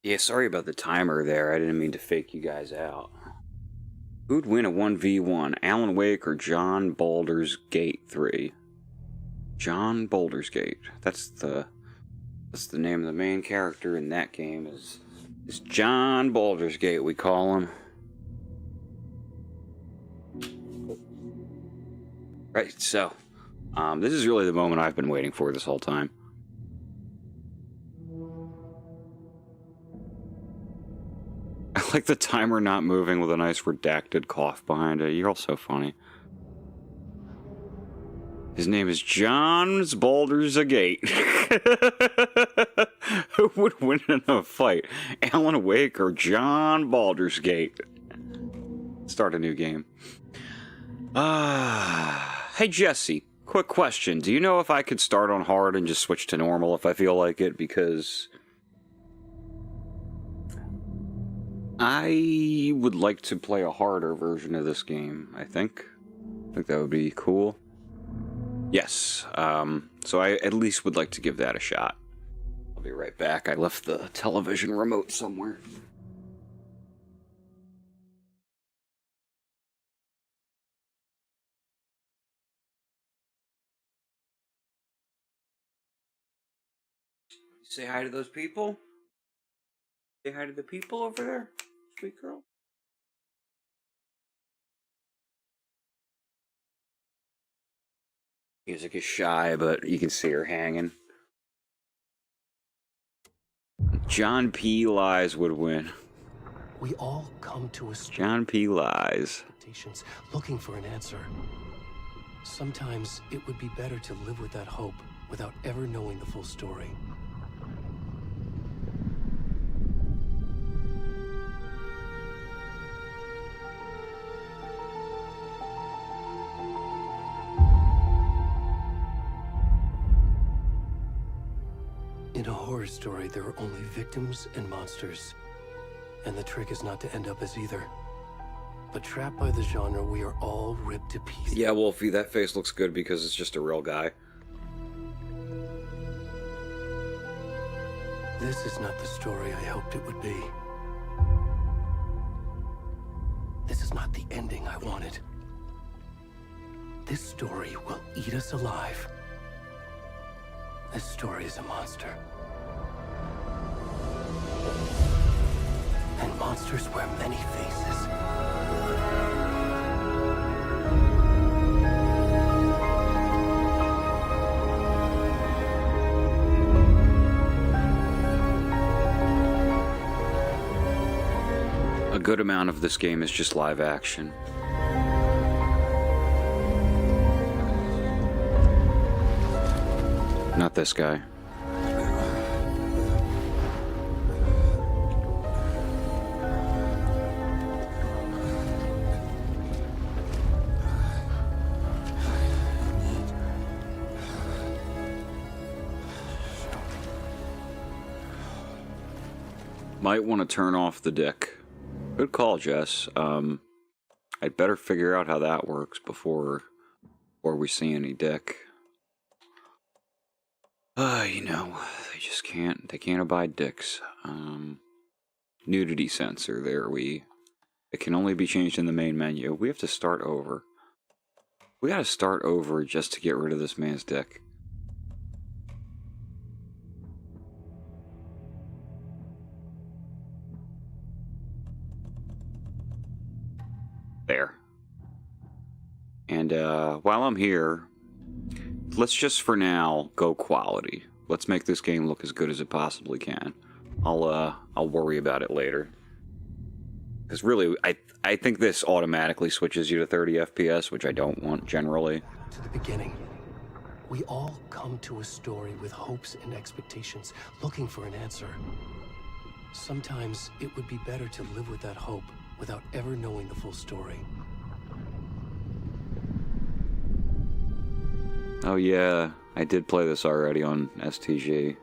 Yeah, sorry about the timer there. I didn't mean to fake you guys out. Who'd win a 1v1, Alan Wake or John Baldur's Gate 3? John Baldur's Gate. That's the name of the main character in that game is John Baldur's Gate, we call him. Right, so this is really the moment I've been waiting for this whole time. I like the timer not moving with a nice redacted cough behind it. You're all so funny. His name is John Baldur's Gate. Who would win in a fight? Alan Wake or John Baldur's Gate? Start a new game. Hey Jesse, quick question. Do you know if I could start on hard and just switch to normal if I feel like it? Because I would like to play a harder version of this game, I think. I think that would be cool. Yes, so I at least would like to give that a shot. I'll be right back. I left the television remote somewhere. Say hi to those people. Say hi to the people over there, sweet girl. Music is shy, but you can see her hanging. John P. Lies would win. We all come to a John P. Lies. looking for an answer. Sometimes it would be better to live with that hope without ever knowing the full story. In a horror story, there are only victims and monsters. And the trick is not to end up as either. But trapped by the genre, we are all ripped to pieces. Yeah, Wolfie, that face looks good because it's just a real guy. This is not the story I hoped it would be. This is not the ending I wanted. This story will eat us alive. This story is a monster. And monsters wear many faces. A good amount of this game is just live action. Not this guy. Might want to turn off the dick. Good call, Jess. I'd better figure out how that works before we see any dick. You know, they can't abide dicks. Nudity sensor, it can only be changed in the main menu. We have to start over. We gotta start over just to get rid of this man's dick. There. And while I'm here, let's just for now go quality. Let's make this game look as good as it possibly can. I'll worry about it later. Because really, I think this automatically switches you to 30 FPS, which I don't want generally. To the beginning. We all come to a story with hopes and expectations, looking for an answer. Sometimes it would be better to live with that hope without ever knowing the full story. Oh yeah, I did play this already on STG,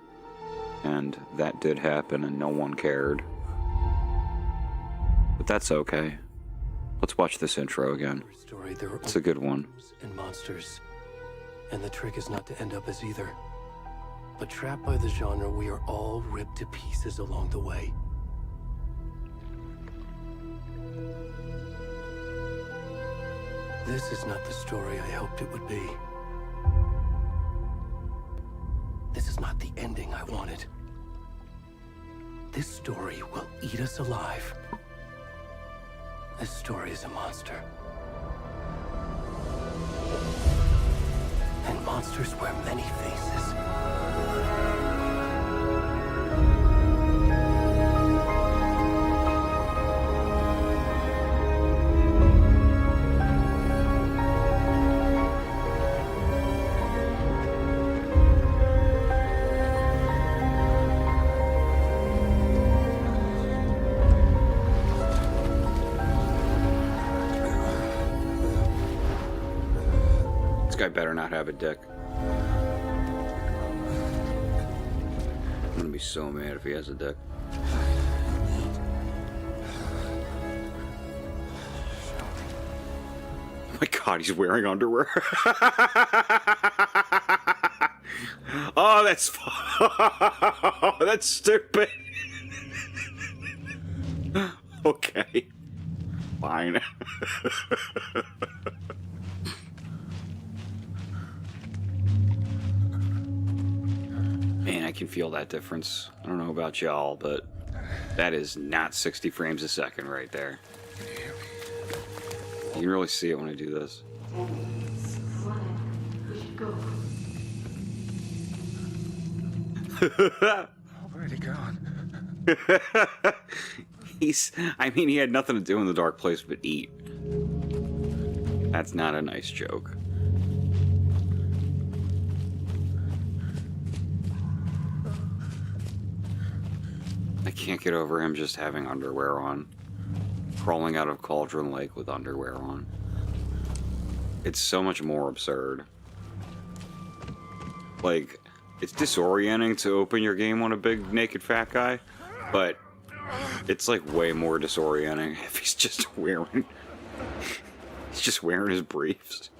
and that did happen and no one cared. But that's okay. Let's watch this intro again. It's a good one. And monsters. And the trick is not to end up as either. But trapped by the genre, we are all ripped to pieces along the way. This is not the story I hoped it would be. This is not the ending I wanted. This story will eat us alive. This story is a monster. And monsters wear many faces. This guy better not have a dick. I'm gonna be so mad if he has a dick. Oh my god, he's wearing underwear. Oh, that's that's stupid. Okay, fine. Man, I can feel that difference. I don't know about y'all, but that is not 60 frames a second right there. You can really see it when I do this. Already gone. I mean, he had nothing to do in the dark place but eat. That's not a nice joke. I can't get over him just having underwear on. Crawling out of Cauldron Lake with underwear on. It's so much more absurd. Like, it's disorienting to open your game on a big naked fat guy, but it's like way more disorienting if he's just wearing his briefs.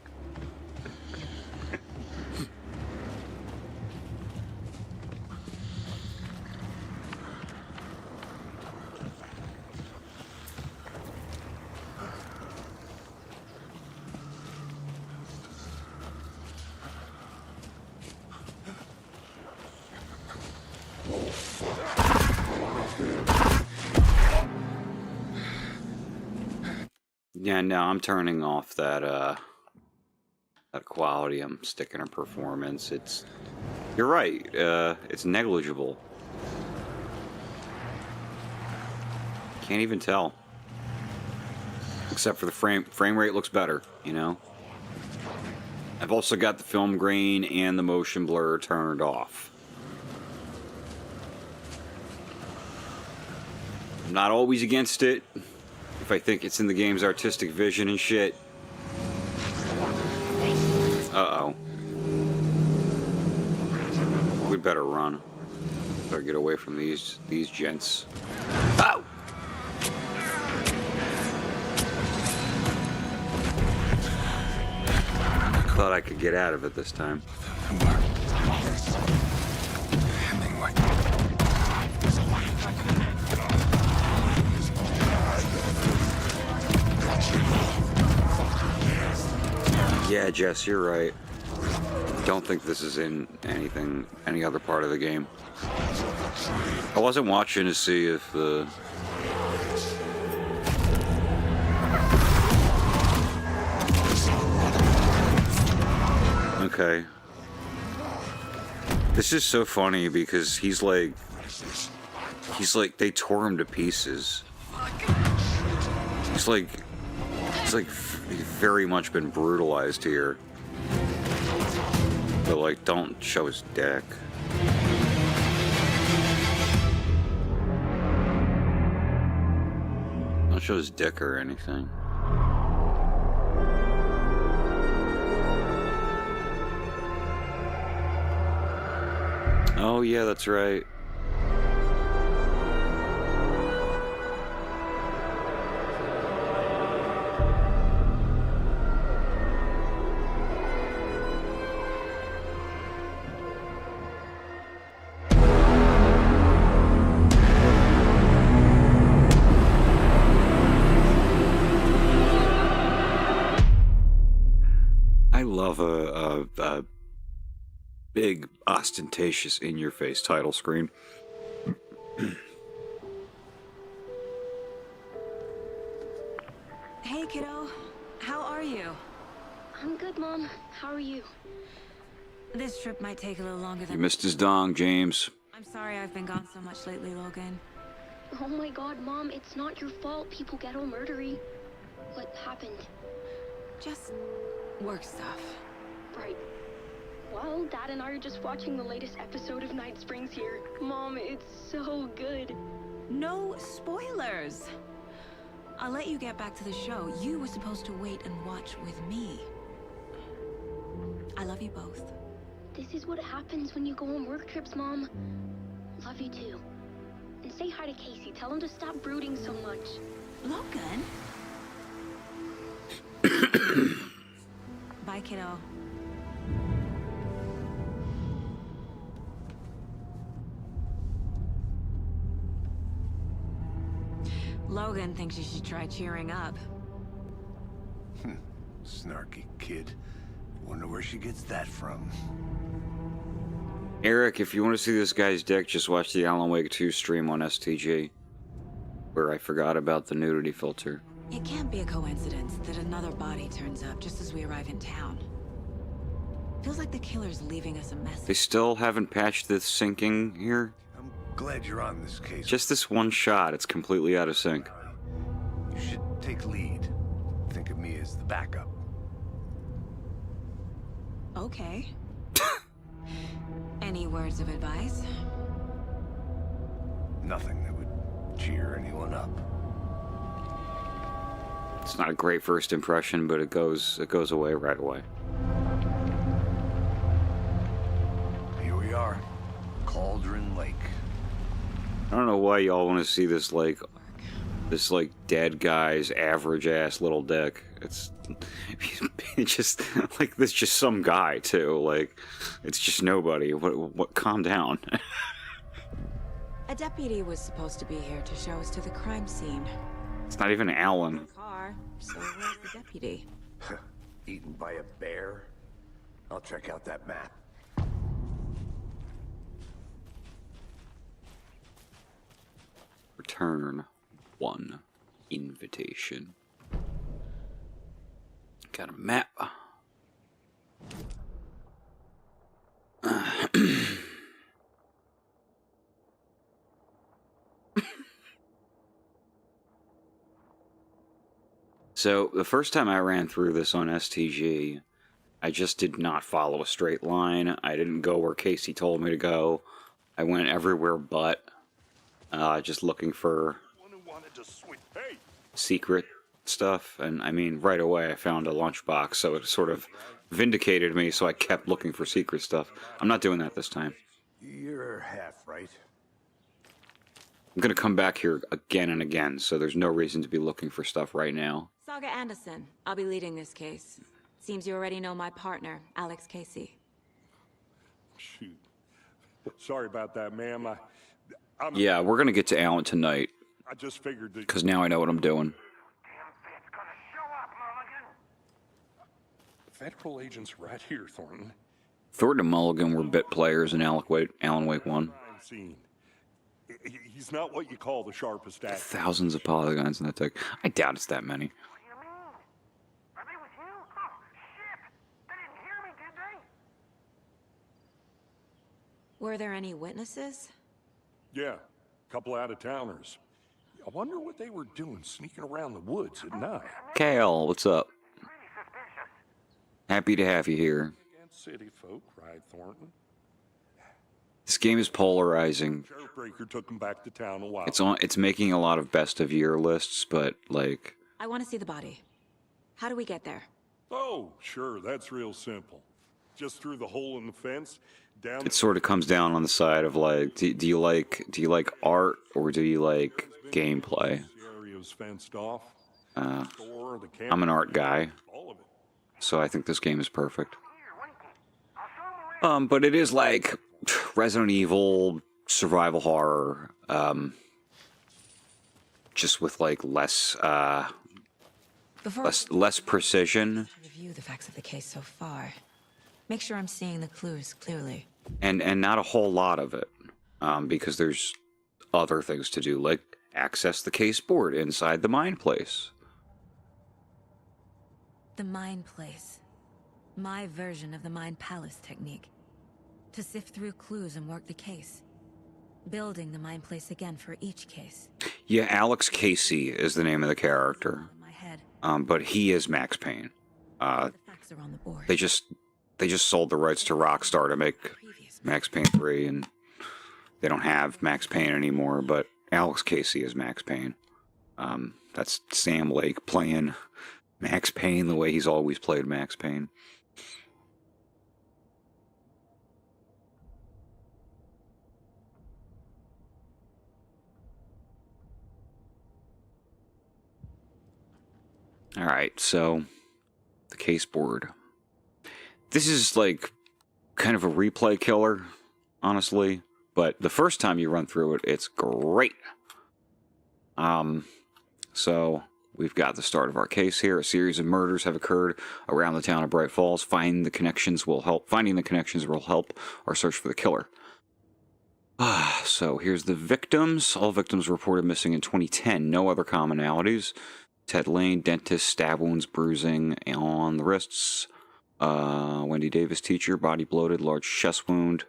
Yeah, no, I'm turning off that that quality. I'm sticking to performance. You're right. It's negligible. Can't even tell. Except for the frame rate looks better, you know. I've also got the film grain and the motion blur turned off. I'm not always against it. If I think it's in the game's artistic vision and shit. Uh-oh. We'd better run. Better get away from these gents. Ow! Thought I could get out of it this time. Yeah, Jess, you're right. Don't think this is in any other part of the game. I wasn't watching to see if the... Okay. This is so funny because he's like, they tore him to pieces. He's like very much been brutalized here. But like, don't show his dick. Don't show his dick or anything. Oh yeah, that's right. love a big, ostentatious, in-your-face title screen. Hey, kiddo. How are you? I'm good, Mom. How are you? This trip might take a little longer You than... missed his dong, James. I'm sorry I've been gone so much lately, Logan. Oh my god, Mom, it's not your fault people get all murdery. What happened? Just work stuff. Right. Well, Dad and I are just watching the latest episode of Night Springs here. Mom, it's so good. No spoilers! I'll let you get back to the show. You were supposed to wait and watch with me. I love you both. This is what happens when you go on work trips, Mom. Love you too. And say hi to Casey. Tell him to stop brooding so much. Logan? Bye, kiddo. Logan thinks you should try cheering up. Snarky kid. Wonder where she gets that from. Eric, if you want to see this guy's dick, just watch the Alan Wake 2 stream on STG, where I forgot about the nudity filter. It can't be a coincidence that another body turns up just as we arrive in town. Feels like the killer's leaving us a message. They still haven't patched the syncing here? I'm glad you're on this case. Just this one shot, it's completely out of sync. You should take lead. Think of me as the backup. Okay. Any words of advice? Nothing that would cheer anyone up. It's not a great first impression, but it goes away right away. Here we are. Cauldron Lake. I don't know why y'all want to see this dead guy's average ass little dick. It's just like this, just some guy too. Like, it's just nobody. What? Calm down. A deputy was supposed to be here to show us to the crime scene. It's not even Alan. Car, so where's the deputy? Eaten by a bear? I'll check out that map. Return 1 invitation. Got a map. So, the first time I ran through this on STG, I just did not follow a straight line. I didn't go where Casey told me to go. I went everywhere but, just looking for secret stuff. And, I mean, right away I found a lunchbox, so it sort of vindicated me, so I kept looking for secret stuff. I'm not doing that this time. You're half right. I'm gonna come back here again and again, so there's no reason to be looking for stuff right now. Saga Anderson. I'll be leading this case. Seems you already know my partner, Alex Casey. Shoot. Sorry about that, ma'am. I'm Yeah, we're gonna get to Alan tonight, I just figured that... because now I know what I'm doing. Federal agents right here, Thornton. Thornton and Mulligan were bit players in Alan Wake 1. Crime scene. He's not what you call the sharpest actor. Thousands of polygons in that tech. I doubt it's that many. Were there any witnesses? Yeah, a couple out-of-towners. I wonder what they were doing sneaking around the woods at night. Kale, what's up? Happy to have you here. Against city folk, right, Thornton? This game is polarizing. Sheriff Breaker took him back to town a while. It's making a lot of best of year lists, but like, I want to see the body. How do we get there? Oh, sure, that's real simple. Just through the hole in the fence, down... it sort of comes down on the side of like, do you like art or do you like gameplay? The area was fenced off. Store, the I'm an art guy, all of it. so I think this game is perfect. But it is like Resident Evil survival horror, just with like less Before less precision, to review the facts of the case so far, make sure I'm seeing the clues clearly. and not a whole lot of it, because there's other things to do, like access the case board inside the mine place. The Mind Place. My version of the Mind Palace technique. To sift through clues and work the case. Building the Mind Place again for each case. Yeah, Alex Casey is the name of the character, In my head, but he is Max Payne. the facts are on the board. They just sold the rights to Rockstar to make Max Payne 3, and they don't have Max Payne anymore, but Alex Casey is Max Payne. That's Sam Lake playing Max Payne the way he's always played Max Payne. Alright, so the case board. This is like kind of a replay killer, honestly, but the first time you run through it, it's great. So we've got the start of our case here. A series of murders have occurred around the town of Bright Falls. Finding the connections will help our search for the killer. So here's the victims. All victims reported missing in 2010. No other commonalities. Ted Lane, dentist, stab wounds, bruising on the wrists. Wendy Davis, teacher, body bloated, large chest wound.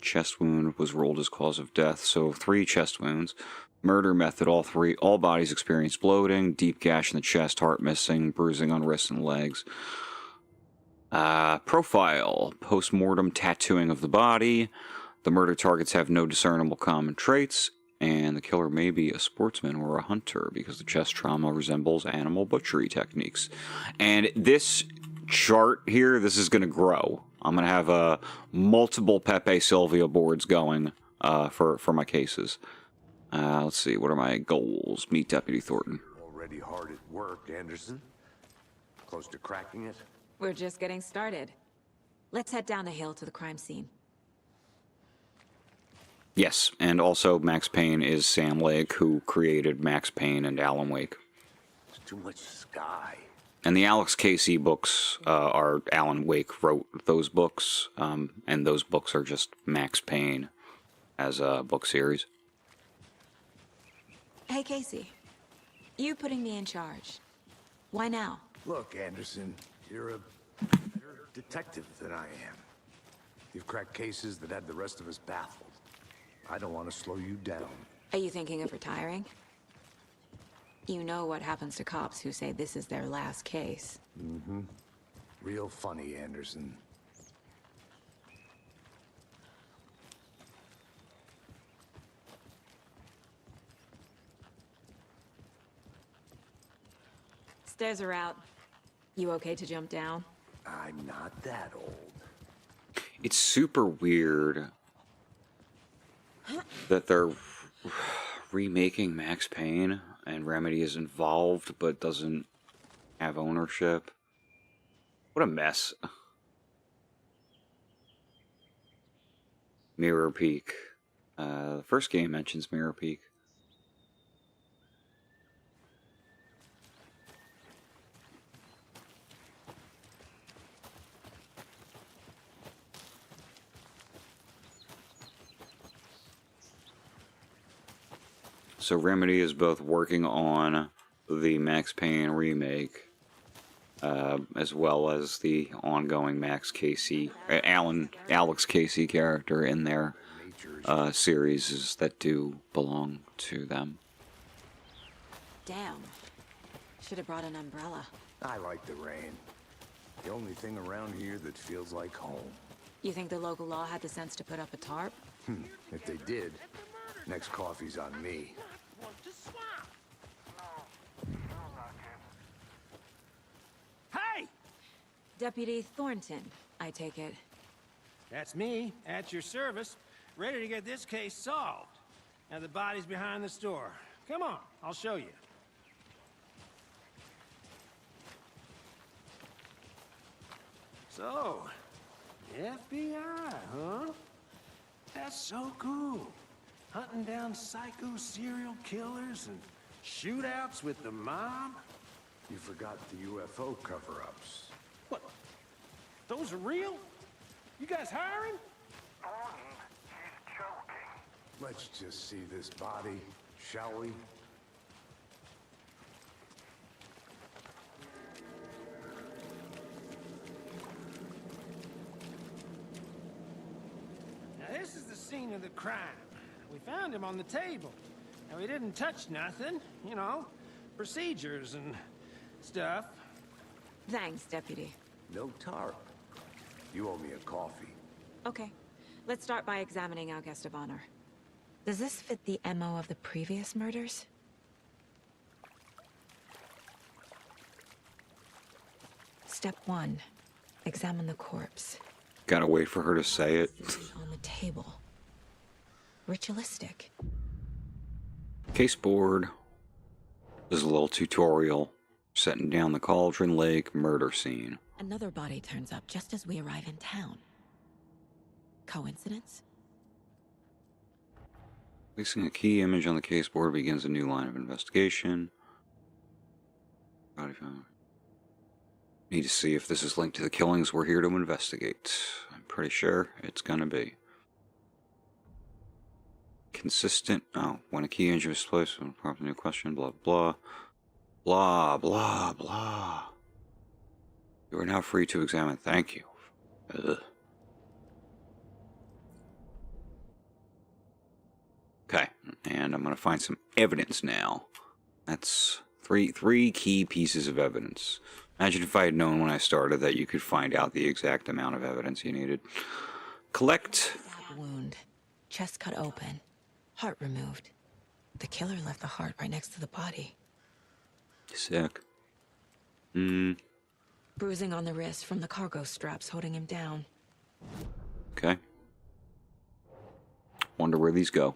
Chest wound was rolled as cause of death, so 3 chest wounds. Murder method, all bodies experienced bloating, deep gash in the chest, heart missing, bruising on wrists and legs. Profile, post-mortem tattooing of the body. The murder targets have no discernible common traits, and the killer may be a sportsman or a hunter because the chest trauma resembles animal butchery techniques. And this chart here, this is going to grow. I'm going to have multiple Pepe Silvia boards going for my cases. Let's see, what are my goals? Meet Deputy Thornton. Already hard at work, Anderson. Close to cracking it? We're just getting started. Let's head down the hill to the crime scene. Yes, and also Max Payne is Sam Lake, who created Max Payne and Alan Wake. It's too much sky. And the Alex Casey books are Alan Wake wrote those books, and those books are just Max Payne as a book series. Hey, Casey. You putting me in charge. Why now? Look, Anderson, you're a better detective than I am. You've cracked cases that had the rest of us baffled. I don't want to slow you down. Are you thinking of retiring? You know what happens to cops who say this is their last case. Mm-hmm. Real funny, Anderson. Stairs are out. You okay to jump down? I'm not that old. It's super weird that they're remaking Max Payne and Remedy is involved but doesn't have ownership. What a mess. Mirror Peak. The first game mentions Mirror Peak. So Remedy is both working on the Max Payne remake, as well as the ongoing Max Casey, Alex Casey character in their series that do belong to them. Damn. Should have brought an umbrella. I like the rain. The only thing around here that feels like home. You think the local law had the sense to put up a tarp? If they did, next coffee's on me. Hey! Deputy Thornton, I take it. That's me, at your service, ready to get this case solved. Now the body's behind the store. Come on, I'll show you. So, FBI, huh? That's so cool. Hunting down psycho serial killers and Shootouts with the mob? You forgot the UFO cover-ups. What? Those are real? You guys hiring? Let's just see this body, shall we? Now this is the scene of the crime. We found him on the table. And we didn't touch nothing, you know, procedures and stuff. Thanks, Deputy. No tarp. You owe me a coffee. Okay. Let's start by examining our guest of honor. Does this fit the MO of the previous murders? Step 1. Examine the corpse. Gotta wait for her to say it. On the table. Ritualistic. Case board. This is a little tutorial. Setting down the Cauldron Lake murder scene. Another body turns up just as we arrive in town. Coincidence? Placing a key image on the case board begins a new line of investigation. Body found. Need to see if this is linked to the killings we're here to investigate. I'm pretty sure it's gonna be. Consistent. Oh, when a key image is placed, when prompt a new question, blah, blah. Blah, blah, blah. You are now free to examine. Thank you. Ugh. Okay, and I'm going to find some evidence now. That's three key pieces of evidence. Imagine if I had known when I started that you could find out the exact amount of evidence you needed. Collect. Stab wound. Chest cut open. Heart removed. The killer left the heart right next to the body. Sick. Bruising on the wrist from the cargo straps holding him down. Okay. Wonder where these go.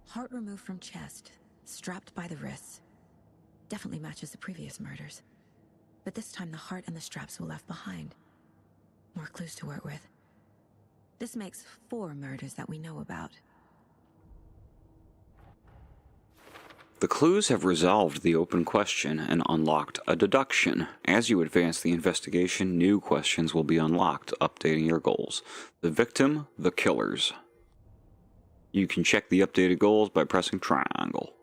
Heart removed from chest, strapped by the wrists. Definitely matches the previous murders. But this time the heart and the straps were left behind. More clues to work with. This makes 4 murders that we know about. The clues have resolved the open question and unlocked a deduction. As you advance the investigation, new questions will be unlocked, updating your goals. The victim, the killers. You can check the updated goals by pressing triangle.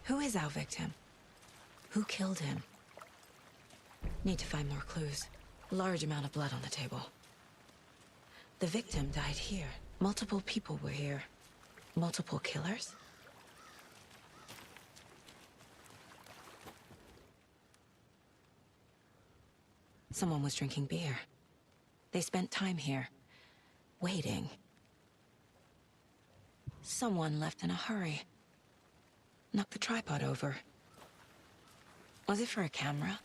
Who is our victim? Who killed him? Need to find more clues. Large amount of blood on the table. The victim died here. Multiple people were here. Multiple killers? Someone was drinking beer. They spent time here, waiting. Someone left in a hurry. Knocked the tripod over. Was it for a camera?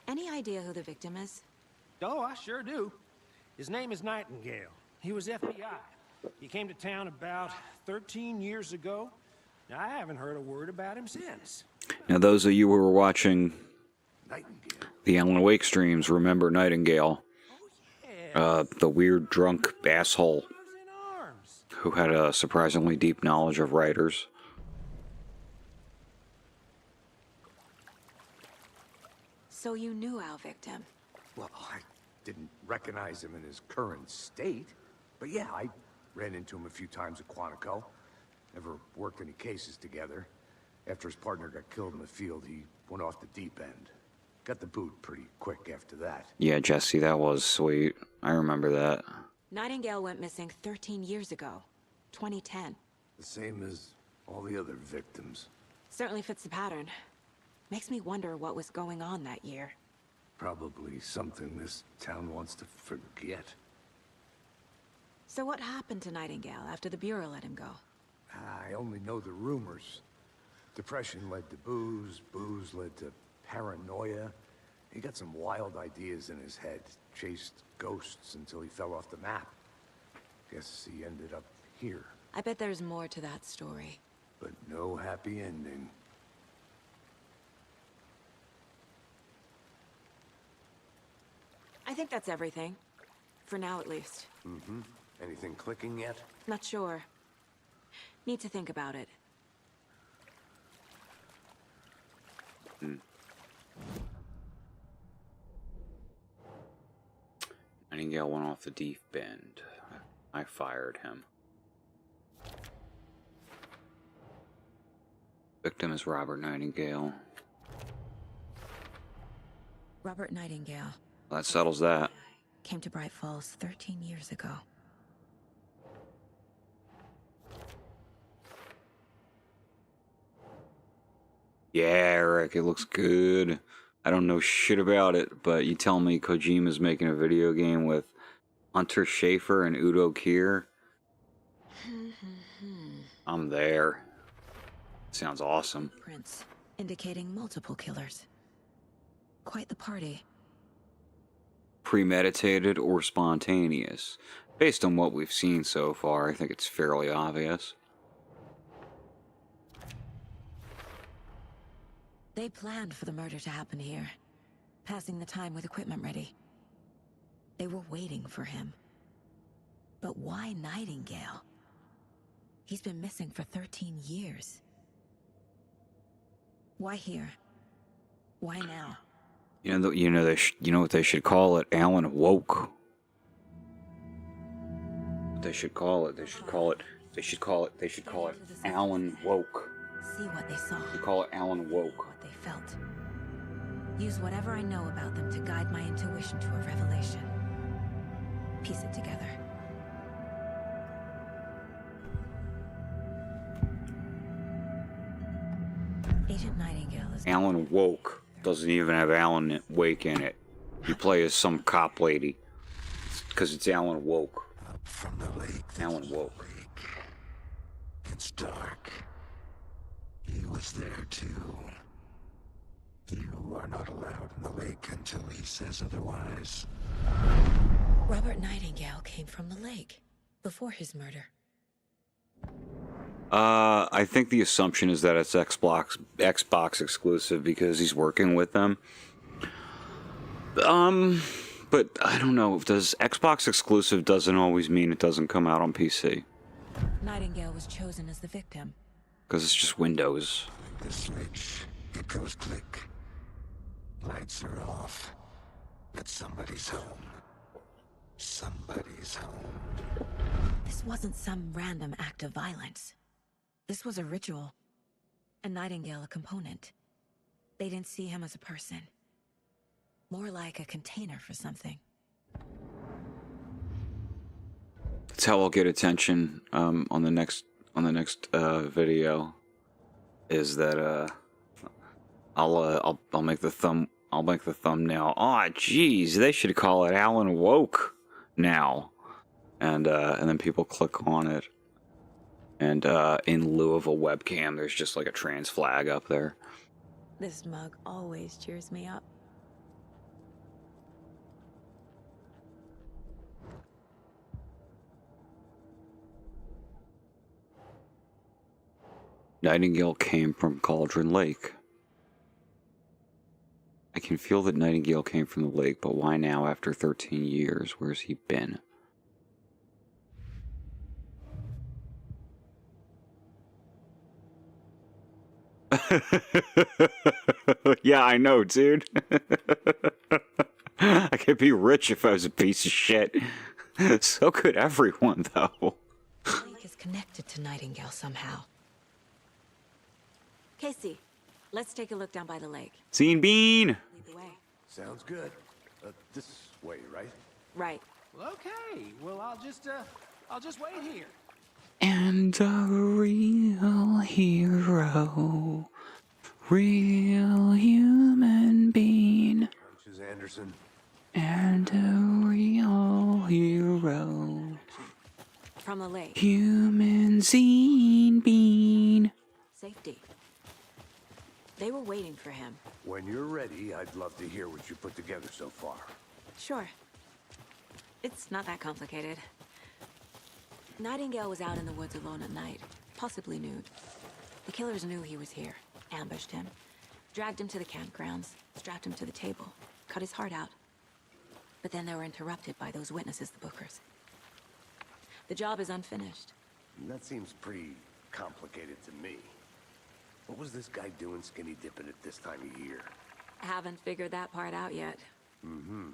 Any idea who the victim is? Oh, I sure do. His name is Nightingale. He was FBI. He came to town about 13 years ago. Now, I haven't heard a word about him since. Now, those of you who were watching Nightingale. the Alan Wake streams remember Nightingale. Yeah. The weird drunk asshole He was in arms. who had a surprisingly deep knowledge of writers. So you knew our victim? Well, I didn't recognize him in his current state. But yeah, I ran into him a few times at Quantico. Never worked any cases together. After his partner got killed in the field, he went off the deep end. Got the boot pretty quick after that. Yeah, Jesse, that was sweet. I remember that. Nightingale went missing 13 years ago. 2010. The same as all the other victims. Certainly fits the pattern. Makes me wonder what was going on that year. Probably something this town wants to forget. So what happened to Nightingale after the Bureau let him go? I only know the rumors. Depression led to booze, booze led to paranoia. He got some wild ideas in his head, chased ghosts until he fell off the map. Guess he ended up here. I bet there's more to that story. but no happy ending. I think that's everything. For now, at least. Mm-hmm. Anything clicking yet? Not sure. Need to think about it. Nightingale went off the deep end. I fired him. Victim is Robert Nightingale. Robert Nightingale That settles that. came to Bright Falls 13 years ago. Yeah, Eric, it looks good. I don't know shit about it, but you tell me Kojima's making a video game with Hunter Schafer and Udo Kier. I'm there. Sounds awesome. Prints indicating multiple killers. Quite the party. Premeditated or spontaneous? Based on what we've seen so far, I think it's fairly obvious. They planned for the murder to happen here, passing the time with equipment ready. They were waiting for him. But why Nightingale? He's been missing for 13 years. Why here? Why now? You know what they should call it? Alan woke. They should call it Alan woke. See what they saw. We call it Alan woke. What they felt. Use whatever I know about them to guide my intuition to a revelation. Piece it together. Agent Nightingale is... Alan woke doesn't even have Alan wake in it. You play as some cop lady. Because it's Alan woke. Up from the lake. Alan woke. It's dark. He was there too. You are not allowed in the lake until he says otherwise. Robert Nightingale came from the lake before his murder. I think the assumption is that it's Xbox exclusive because he's working with them. But I don't know. Does Xbox exclusive doesn't always mean it doesn't come out on PC? Nightingale was chosen as the victim. Because it's just Windows. The switch, it goes click. Lights are off. But somebody's home. Somebody's home. This wasn't some random act of violence. This was a ritual. And Nightingale a component. They didn't see him as a person. More like a container for something. That's how I'll get attention on the next video. Is that I'll make the thumbnail. Oh, geez, they should call it Alan woke now, and then people click on it, and in lieu of a webcam, there's just like a trans flag up there. This mug always cheers me up. Nightingale came from Cauldron Lake. I can feel that Nightingale came from the lake, but why now after 13 years? Where's he been? Yeah, I know, dude. I could be rich if I was a piece of shit. So could everyone, though. The lake is connected to Nightingale somehow. Casey, let's take a look down by the lake. Scene Bean! Lead the way. Sounds good. This way, right? Right. Well, okay. Well, I'll just wait here. And a real hero, real human being, Coaches Anderson. and a real hero, From the lake. human zine bean. Safety. They were waiting for him. When you're ready, I'd love to hear what you put together so far. Sure. It's not that complicated. Nightingale was out in the woods alone at night, possibly nude. The killers knew he was here, ambushed him, dragged him to the campgrounds, strapped him to the table, cut his heart out. But then they were interrupted by those witnesses, the Bookers. The job is unfinished. That seems pretty complicated to me. What was this guy doing skinny dipping at this time of year? Haven't figured that part out yet. Mm-hmm.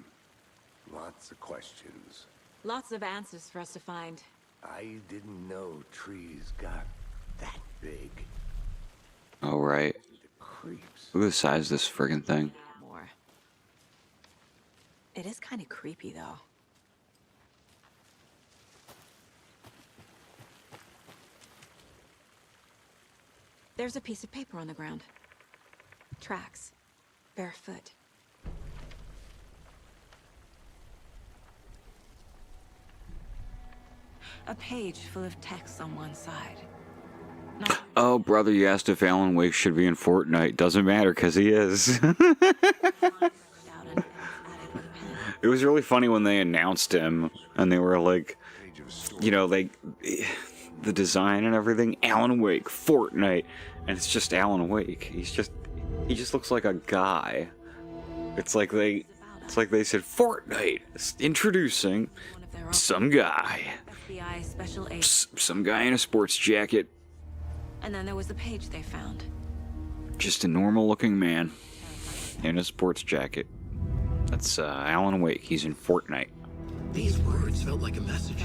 Lots of questions. Lots of answers for us to find. I didn't know trees got that big. Oh, right. The creeps. Look at the size of this friggin' thing. More. It is kind of creepy, though. There's a piece of paper on the ground. Tracks. Barefoot. A page full of text on one side. Oh, brother, you asked if Alan Wake should be in Fortnite. Doesn't matter, because he is. It was really funny when they announced him, and they were like, you know, like, the design and everything, Alan Wake, Fortnite, and it's just Alan Wake. He just looks like a guy. It's like they said, Fortnite, introducing some guy. FBI special agent. Some guy in a sports jacket. And then there was the page they found. Just a normal looking man in a sports jacket. That's Alan Wake. He's in Fortnite. These words felt like a message.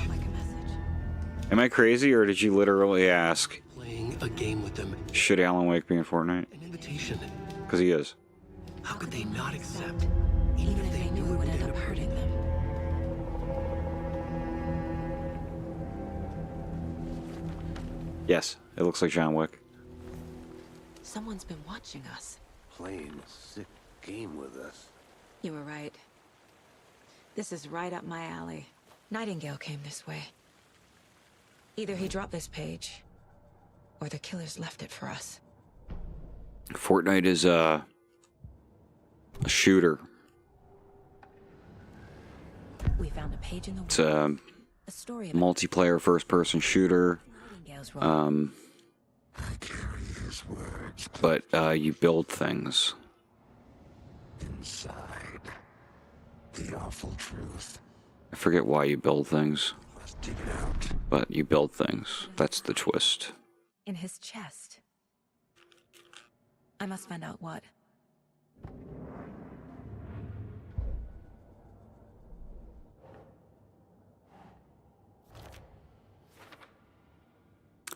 Am I crazy, or did you literally ask, Playing a game with them. should Alan Wake be in Fortnite? An invitation. Because he is. How could they not accept? Even if they knew it would end up hurting them. Yes, it looks like John Wick. Someone's been watching us. Playing a sick game with us. You were right. This is right up my alley. Nightingale came this way. Either he dropped this page, or the killers left it for us. Fortnite is a shooter. We found a page in the It's woods. a A story about multiplayer first-person shooter. Nightingale's role. I carry his words But you build things. inside. The awful truth. I forget why you build things, Must dig it out. but you build things. That's the twist. In his chest. I must find out what.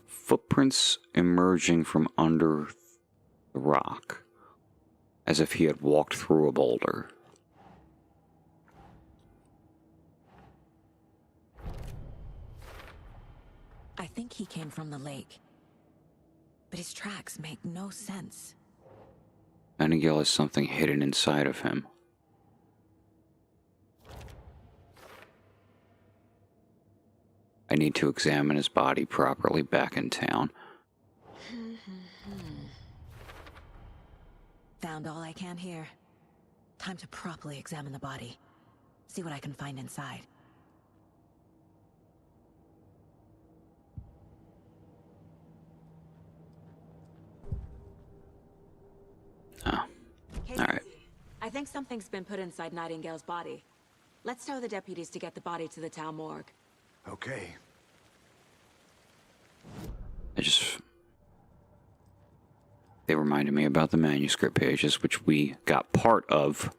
Footprints emerging from under the rock, as if he had walked through a boulder. I think he came from the lake. But his tracks make no sense. Nightingale has something hidden inside of him. I need to examine his body properly back in town. Found all I can here. Time to properly examine the body. See what I can find inside. Oh, alright. I think something's been put inside Nightingale's body. Let's tell the deputies to get the body to the town morgue. Okay. They reminded me about the manuscript pages, which we got part of,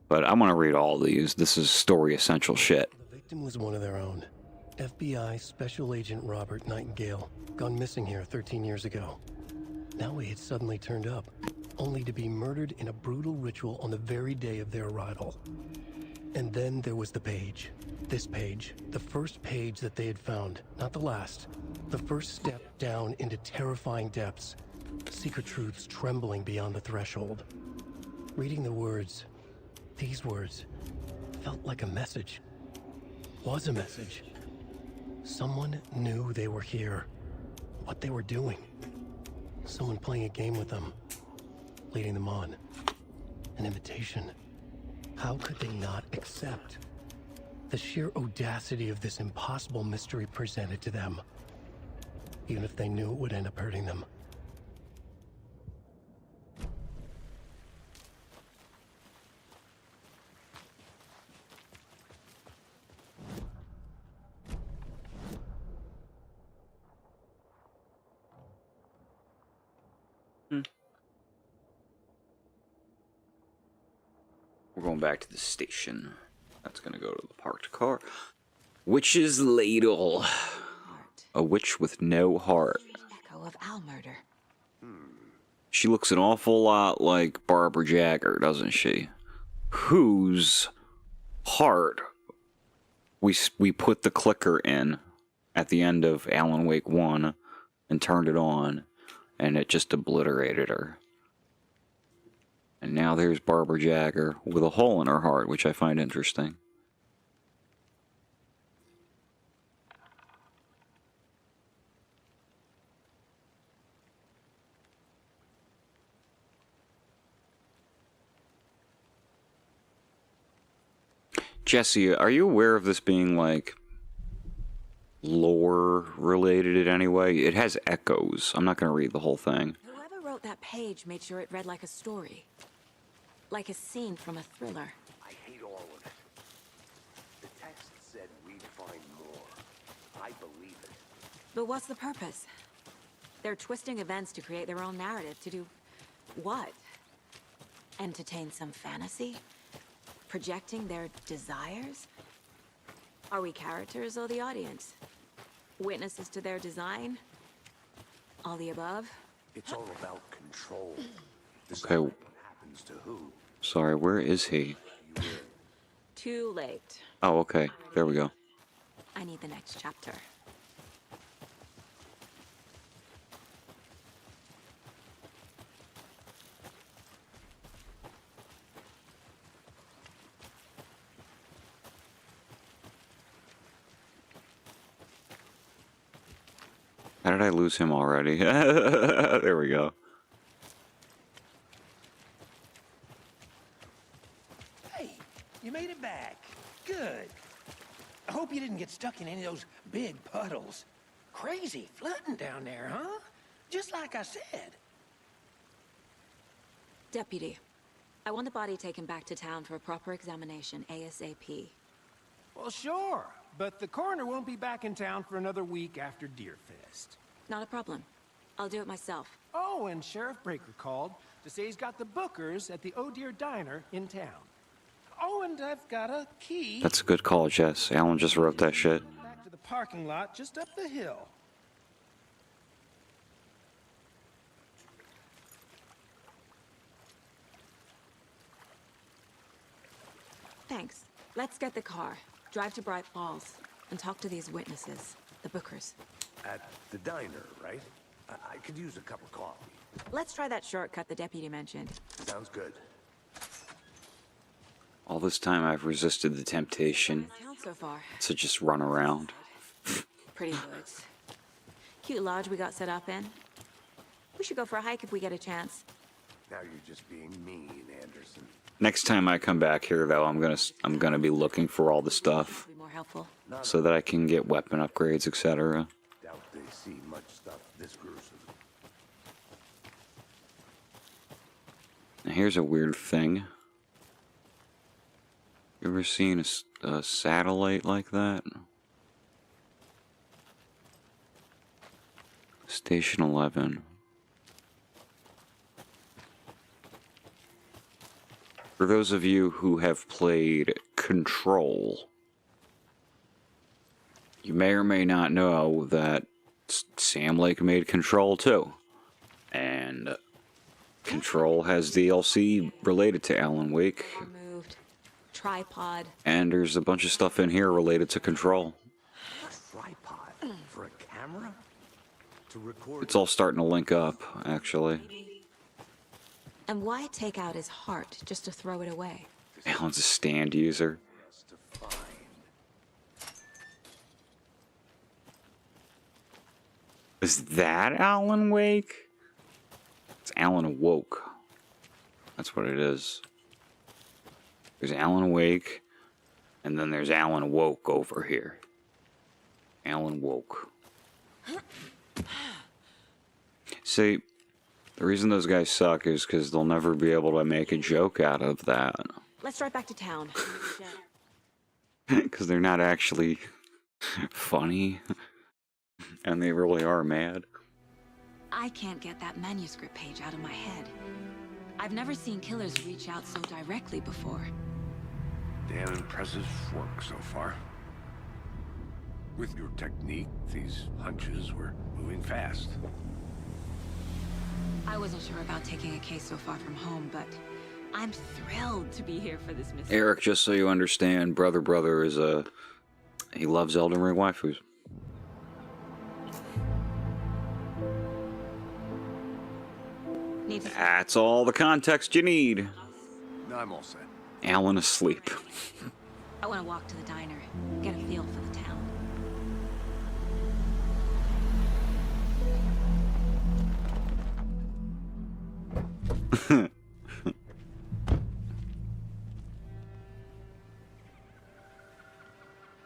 but I want to read all these. This is story essential shit. The victim was one of their own. FBI Special Agent Robert Nightingale, gone missing here 13 years ago. Now he had suddenly turned up, only to be murdered in a brutal ritual on the very day of their arrival. And then there was the page. This page, the first page that they had found, not the last. The first step down into terrifying depths. Secret truths trembling beyond the threshold. Reading the words, these words, felt like a message. Was a message. Someone knew they were here. What they were doing. Someone playing a game with them. Leading them on. An invitation. How could they not accept? The sheer audacity of this impossible mystery presented to them. Even if they knew it would end up hurting them. We're going back to the station. That's gonna go to the parked car. Witch's ladle. A witch with no heart. Echo of Al murder. She looks an awful lot like Barbara Jagger, doesn't she? Whose heart we put the clicker in at the end of Alan Wake 1 and turned it on, and it just obliterated her. And now there's Barbara Jagger with a hole in her heart, which I find interesting. Jesse, are you aware of this being, like, lore related in any way? It has echoes. I'm not going to read the whole thing. Whoever wrote that page made sure it read like a story. Like a scene from a thriller. I hate all of it. The text said we'd find more. I believe it. But what's the purpose? They're twisting events to create their own narrative. To do what? Entertain some fantasy? Projecting their desires? Are we characters or the audience? Witnesses to their design? All the above? It's all about control. Okay. What happens to who? Sorry, where is he? Too late. Oh, okay. There we go. I need the next chapter. How did I lose him already? There we go. Hey, you made it back. Good. I hope you didn't get stuck in any of those big puddles. Crazy flooding down there, huh? Just like I said. Deputy, I want the body taken back to town for a proper examination, ASAP. Well, sure. But the coroner won't be back in town for another week after Deerfest. Not a problem. I'll do it myself. Oh, and Sheriff Breaker called to say he's got the bookers at the Oh Dear Diner in town. Oh, and I've got a key. That's a good call, Jess. Alan just wrote that shit. Back to the parking lot just up the hill. Thanks. Let's get the car. Drive to Bright Falls and talk to these witnesses, the bookers. At the diner, right? I could use a cup of coffee. Let's try that shortcut the deputy mentioned. Sounds good. All this time I've resisted the temptation Town so far. to just run around. Pretty woods. Cute lodge we got set up in. We should go for a hike if we get a chance. Now you're just being mean, Anderson. Next time I come back here, though, I'm gonna be looking for all the stuff Be more helpful. so that I can get weapon upgrades, etc. Doubt they see much stuff this gruesome. Now here's a weird thing. You ever seen a satellite like that? Station 11. For those of you who have played Control, you may or may not know that Sam Lake made Control too. And Control has DLC related to Alan Wake. Moved. Tripod. And there's a bunch of stuff in here related to Control. Tripod for a camera? To record. It's all starting to link up, actually. And why take out his heart just to throw it away? Alan's a stand user. To find. Is that Alan Wake? It's Alan Woke. That's what it is. There's Alan Wake, and then there's Alan Woke over here. Alan Woke. See, the reason those guys suck is because they'll never be able to make a joke out of that. Let's drive back to town. Because they're not actually funny. And they really are mad. I can't get that manuscript page out of my head. I've never seen killers reach out so directly before. Damn impressive work so far. With your technique, these hunches were moving fast. I wasn't sure about taking a case so far from home, but I'm thrilled to be here for this mission. Eric, just so you understand, Brother is he loves Elden Ring waifus. That's all the context you need. No, I'm all set. Alan asleep. I want to walk to the diner, get a feel for the town.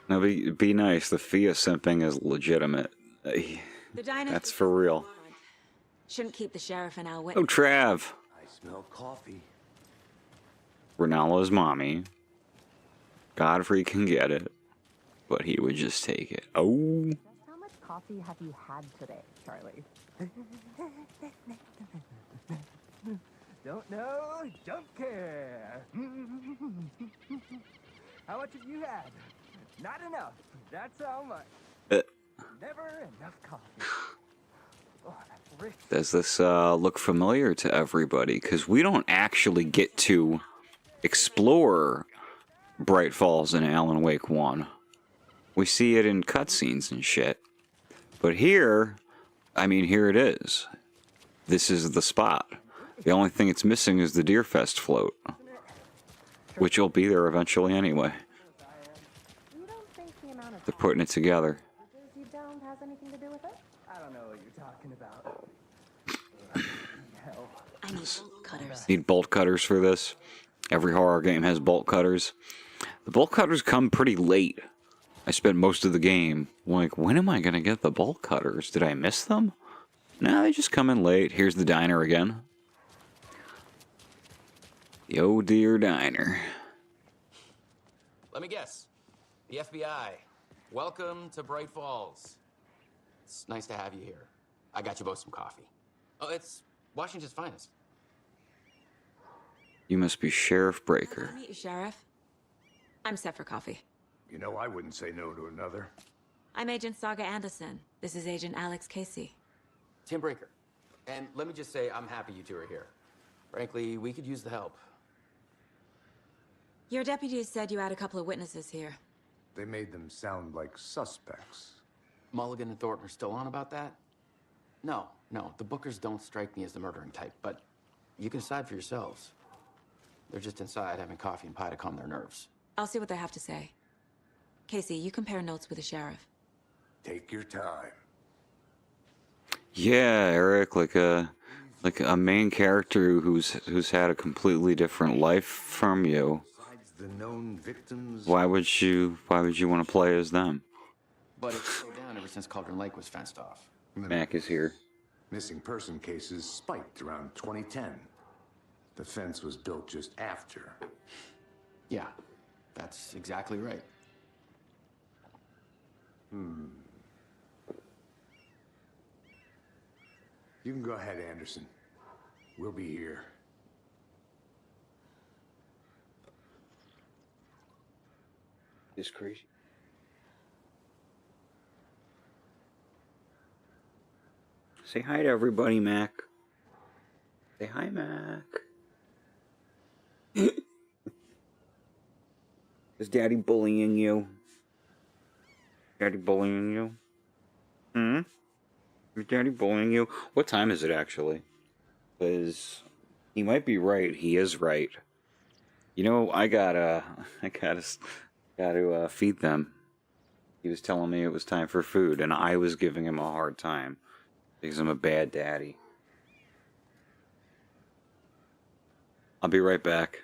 Now be nice. The Fia simping is legitimate. The diner's That's for real. shouldn't keep the sheriff and Al Oh, Whitney. Trav. I smell coffee. Renala's mommy. Godfrey can get it, but he would just take it. Oh. Just how much coffee have you had today, Charlie? Don't know, don't care. How much have you had? Not enough. That's how much. Never enough coffee. Oh, that's rich. Does this look familiar to everybody? Because we don't actually get to explore Bright Falls in Alan Wake 1. We see it in cutscenes and shit. But here, I mean, here it is. This is the spot. The only thing it's missing is the Deerfest float. Which will be there eventually anyway. You don't think the amount of They're putting it together. you don't has anything to do with it? I don't know what you're talking about. Hell. I need bolt cutters. Need bolt cutters for this. Every horror game has bolt cutters. The bolt cutters come pretty late. I spent most of the game like, when am I going to get the bolt cutters? Did I miss them? No, they just come in late. Here's the diner again. The Oh Dear Diner. Let me guess. The FBI. Welcome to Bright Falls. It's nice to have you here. I got you both some coffee. Oh, it's Washington's finest. You must be Sheriff Breaker. I'll meet you, Sheriff. I'm set for coffee. You know, I wouldn't say no to another. I'm Agent Saga Anderson. This is Agent Alex Casey. Tim Breaker. And let me just say, I'm happy you two are here. Frankly, we could use the help. Your deputies said you had a couple of witnesses here. They made them sound like suspects. Mulligan and Thornton are still on about that? No, the Bookers don't strike me as the murdering type, but you can decide for yourselves. They're just inside having coffee and pie to calm their nerves. I'll see what they have to say. Casey, you compare notes with the sheriff. Take your time. Yeah, Eric, like a main character who's had a completely different life from you. Besides the known victims. Why would you want to play as them? But it's slowed down ever since Cauldron Lake was fenced off. Mac is here. Missing person cases spiked around 2010. The fence was built just after. Yeah, that's exactly right. You can go ahead, Anderson. We'll be here. It's crazy. Say hi to everybody, Mac. Say hi, Mac. Is Daddy bullying you? Daddy bullying you? Is Daddy bullying you? What time is it actually? Because he might be right. He is right. You know, I gotta feed them. He was telling me it was time for food, and I was giving him a hard time because I'm a bad daddy. I'll be right back.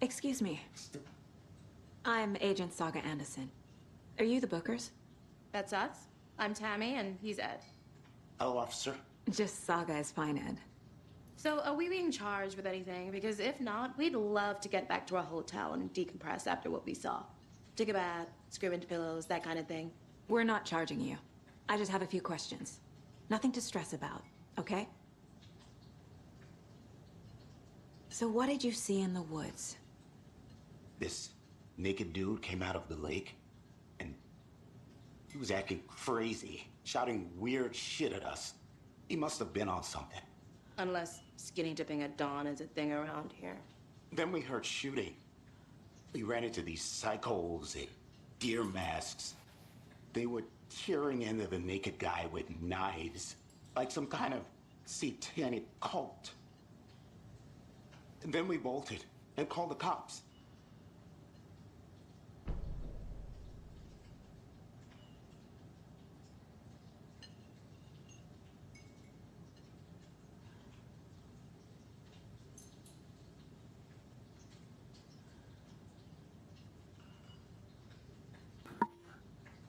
Excuse me. I'm Agent Saga Anderson. Are you the Bookers? That's us. I'm Tammy, and he's Ed. Hello, officer. Just Saga is fine, Ed. So, are we being charged with anything? Because if not, we'd love to get back to our hotel and decompress after what we saw. Take a bath, scream into pillows, that kind of thing. We're not charging you. I just have a few questions. Nothing to stress about, okay? So what did you see in the woods? This naked dude came out of the lake, and he was acting crazy, shouting weird shit at us. He must have been on something. Unless skinny dipping at dawn is a thing around here. Then we heard shooting. We ran into these psychos in deer masks. They were tearing into the naked guy with knives, like some kind of satanic cult. And then we bolted and called the cops.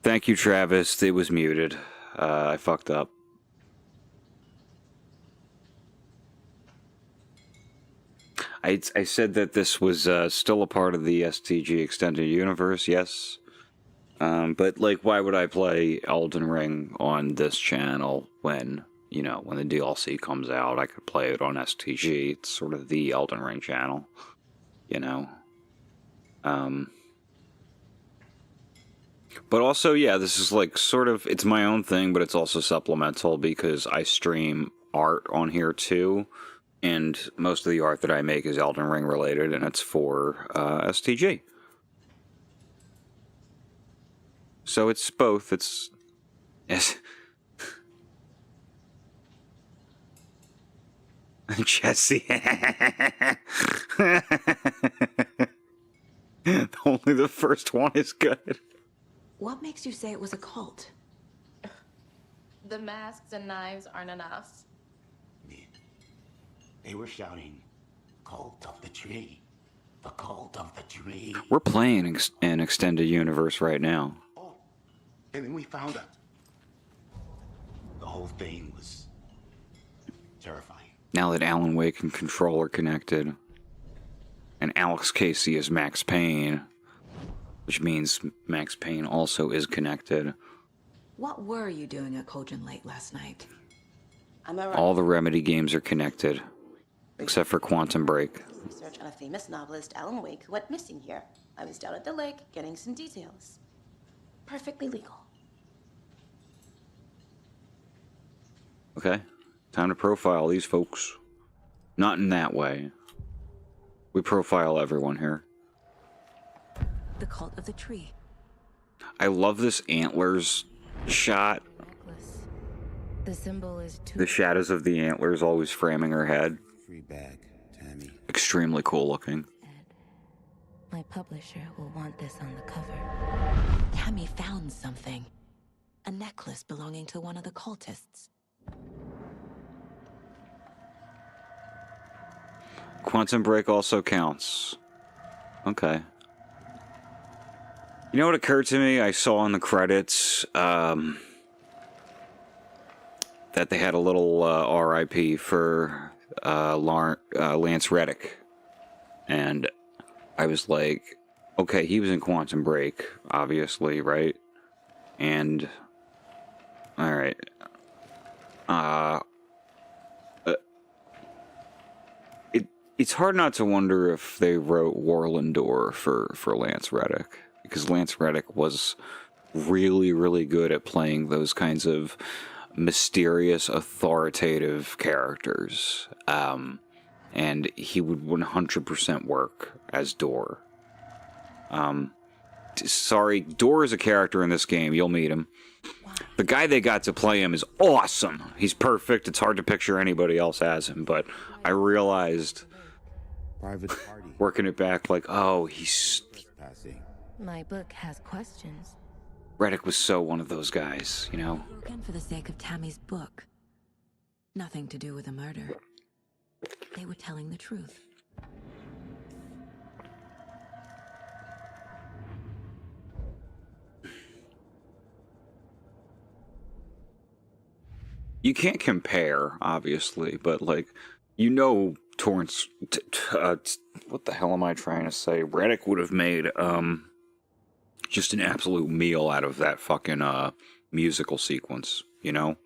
Thank you, Travis. It was muted. I fucked up. I said that this was still a part of the STG Extended Universe, yes. But, like, why would I play Elden Ring on this channel when, you know, when the DLC comes out? I could play it on STG. It's sort of the Elden Ring channel, you know. But also, yeah, this is like sort of, it's my own thing, but it's also supplemental because I stream art on here too. And most of the art that I make is Elden Ring related, and it's for STG. So it's both. It's... Jesse. Only the first one is good. What makes you say it was a cult? The masks and knives aren't enough. They were shouting, "Cult of the tree. The cult of the tree." We're playing an extended universe right now. Oh, and then we found out. The whole thing was terrifying. Now that Alan Wake and Control are connected, and Alex Casey is Max Payne, which means Max Payne also is connected. What were you doing at Cauldron Lake last night? All the Remedy games are connected, except for Quantum Break. Research on a famous novelist, Alan Wake, who went missing here. I was down at the lake getting some details. Perfectly legal. Okay, time to profile these folks. Not in that way. We profile everyone here. The cult of the tree. I love this antlers shot. Necklace. The symbol is The shadows of the antlers always framing her head. Free bag, Tammy. Extremely cool looking. My publisher will want this on the cover. Tammy found something. A necklace belonging to one of the cultists. Quantum Break also counts. Okay. You know what occurred to me? I saw in the credits that they had a little RIP for Lance Reddick. And I was like, okay, he was in Quantum Break, obviously, right? And, alright. It's hard not to wonder if they wrote Warland Door for Lance Reddick. Because Lance Reddick was really, really good at playing those kinds of mysterious, authoritative characters. And he would 100% work as Door. Sorry, Door is a character in this game. You'll meet him. The guy they got to play him is awesome. He's perfect. It's hard to picture anybody else as him. But I realized, working it back, like, oh, he's... My book has questions. Reddick was so one of those guys, you know? Broken for the sake of Tammy's book. Nothing to do with a murder. They were telling the truth. You can't compare, obviously, but like, you know, Torrance. What the hell am I trying to say? Reddick would have made just an absolute meal out of that fucking musical sequence. You know.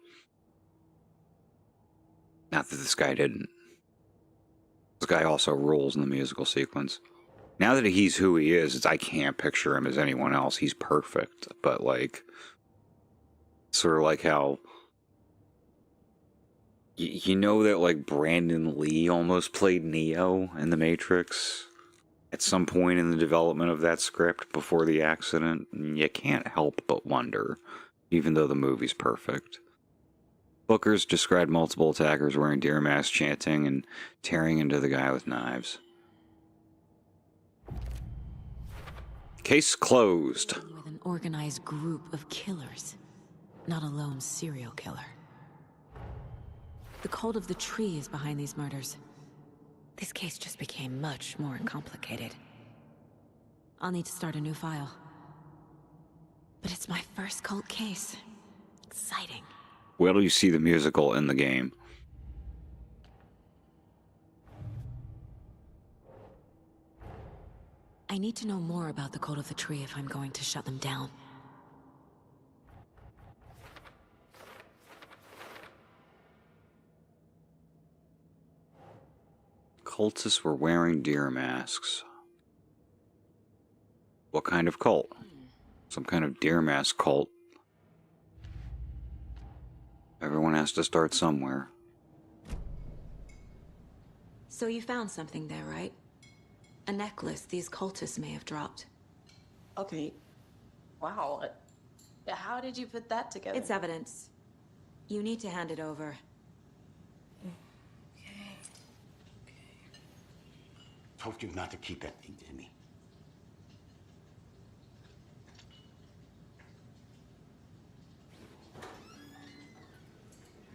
Not that this guy didn't. This guy also rules in the musical sequence. Now that he's who he is, I can't picture him as anyone else. He's perfect, but like, sort of like how. You know that, like, Brandon Lee almost played Neo in The Matrix at some point in the development of that script before the accident? You can't help but wonder, even though the movie's perfect. Bookers described multiple attackers wearing deer masks, chanting and tearing into the guy with knives. Case closed. With an organized group of killers, not a lone serial killer. The cult of the tree is behind these murders. This case just became much more complicated. I'll need to start a new file. But it's my first cult case. Exciting. Where do you see the musical in the game? I need to know more about the cult of the tree if I'm going to shut them down. Cultists were wearing deer masks. What kind of cult? Some kind of deer mask cult. Everyone has to start somewhere. So you found something there, right? A necklace these cultists may have dropped. Okay. Wow. How did you put that together? It's evidence. You need to hand it over. Told you not to keep that thing to me.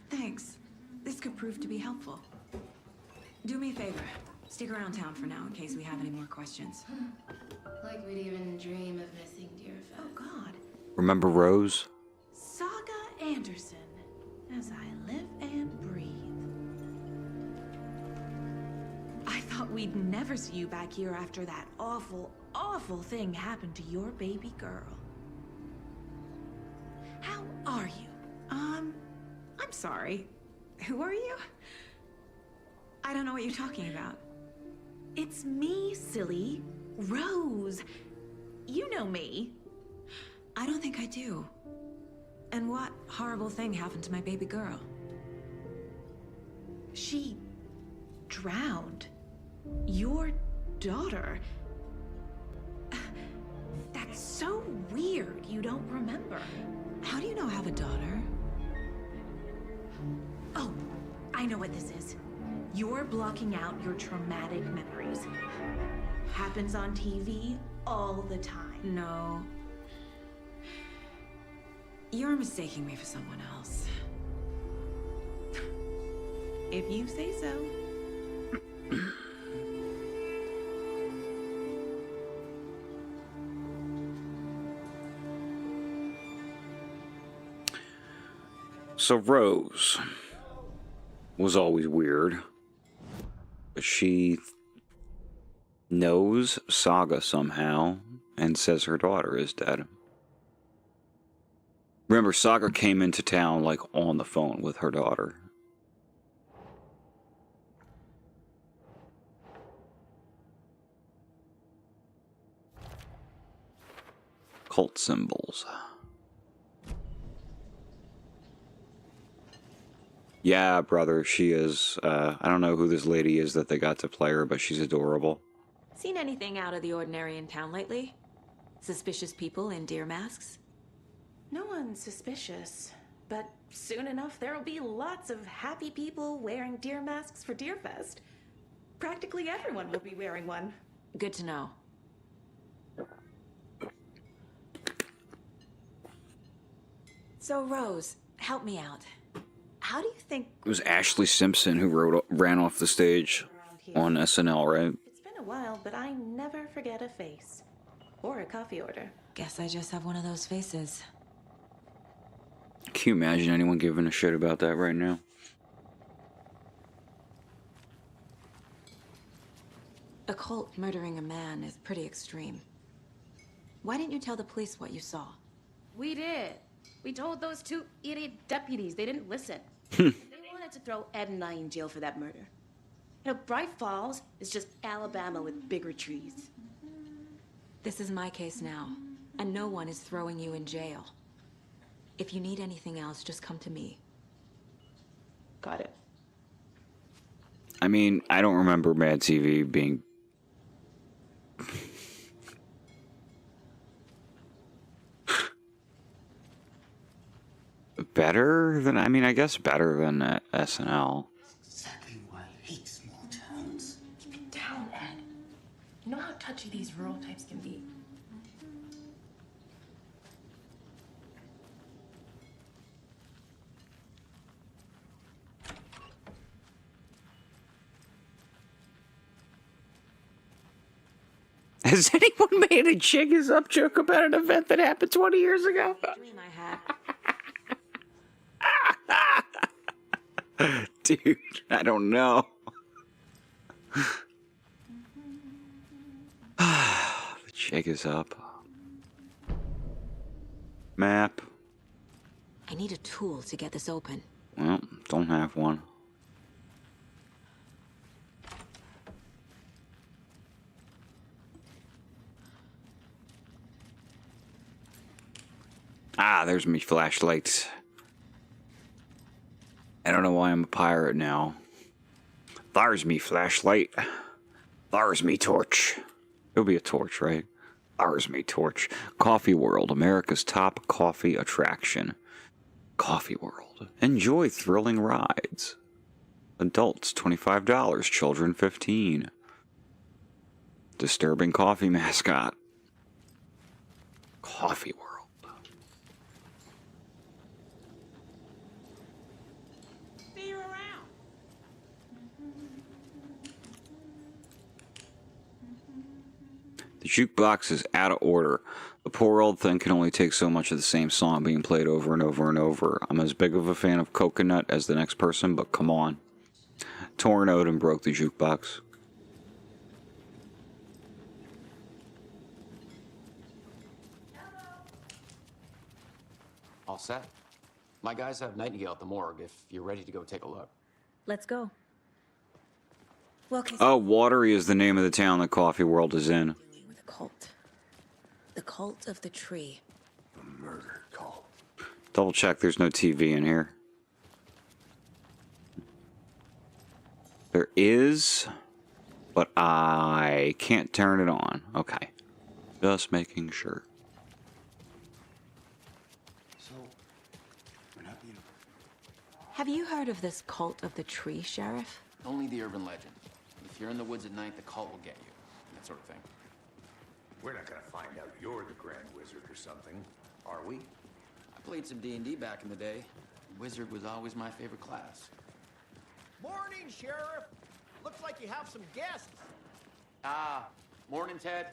Thanks. This could prove to be helpful. Do me a favor. Stick around town for now in case we have any more questions. Like we'd even dream of missing Deerfest. Oh, God. Remember Rose? Saga Anderson, as I live and breathe. I thought we'd never see you back here after that awful, awful thing happened to your baby girl. How are you? I'm sorry. Who are you? I don't know what you're talking about. It's me, silly. Rose. You know me. I don't think I do. And what horrible thing happened to my baby girl? She drowned. Your daughter. That's so weird you don't remember. How do you know I have a daughter? Oh, I know what this is. You're blocking out your traumatic memories. Happens on TV all the time. No. You're mistaking me for someone else. If you say so. So Rose was always weird. But she knows Saga somehow and says her daughter is dead. Remember, Saga came into town like on the phone with her daughter. Cult symbols. Yeah, brother, she is. I don't know who this lady is that they got to play her, but she's adorable. Seen anything out of the ordinary in town lately? Suspicious people in deer masks? No one's suspicious. But soon enough, there'll be lots of happy people wearing deer masks for Deerfest. Practically everyone will be wearing one. Good to know. So, Rose, help me out. How do you think... It was Ashley Simpson who ran off the stage on SNL, right? It's been a while, but I never forget a face. Or a coffee order. Guess I just have one of those faces. Can you imagine anyone giving a shit about that right now? A cult murdering a man is pretty extreme. Why didn't you tell the police what you saw? We did. We told those two idiot deputies. They didn't listen. They wanted to throw Ed and I in jail for that murder. You know, Bright Falls is just Alabama with bigger trees. This is my case now, and no one is throwing you in jail. If you need anything else, just come to me. Got it. I mean, I don't remember Mad TV being... better than... I mean, I guess better than SNL. Exactly why I hate small towns. Keep it down, Ed. You know how touchy these rural types can be. Has anyone made a GeeZ Up joke about an event that happened 20 years ago? Dream I had. Dude, I don't know. The GeeZ Up. Map. I need a tool to get this open. Well, don't have one. Ah, there's me flashlight. I don't know why I'm a pirate now. There's me flashlight. There's me torch. It'll be a torch, right? There's me torch. Coffee World, America's top coffee attraction. Coffee World. Enjoy thrilling rides. Adults, $25. Children, $15. Disturbing coffee mascot. Coffee World. The jukebox is out of order. The poor old thing can only take so much of the same song being played over and over and over. I'm as big of a fan of Coconut as the next person, but come on. Torn out and broke the jukebox. All set. My guys have Nightingale at the morgue if you're ready to go take a look. Let's go. Welcome. Oh, Watery is the name of the town that Coffee World is in. With a cult. The cult of the tree. A murder cult. Double check there's no TV in here. There is, but I can't turn it on. Okay. Just making sure. So, we're not being... Have you heard of this cult of the tree, Sheriff? Only the urban legend. If you're in the woods at night, the cult will get you. That sort of thing. We're not gonna find out you're the Grand Wizard or something, are we? I played some D&D back in the day. Wizard was always my favorite class. Morning, Sheriff. Looks like you have some guests. Ah, morning, Ted.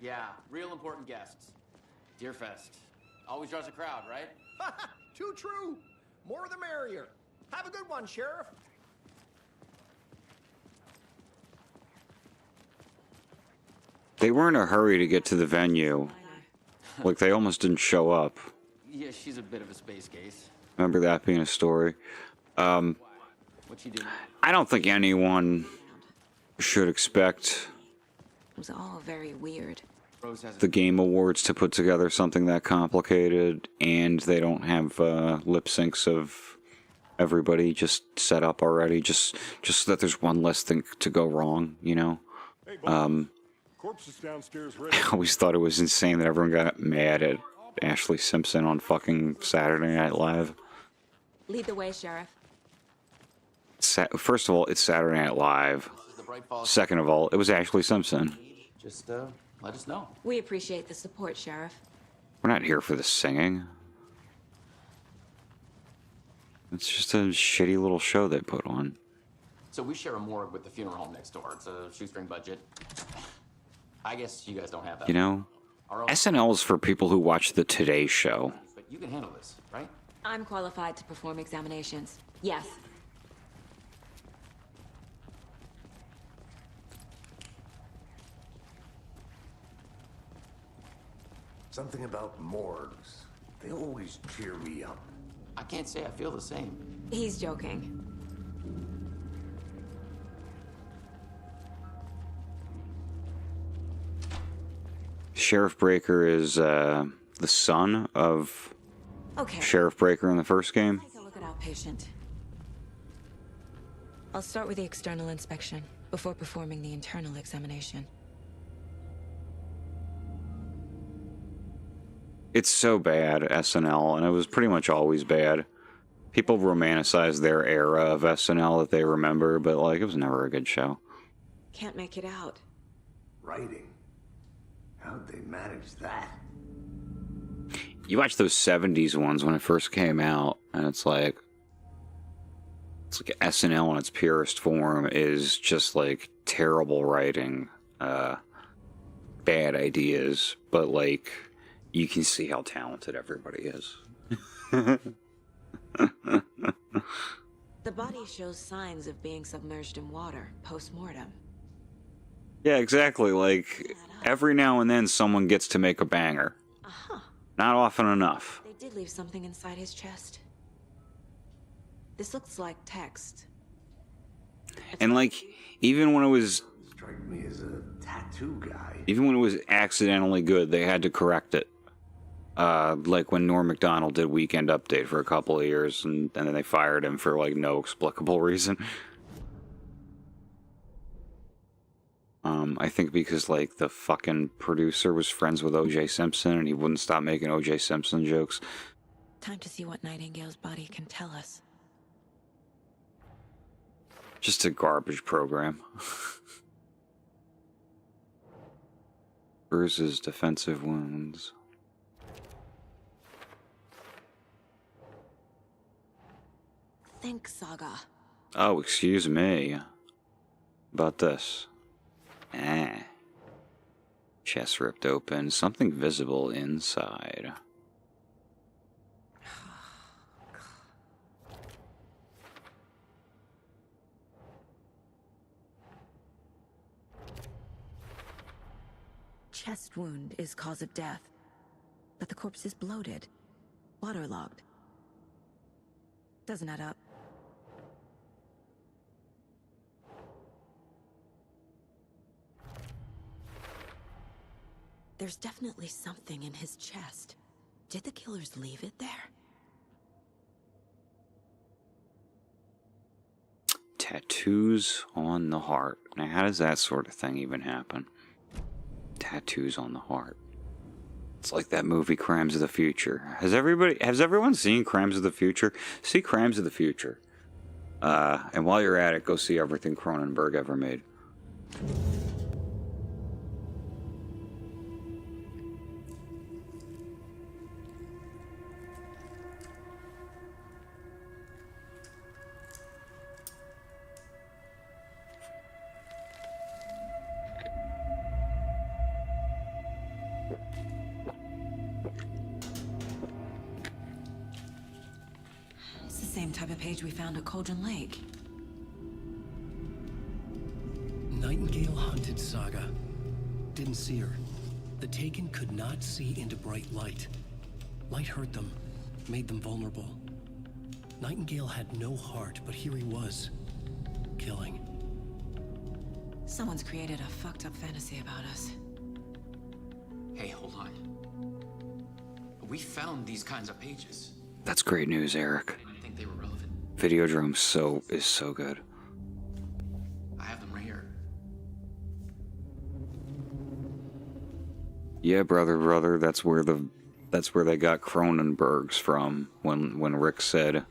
Yeah, real important guests. Deerfest. Always draws a crowd, right? Too true. More the merrier. Have a good one, Sheriff. They were in a hurry to get to the venue. Like, they almost didn't show up. Yeah, she's a bit of a space case. Remember that being a story? What she do? I don't think anyone should expect It was all very weird. Rose has the Game Awards to put together something that complicated, and they don't have lip syncs of everybody just set up already, just so that there's one less thing to go wrong, you know? Hey, boss. Corpse is downstairs ready. I always thought it was insane that everyone got mad at Ashley Simpson on fucking Saturday Night Live. Lead the way, Sheriff. First of all, it's Saturday Night Live. Second of all, it was Ashley Simpson. Just let us know. We appreciate the support, Sheriff. We're not here for the singing. It's just a shitty little show they put on. So we share a morgue with the funeral home next door. It's a shoestring budget. I guess you guys don't have that. You know, SNL is for people who watch the Today Show. But you can handle this, right? I'm qualified to perform examinations. Yes. Something about morgues. They always cheer me up. I can't say I feel the same. He's joking. Sheriff Breaker is the son of Sheriff Breaker in the first game. Take a look at outpatient. I'll start with the external inspection before performing the internal examination. It's so bad, SNL, and it was pretty much always bad. People romanticize their era of SNL that they remember, but like it was never a good show. Can't make it out. Writing? How'd they manage that? You watch those 70s ones when it first came out, and it's like SNL in its purest form is just like terrible writing, bad ideas, but like you can see how talented everybody is. The body shows signs of being submerged in water post-mortem. Yeah, exactly. Like every now and then someone gets to make a banger. Not often enough. They did leave something inside his chest. This looks like text. And like even when it was Strike me as a tattoo guy. even when it was accidentally good, they had to correct it. Like when Norm Macdonald did Weekend Update for a couple of years, and then they fired him for like no explicable reason. I think because like the fucking producer was friends with O.J. Simpson, and he wouldn't stop making O.J. Simpson jokes. Time to see what Nightingale's body can tell us. Just a garbage program. Bruises, defensive wounds. Think, Saga. Oh, excuse me. About this. Chest ripped open. Something visible inside. Chest wound is cause of death, but the corpse is bloated, waterlogged. Doesn't add up. There's definitely something in his chest. Did the killers leave it there? Tattoos on the heart. Now, how does that sort of thing even happen? Tattoos on the heart. It's like that movie Crimes of the Future. Has everyone seen Crimes of the Future? See Crimes of the Future. And while you're at it, go see everything Cronenberg ever made. Same type of page we found at Cauldron Lake. Nightingale hunted Saga. Didn't see her. The Taken could not see into bright light. Light hurt them, made them vulnerable. Nightingale had no heart, but here he was, killing. Someone's created a fucked up fantasy about us. Hey, hold on. We found these kinds of pages. That's great news, Eric. I didn't think they were relevant. Videodrome is so good. I have them right here. Yeah, brother, that's where they got Cronenberg's from. When Rick said,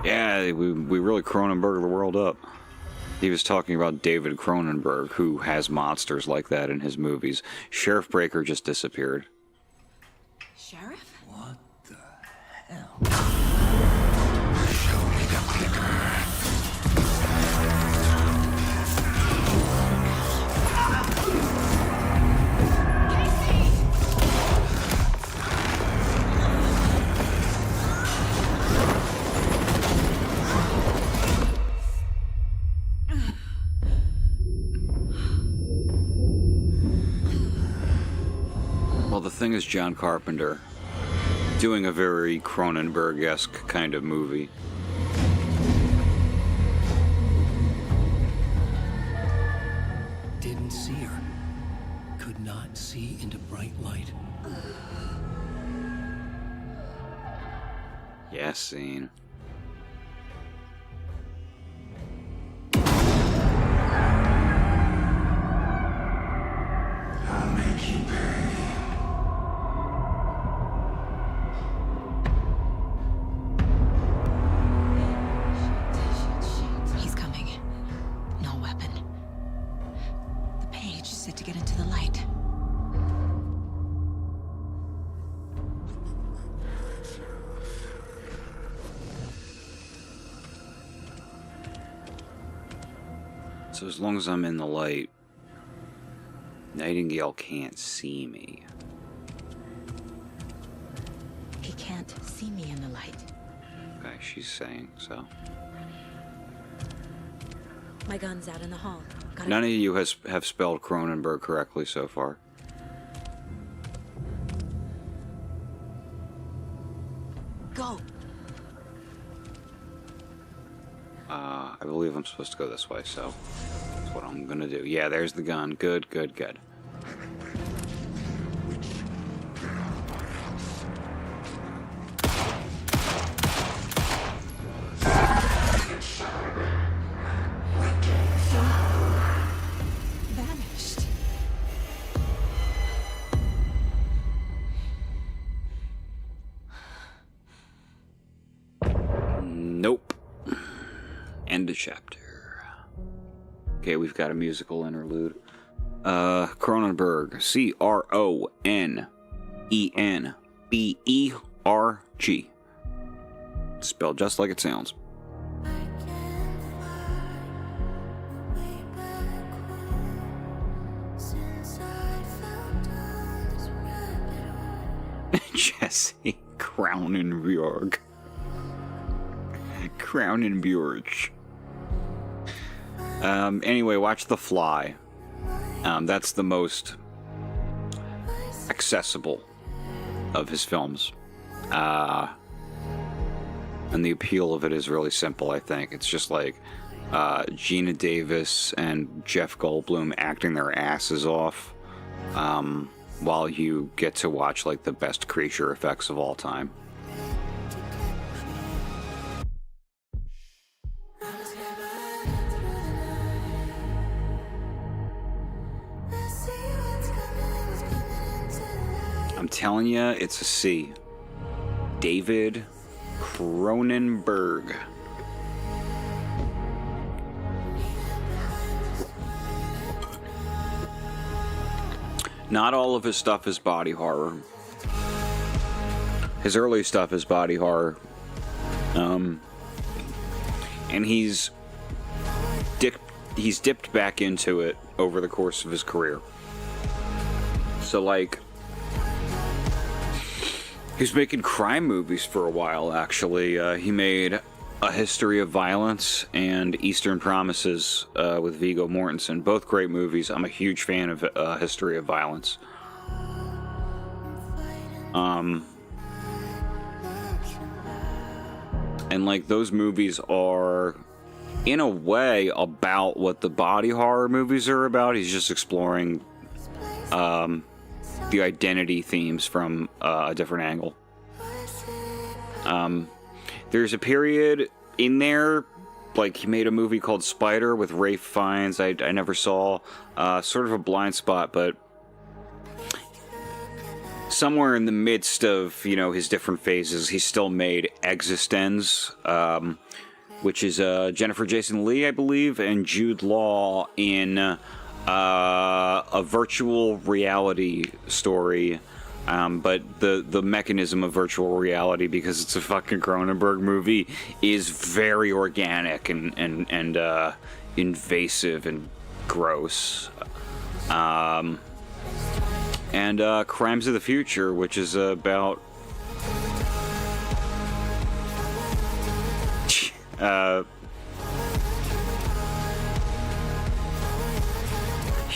"Yeah, we really Cronenberg the world up." He was talking about David Cronenberg, who has monsters like that in his movies. Sheriff Breaker just disappeared. Sheriff? What the hell? Show me the clicker. thing is John Carpenter doing a very Cronenberg-esque kind of movie. Didn't see her. Could not see into bright light. Yes, scene. I'll make you pay. He's coming. No weapon. The page said to get into the light. So as long as I'm in the light, Nightingale can't see me. He can't see me in the light. Okay, she's saying so. My gun's out in the hall. None of you have spelled Cronenberg correctly so far. Go. I believe I'm supposed to go this way, so that's what I'm gonna do. Yeah, there's the gun. Good, good, good. Vanished. Nope. End of chapter. Okay, we've got a musical interlude. Cronenberg. C-R-O-N-E-N-B-E-R-G. Spelled just like it sounds. Jesse Cronenberg. Cronenberg. Anyway, watch The Fly. That's the most accessible of his films. And the appeal of it is really simple, I think. It's just like Gina Davis and Jeff Goldblum acting their asses off while you get to watch like the best creature effects of all time. I'm telling you, it's a C. David Cronenberg. Not all of his stuff is body horror. His early stuff is body horror. And he's dipped back into it over the course of his career. So like, he was making crime movies for a while, actually. He made A History of Violence and Eastern Promises with Viggo Mortensen. Both great movies. I'm a huge fan of History of Violence. And like, those movies are, in a way, about what the body horror movies are about. He's just exploring the identity themes from a different angle. There's a period in there, like he made a movie called Spider with Ralph Fiennes. I never saw, sort of a blind spot, but somewhere in the midst of, you know, his different phases, he still made Existenz, which is Jennifer Jason Leigh, I believe, and Jude Law in a virtual reality story, but the mechanism of virtual reality, because it's a fucking Cronenberg movie, is very organic and invasive and gross. And Crimes of the Future, which is about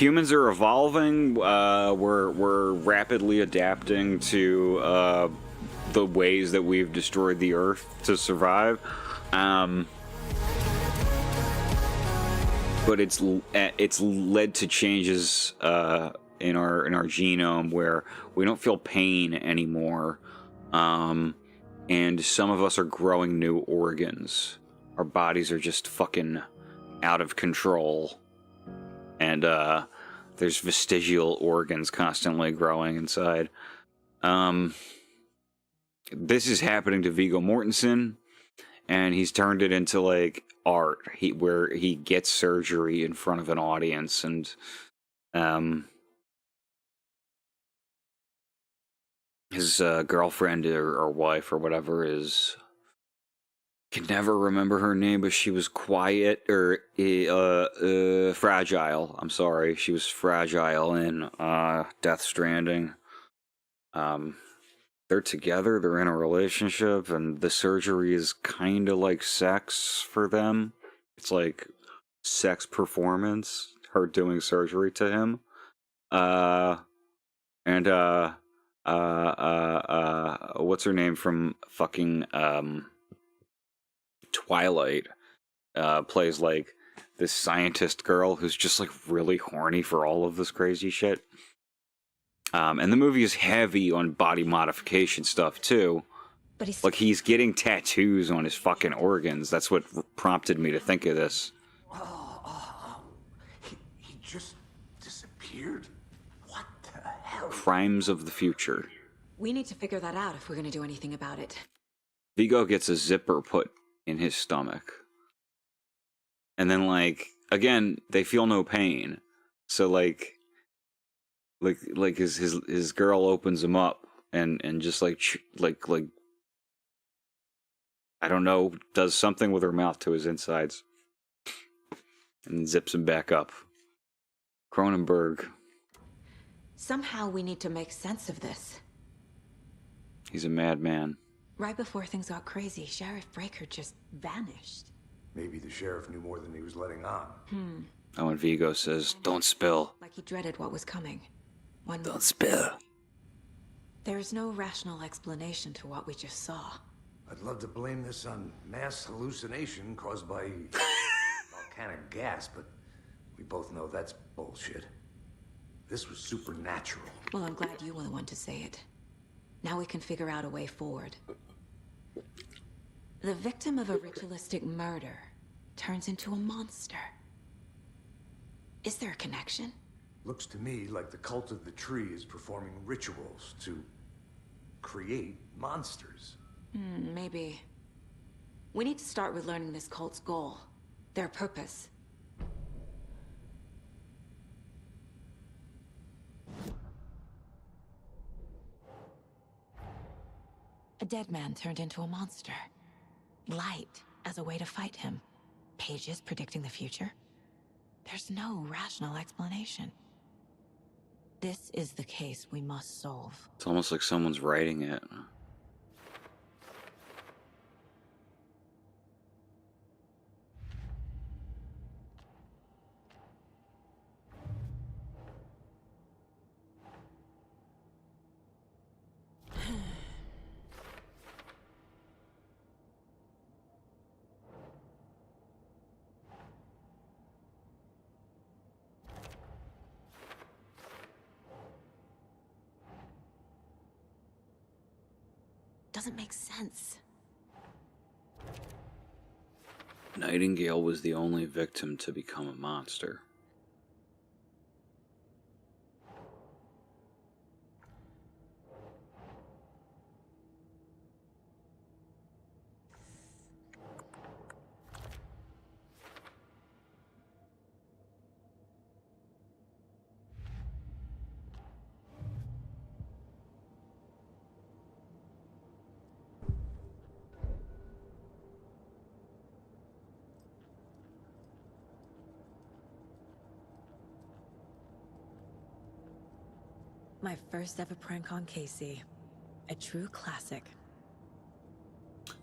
Humans are evolving. We're rapidly adapting to the ways that we've destroyed the Earth to survive. But it's led to changes in our genome where we don't feel pain anymore, and some of us are growing new organs. Our bodies are just fucking out of control, and there's vestigial organs constantly growing inside. This is happening to Viggo Mortensen, and he's turned it into like art, where he gets surgery in front of an audience, and his girlfriend or wife or whatever can never remember her name, but she was quiet or fragile. I'm sorry, she was fragile in Death Stranding. They're together, they're in a relationship, and the surgery is kind of like sex for them. It's like sex performance, her doing surgery to him. What's her name from fucking Twilight? Plays like this scientist girl who's just like really horny for all of this crazy shit. And the movie is heavy on body modification stuff too. But he's getting tattoos on his fucking organs. That's what prompted me to think of this. He just disappeared? What the hell? Crimes of the future. We need to figure that out if we're going to do anything about it. Viggo gets a zipper put in his stomach. And then, like, again, they feel no pain. So, like his girl opens him up and just like I don't know, does something with her mouth to his insides and zips him back up. Cronenberg. Somehow we need to make sense of this. He's a madman. Right before things got crazy, Sheriff Breaker just vanished. Maybe the sheriff knew more than he was letting on. Oh, and Viggo says, "Don't spill." Like he dreaded what was coming. Don't spill. There's no rational explanation to what we just saw. I'd love to blame this on mass hallucination caused by volcanic gas, but we both know that's bullshit. This was supernatural. Well, I'm glad you were the one to say it. Now we can figure out a way forward. The victim of a ritualistic murder turns into a monster. Is there a connection? Looks to me like the cult of the tree is performing rituals to create monsters. Maybe. We need to start with learning this cult's goal, their purpose. A dead man turned into a monster. Light as a way to fight him. Pages predicting the future. There's no rational explanation. This is the case we must solve. It's almost like someone's writing it. Doesn't make sense. Nightingale was the only victim to become a monster. My first ever prank on Casey. A true classic.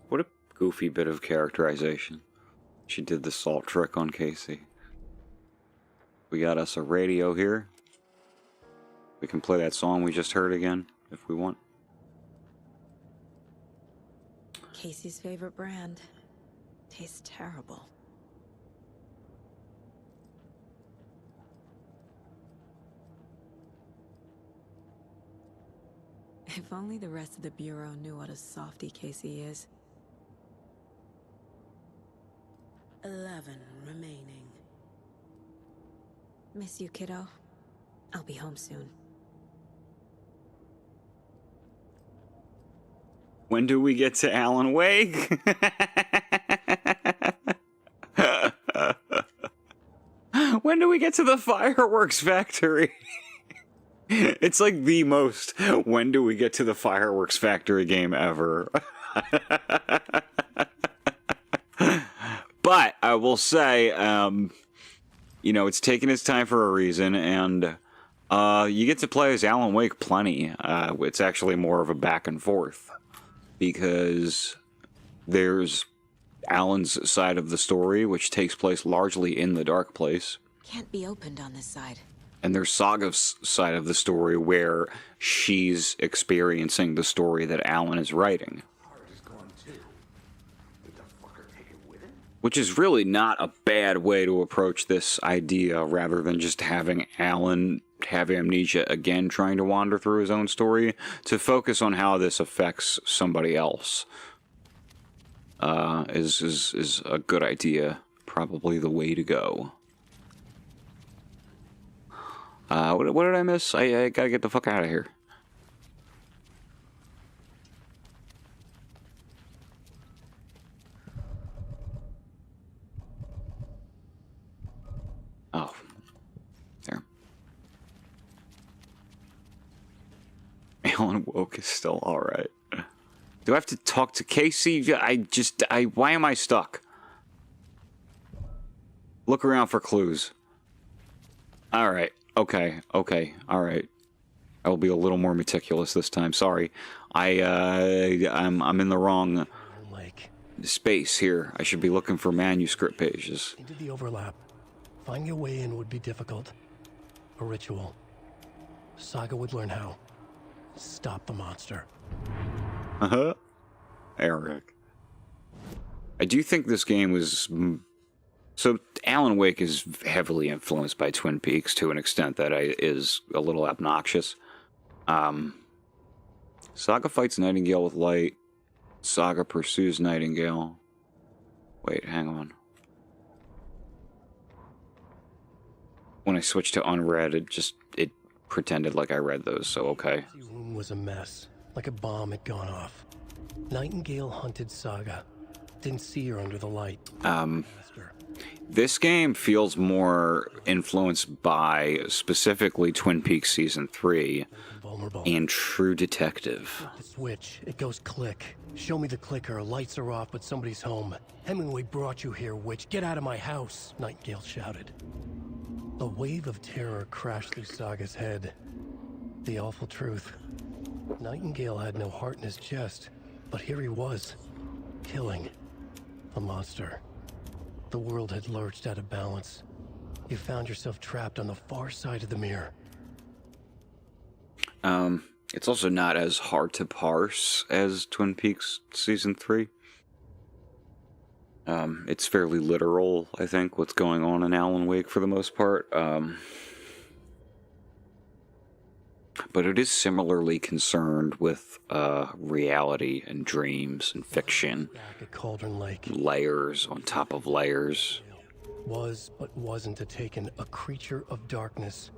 What a goofy bit of characterization. She did the salt trick on Casey. We got us a radio here. We can play that song we just heard again, if we want. Casey's favorite brand. Tastes terrible. If only the rest of the Bureau knew what a softie Casey is. 11 remaining. Miss you, kiddo. I'll be home soon. When do we get to Alan Wake? When do we get to the fireworks factory? It's like the most when do we get to the fireworks factory game ever. But I will say, you know, it's taking its time for a reason, and you get to play as Alan Wake plenty. It's actually more of a back and forth, because there's Alan's side of the story, which takes place largely in the dark place. Can't be opened on this side. And there's Saga's side of the story, where she's experiencing the story that Alan is writing. Which is really not a bad way to approach this idea, rather than just having Alan have amnesia again trying to wander through his own story, to focus on how this affects somebody else. Is a good idea. Probably the way to go. What did I miss? I gotta get the fuck out of here. Oh. There. Alan Woke is still alright. Do I have to talk to Casey? Why am I stuck? Look around for clues. Alright. Okay, alright. I will be a little more meticulous this time. Sorry. I'm in the wrong space here. I should be looking for manuscript pages. Into the overlap. Finding a way in would be difficult. A ritual. Saga would learn how. Stop the monster. Eric. I do think this game was... So, Alan Wake is heavily influenced by Twin Peaks to an extent that is a little obnoxious. Saga fights Nightingale with light. Saga pursues Nightingale. Wait, hang on. When I switched to unread, it pretended like I read those, so okay. The room was a mess, like a bomb had gone off. Nightingale hunted Saga. Didn't see her under the light. This game feels more influenced by specifically Twin Peaks Season 3 and True Detective. The switch, it goes click. Show me the clicker, lights are off, but somebody's home. Hemingway brought you here, witch. Get out of my house, Nightingale shouted. A wave of terror crashed through Saga's head. The awful truth. Nightingale had no heart in his chest, but here he was, killing a monster. The world had lurched out of balance. You found yourself trapped on the far side of the mirror. It's also not as hard to parse as Twin Peaks Season 3. It's fairly literal, I think, what's going on in Alan Wake for the most part. But it is similarly concerned with reality and dreams and fiction. Back at Cauldron Lake. Layers on top of layers. Was, but wasn't a taken, a creature of darkness.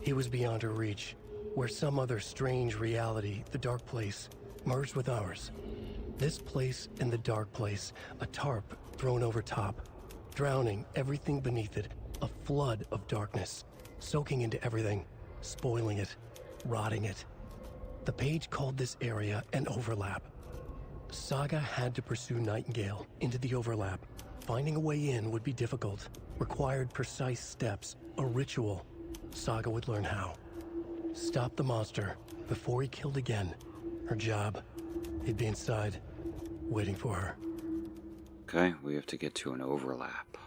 He was beyond her reach, where some other strange reality, the dark place, merged with ours. This place and the dark place, a tarp thrown over top, drowning everything beneath it, a flood of darkness, soaking into everything, spoiling it, rotting it. The page called this area an overlap. Saga had to pursue Nightingale into the overlap. Finding a way in would be difficult, required precise steps, a ritual. Saga would learn how. Stop the monster before he killed again. Her job. He'd be inside, waiting for her. Okay, we have to get to an overlap.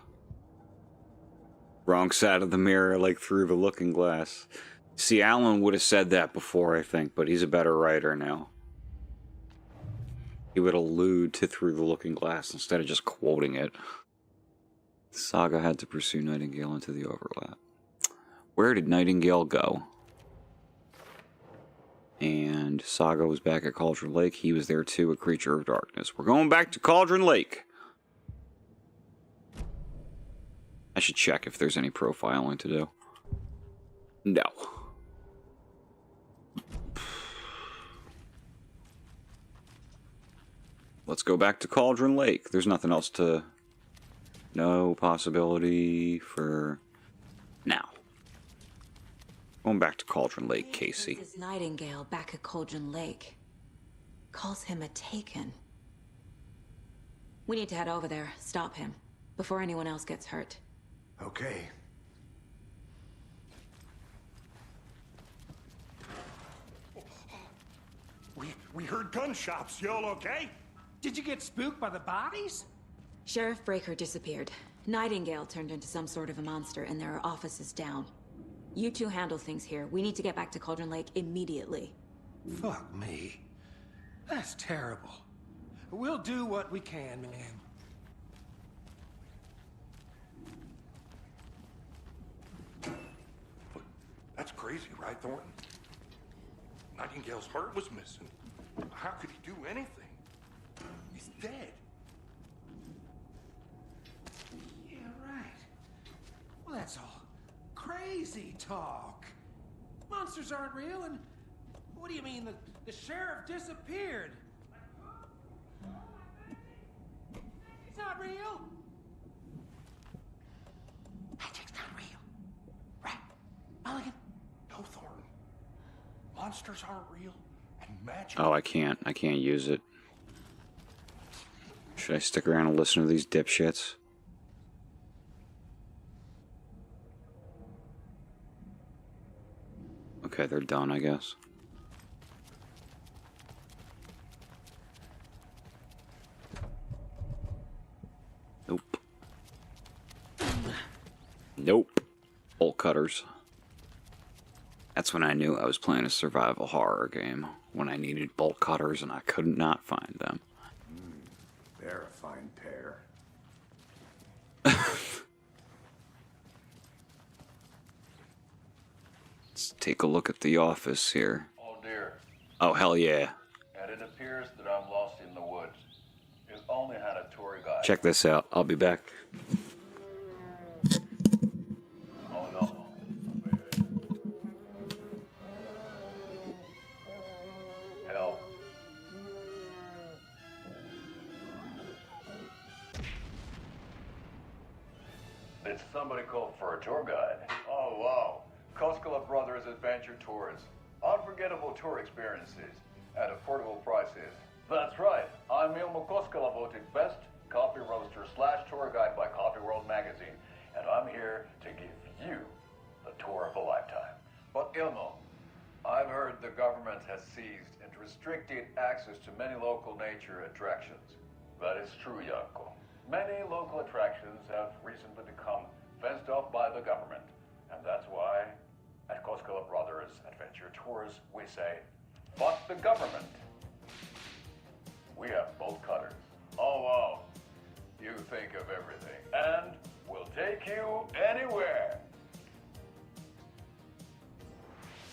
Wrong side of the mirror, like through the looking glass. See, Alan would have said that before, I think, but he's a better writer now. He would allude to through the looking glass instead of just quoting it. Saga had to pursue Nightingale into the overlap. Where did Nightingale go? And Saga was back at Cauldron Lake. He was there too, a creature of darkness. We're going back to Cauldron Lake. I should check if there's any profiling to do. No. Let's go back to Cauldron Lake. There's nothing else to... No possibility for... now. Going back to Cauldron Lake, Casey. This Nightingale back at Cauldron Lake. Calls him a Taken. We need to head over there, stop him, before anyone else gets hurt. Okay. We heard gunshots. Y'all okay? Did you get spooked by the bodies? Sheriff Breaker disappeared. Nightingale turned into some sort of a monster, and there are offices down. You two handle things here. We need to get back to Cauldron Lake immediately. Fuck me. That's terrible. We'll do what we can, man. That's crazy, right, Thornton? Nightingale's heart was missing. How could he do anything? He's dead. Yeah, right. Well, that's all crazy talk. Monsters aren't real, and what do you mean the sheriff disappeared? It's not real. Magic's not real. Right, Mulligan? No, Thornton. Monsters aren't real, and magic... Oh, I can't use it. Should I stick around and listen to these dipshits? Okay, they're done, I guess. Nope. Nope. Bolt cutters. That's when I knew I was playing a survival horror game. When I needed bolt cutters and I could not find them. They're a fine pair. Let's take a look at the office here. Oh dear. Oh, hell yeah. And it appears that I'm lost in the woods. You only had a tour guide. Check this out. I'll be back. Oh no. Help. Did somebody call for a tour guide? Oh wow. Koskela Brothers Adventure Tours. Unforgettable tour experiences at affordable prices. That's right. I'm Ilmo Koskela, voted best coffee roaster / tour guide by Coffee World magazine. And I'm here to give you the tour of a lifetime. But Ilmo, I've heard the government has seized and restricted access to many local nature attractions. That is true, Yanko. Many local attractions have recently become fenced off by the government. And that's why at Koskela Brothers Adventure Tours, we say, fuck the government. We have bolt cutters. Oh, wow. You think of everything. And we'll take you anywhere.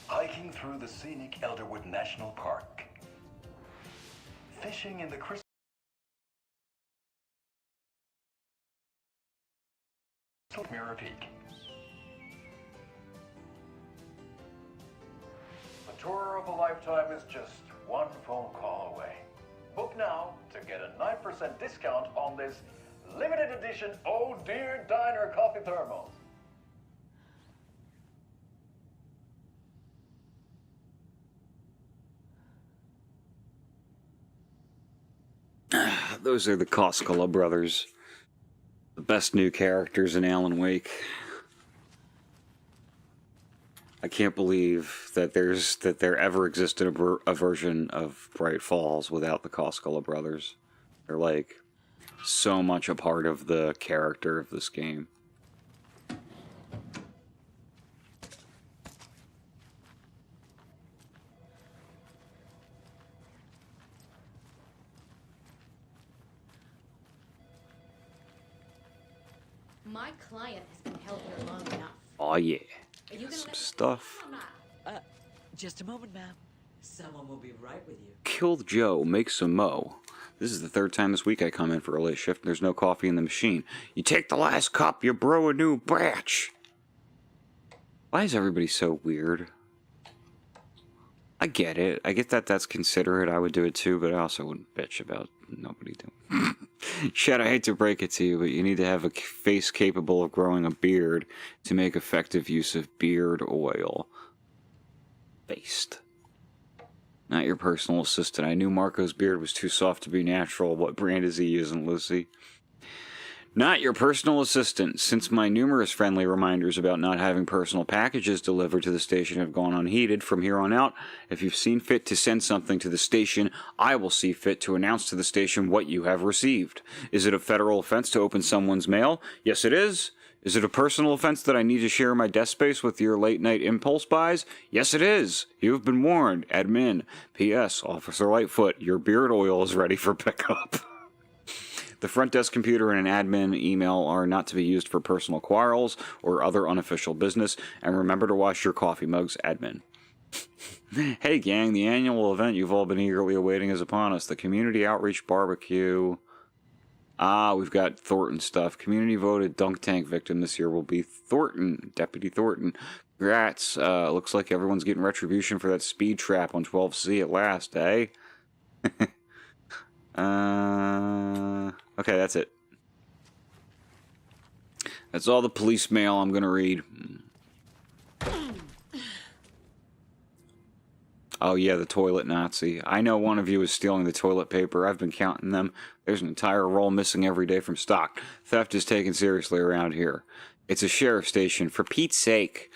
Hiking through the scenic Elderwood National Park. Fishing in the Crystal Mirror Peak. The tour of a lifetime is just one phone call away. Book now to get a 9% discount on this limited edition Oh Dear Diner coffee thermos. Those are the Koskela brothers. The best new characters in Alan Wake. I can't believe that there ever existed a version of Bright Falls without the Koskela brothers. They're like so much a part of the character of this game. My client has been held here long enough. Oh yeah. Are you gonna Some let me stuff. or not? Just a moment, ma'am. Someone will be right with you. Killed Joe, make some mo. This is the third time this week I come in for a late shift and there's no coffee in the machine. You take the last cup, you brew a new batch. Why is everybody so weird? I get it. I get that that's considerate. I would do it too, but I also wouldn't bitch about nobody doing. Chad, I hate to break it to you, but you need to have a face capable of growing a beard to make effective use of beard oil. Based. Not your personal assistant. I knew Marco's beard was too soft to be natural. What brand is he using, Lucy? Not your personal assistant. Since my numerous friendly reminders about not having personal packages delivered to the station have gone unheeded, from here on out, if you've seen fit to send something to the station, I will see fit to announce to the station what you have received. Is it a federal offense to open someone's mail? Yes, it is. Is it a personal offense that I need to share my desk space with your late-night impulse buys? Yes, it is. You have been warned. Admin. P.S. Officer Lightfoot, your beard oil is ready for pickup. The front desk computer and an admin email are not to be used for personal quarrels or other unofficial business. And remember to wash your coffee mugs, admin. Hey, gang, the annual event you've all been eagerly awaiting is upon us. The Community Outreach Barbecue. Ah, we've got Thornton stuff. Community voted dunk tank victim this year will be Thornton, Deputy Thornton. Congrats. Looks like everyone's getting retribution for that speed trap on 12C at last, eh? Okay, that's it. That's all the police mail I'm gonna read. Oh yeah, the toilet Nazi. I know one of you is stealing the toilet paper. I've been counting them. There's an entire roll missing every day from stock. Theft is taken seriously around here. It's a sheriff's station. For Pete's sake.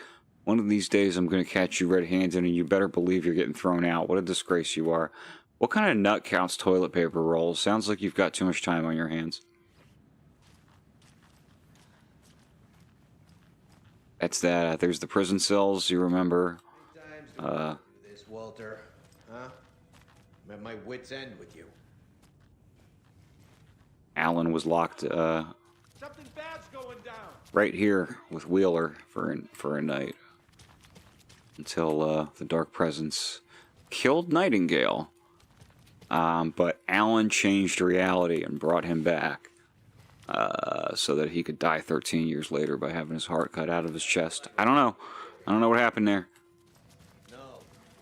One of these days I'm gonna catch you red-handed and you better believe you're getting thrown out. What a disgrace you are. What kind of nut counts toilet paper rolls? Sounds like you've got too much time on your hands. That's that. There's the prison cells, you remember. This, Walter, huh? I'm at my wit's end with you. Alan was locked Something bad's going down. right here with Wheeler for a night. Until the Dark Presence killed Nightingale. But Alan changed reality and brought him back so that he could die 13 years later by having his heart cut out of his chest. I don't know. I don't know what happened there. No,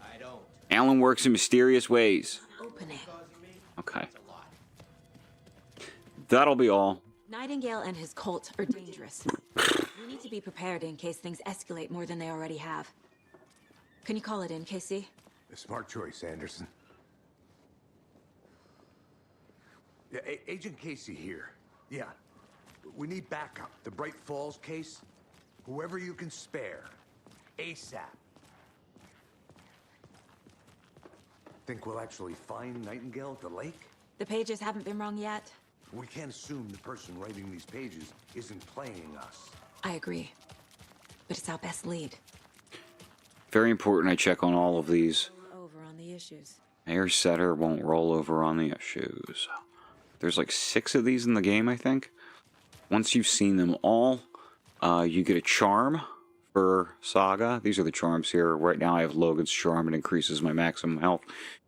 I don't. Alan works in mysterious ways. Opening. Okay. That'll be all. Nightingale and his cult are dangerous. We need to be prepared in case things escalate more than they already have. Can you call it in, Casey? A smart choice, Anderson. Yeah, Agent Casey here. Yeah. We need backup. The Bright Falls case. Whoever you can spare. ASAP. Think we'll actually find Nightingale at the lake? The pages haven't been rung yet. We can't assume the person writing these pages isn't playing us. I agree. But it's our best lead. Very important I check on all of these. Over on the issues. Air setter won't roll over on the issues. There's like 6 of these in the game, I think. Once you've seen them all, you get a charm for Saga. These are the charms here. Right now I have Logan's charm. It increases my maximum health.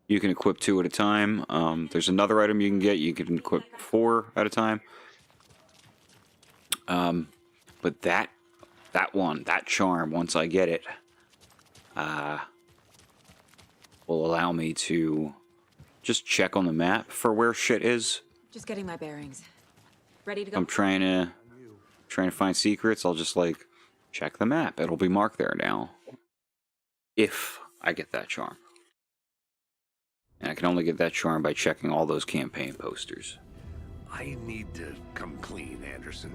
You can equip 2 at a time. There's another item you can get. You can equip 4 at a time. But that charm, once I get it, will allow me to just check on the map for where shit is. Just getting my bearings. Ready to go? I'm trying to find secrets. I'll just like check the map. It'll be marked there now. If I get that charm. And I can only get that charm by checking all those campaign posters. I need to come clean, Anderson.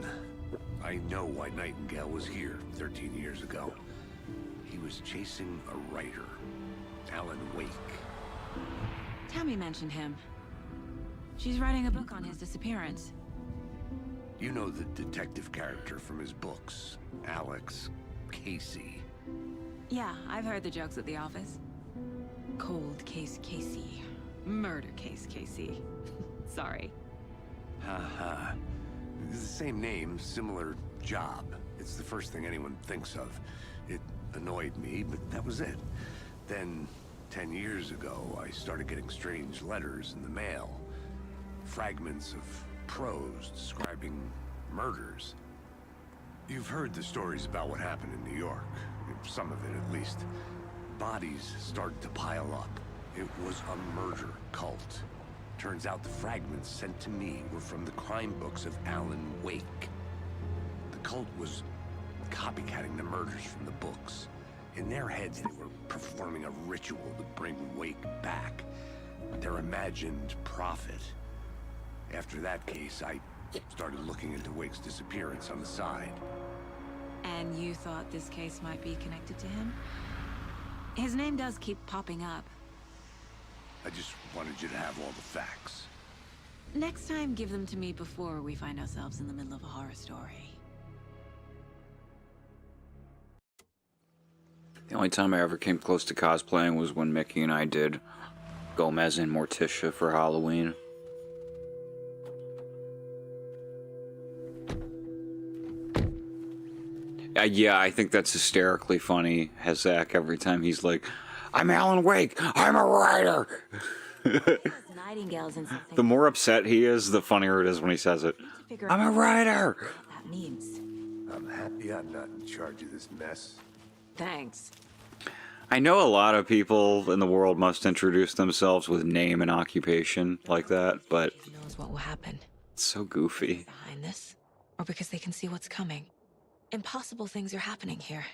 I know why Nightingale was here 13 years ago. He was chasing a writer, Alan Wake. Tammy mentioned him. She's writing a book on his disappearance. You know the detective character from his books, Alex Casey. Yeah, I've heard the jokes at the office. Cold case Casey. Murder case Casey. Sorry. Haha. It's the same name, similar job. It's the first thing anyone thinks of. It annoyed me, but that was it. Then, 10 years ago, I started getting strange letters in the mail. Fragments of prose describing murders. You've heard the stories about what happened in New York. Some of it, at least. Bodies started to pile up. It was a murder cult. Turns out the fragments sent to me were from the crime books of Alan Wake. The cult was copycatting the murders from the books. In their heads, they were performing a ritual to bring Wake back. Their imagined prophet. After that case, I started looking into Wake's disappearance on the side. And you thought this case might be connected to him? His name does keep popping up. I just wanted you to have all the facts. Next time, give them to me before we find ourselves in the middle of a horror story. The only time I ever came close to cosplaying was when Mickey and I did Gomez and Morticia for Halloween. Yeah, I think that's hysterically funny, has Zach, every time he's like, I'm Alan Wake, I'm a writer! Nightingales and something. The more upset he is, the funnier it is when he says it. I'm a writer! That means. I'm happy I'm not in charge of this mess. Thanks. I know a lot of people in the world must introduce themselves with name and occupation like that, but Who knows what will happen? it's so goofy. Behind this, or because they can see what's coming. Impossible things are happening here.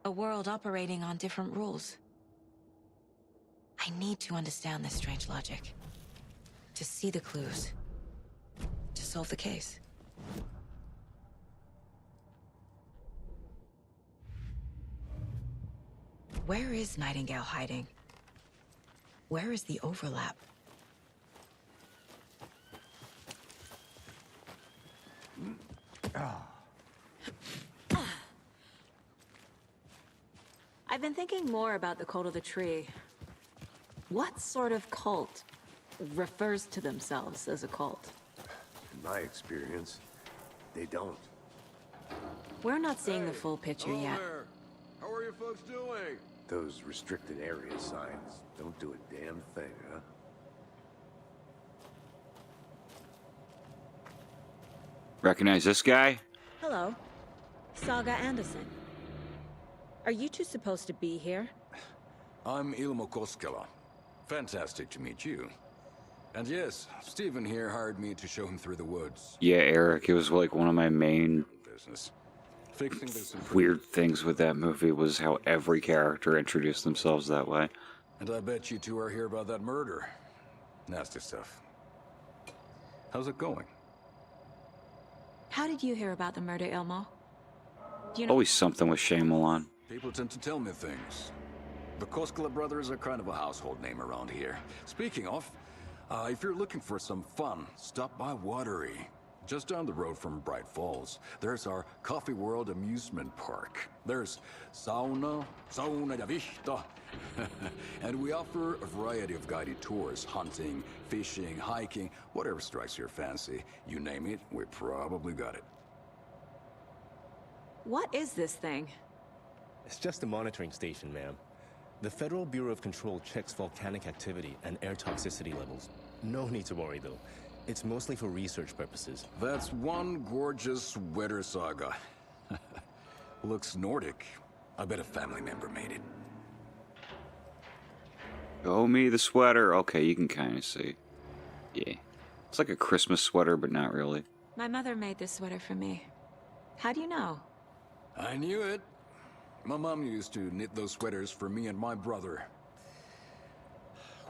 A world operating on different rules. I need to understand this strange logic. To see the clues. To solve the case. Where is Nightingale hiding? Where is the overlap? I've been thinking more about the cult of the tree. What sort of cult refers to themselves as a cult? In my experience, they don't. We're not seeing the full picture yet. There. How are you folks doing? Those restricted area signs don't do a damn thing, huh? Recognize this guy? Hello. Saga Anderson. Are you two supposed to be here? I'm Ilmo Koskela. Fantastic to meet you. And yes, Stephen here hired me to show him through the woods. Yeah, Eric, it was like one of my main Business. Fixing this weird things with that movie was how every character introduced themselves that way. And I bet you two are here about that murder. Nasty stuff. How's it going? How did you hear about the murder, Ilmo? Do you know? Always something with Shyamalan. People tend to tell me things. The Koskela brothers are kind of a household name around here. Speaking of, if you're looking for some fun, stop by Watery. Just down the road from Bright Falls, there's our Coffee World amusement park. There's sauna ja vihta. And we offer a variety of guided tours, hunting, fishing, hiking, whatever strikes your fancy. You name it, we probably got it. What is this thing? It's just a monitoring station, ma'am. The Federal Bureau of Control checks volcanic activity and air toxicity levels. No need to worry, though. It's mostly for research purposes. That's one gorgeous weather saga. Looks Nordic. I bet a family member made it. Show me the sweater. Okay, you can kind of see. Yeah. It's like a Christmas sweater, but not really. My mother made this sweater for me. How do you know? I knew it. My mom used to knit those sweaters for me and my brother.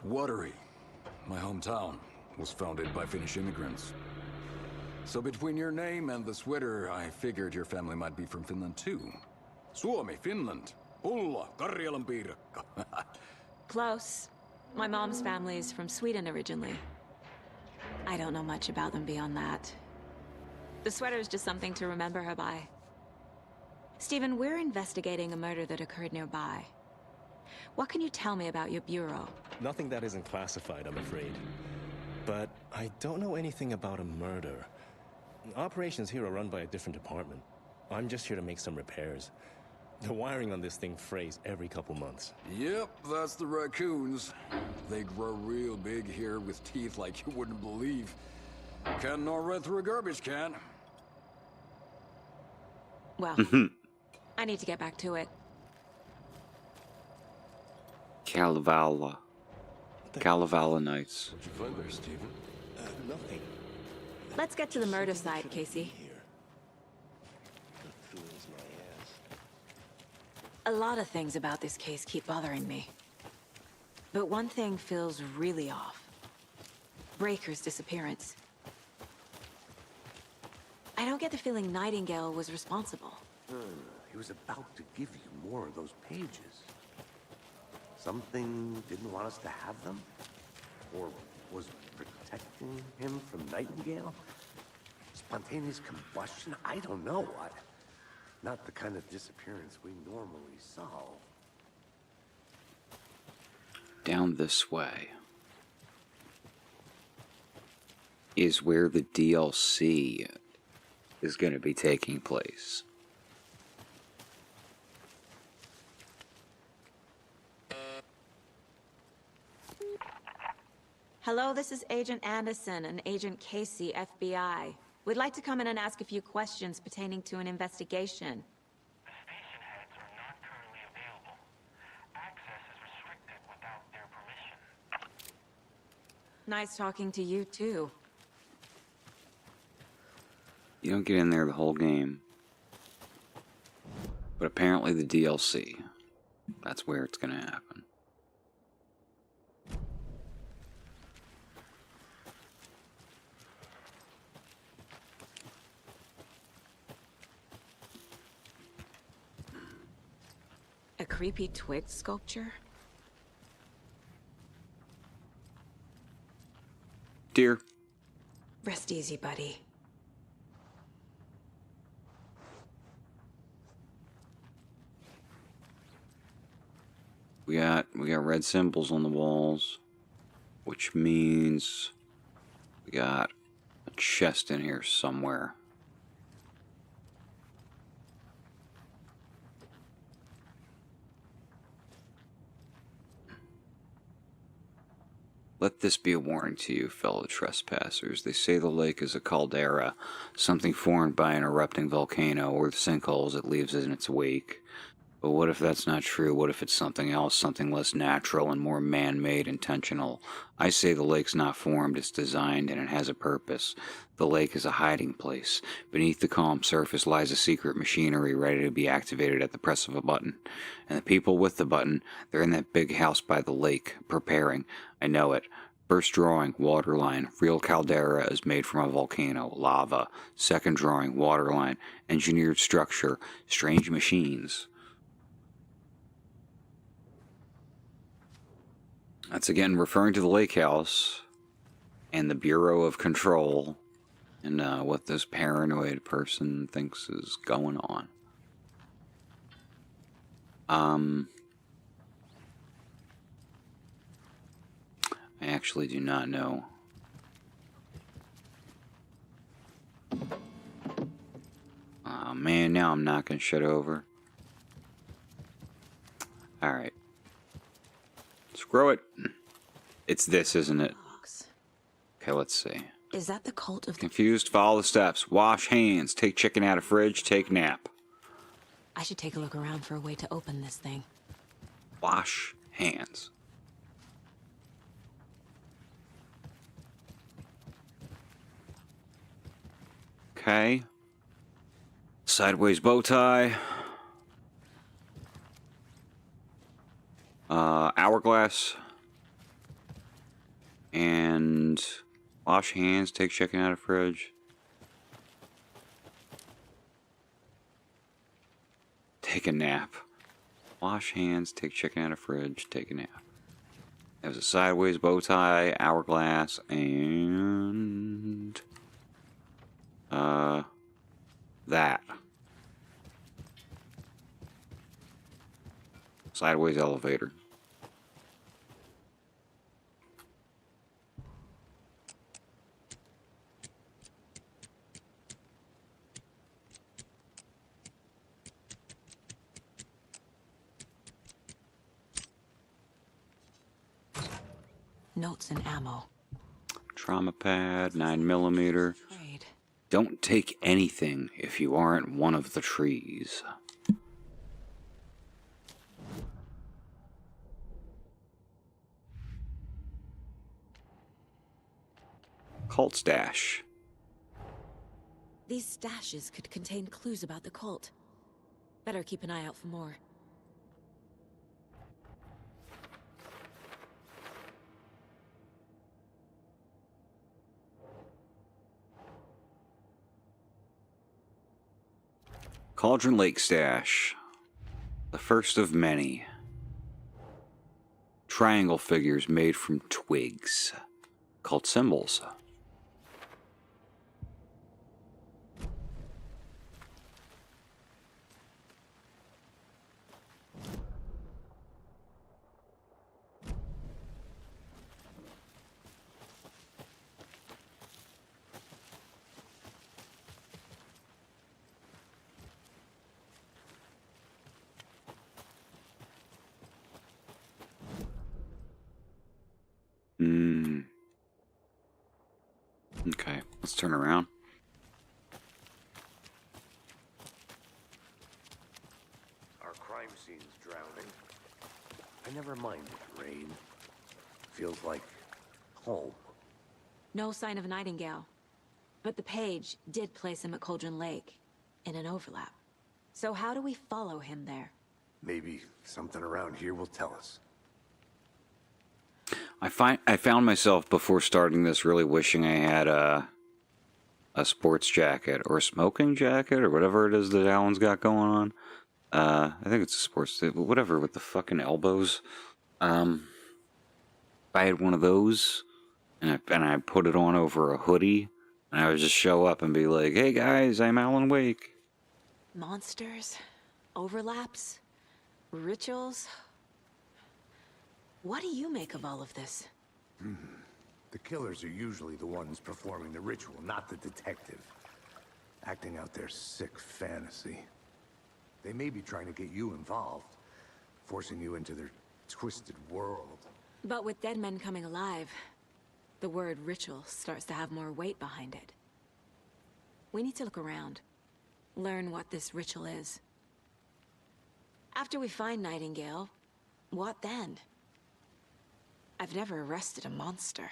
Watery, my hometown, was founded by Finnish immigrants. So between your name and the sweater, I figured your family might be from Finland too. Suomi, Finland. Ulla, Karjalan piirakka. Close. My mom's family is from Sweden originally. I don't know much about them beyond that. The sweater is just something to remember her by. Stephen, we're investigating a murder that occurred nearby. What can you tell me about your bureau? Nothing that isn't classified, I'm afraid. But I don't know anything about a murder. Operations here are run by a different department. I'm just here to make some repairs. The wiring on this thing frays every couple months. Yep, that's the raccoons. They grow real big here with teeth like you wouldn't believe. Can't gnaw right through a garbage can. Well, I need to get back to it. Kalevala. Kalevala Nights. What'd you find there, Stephen? Nothing. Let's get to the murder side, Casey. A lot of things about this case keep bothering me. But one thing feels really off. Breaker's disappearance. I don't get the feeling Nightingale was responsible. He was about to give you more of those pages. Something didn't want us to have them? Or was protecting him from Nightingale? Spontaneous combustion? I don't know. Not the kind of disappearance we normally solve. Down this way is where the DLC is going to be taking place. Hello, this is Agent Anderson and Agent Casey, FBI. We'd like to come in and ask a few questions pertaining to an investigation. The station heads are not currently available. Access is restricted without their permission. Nice talking to you, too. You don't get in there the whole game. But apparently the DLC, that's where it's going to happen. A creepy twig sculpture? Dear. Rest easy, buddy. We got red symbols on the walls, which means we got a chest in here somewhere. Let this be a warning to you, fellow trespassers. They say the lake is a caldera, something formed by an erupting volcano or the sinkholes it leaves in its wake. But what if that's not true? What if it's something else, something less natural and more man-made, intentional? I say the lake's not formed, it's designed, and it has a purpose. The lake is a hiding place. Beneath the calm surface lies a secret machinery ready to be activated at the press of a button. And the people with the button, they're in that big house by the lake, preparing. I know it. First drawing, waterline. Real caldera is made from a volcano, lava. Second drawing, waterline. Engineered structure, strange machines. That's again referring to the lake house and the Bureau of Control and what this paranoid person thinks is going on. I actually do not know. Oh man, now I'm knocking shit over. Alright. Screw it. It's this, isn't it? Okay, let's see. Is that the cult of... Confused? Follow the steps. Wash hands. Take chicken out of fridge. Take nap. I should take a look around for a way to open this thing. Wash hands. Okay. Sideways bow tie. Hourglass. And wash hands, take chicken out of fridge. Take a nap. Wash hands, take chicken out of fridge, take a nap. There's a sideways bow tie, hourglass, and that. Sideways elevator. notes and ammo. Trauma pad, 9mm. Trade. Don't take anything if you aren't one of the trees. Cult stash. These stashes could contain clues about the cult. Better keep an eye out for more. Cauldron Lake stash. The first of many. Triangle figures made from twigs. Cult symbols. Okay, let's turn around. Our crime scene's drowning. I never minded rain. Feels like home. No sign of Nightingale. But the page did place him at Cauldron Lake, in an overlap. So how do we follow him there? Maybe something around here will tell us. I found myself before starting this really wishing I had a sports jacket or a smoking jacket or whatever it is that Alan's got going on. I think it's a sports, whatever with the fucking elbows. If I had one of those and I put it on over a hoodie and I would just show up and be like, "Hey guys, I'm Alan Wake." Monsters? Overlaps? Rituals? What do you make of all of this? The killers are usually the ones performing the ritual, not the detective. Acting out their sick fantasy. They may be trying to get you involved, forcing you into their twisted world. But with dead men coming alive, the word ritual starts to have more weight behind it. We need to look around, learn what this ritual is. After we find Nightingale, what then? I've never arrested a monster.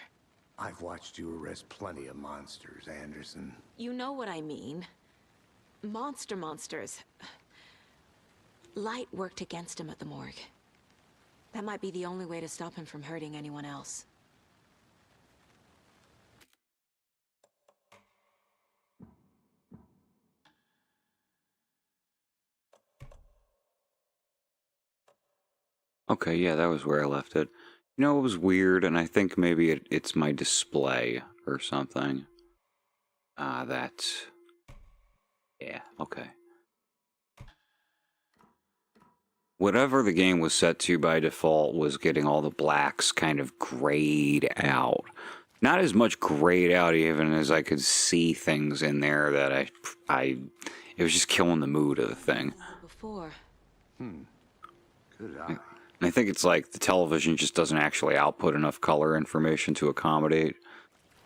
I've watched you arrest plenty of monsters, Anderson. You know what I mean. Monsters. Light worked against him at the morgue. That might be the only way to stop him from hurting anyone else. Okay, yeah, that was where I left it. You know, it was weird, and I think maybe it's my display or something. Yeah, okay. Whatever the game was set to by default was getting all the blacks kind of grayed out. Not as much grayed out even as I could see things in there that it was just killing the mood of the thing. Before. Good eye. And I think it's like the television just doesn't actually output enough color information to accommodate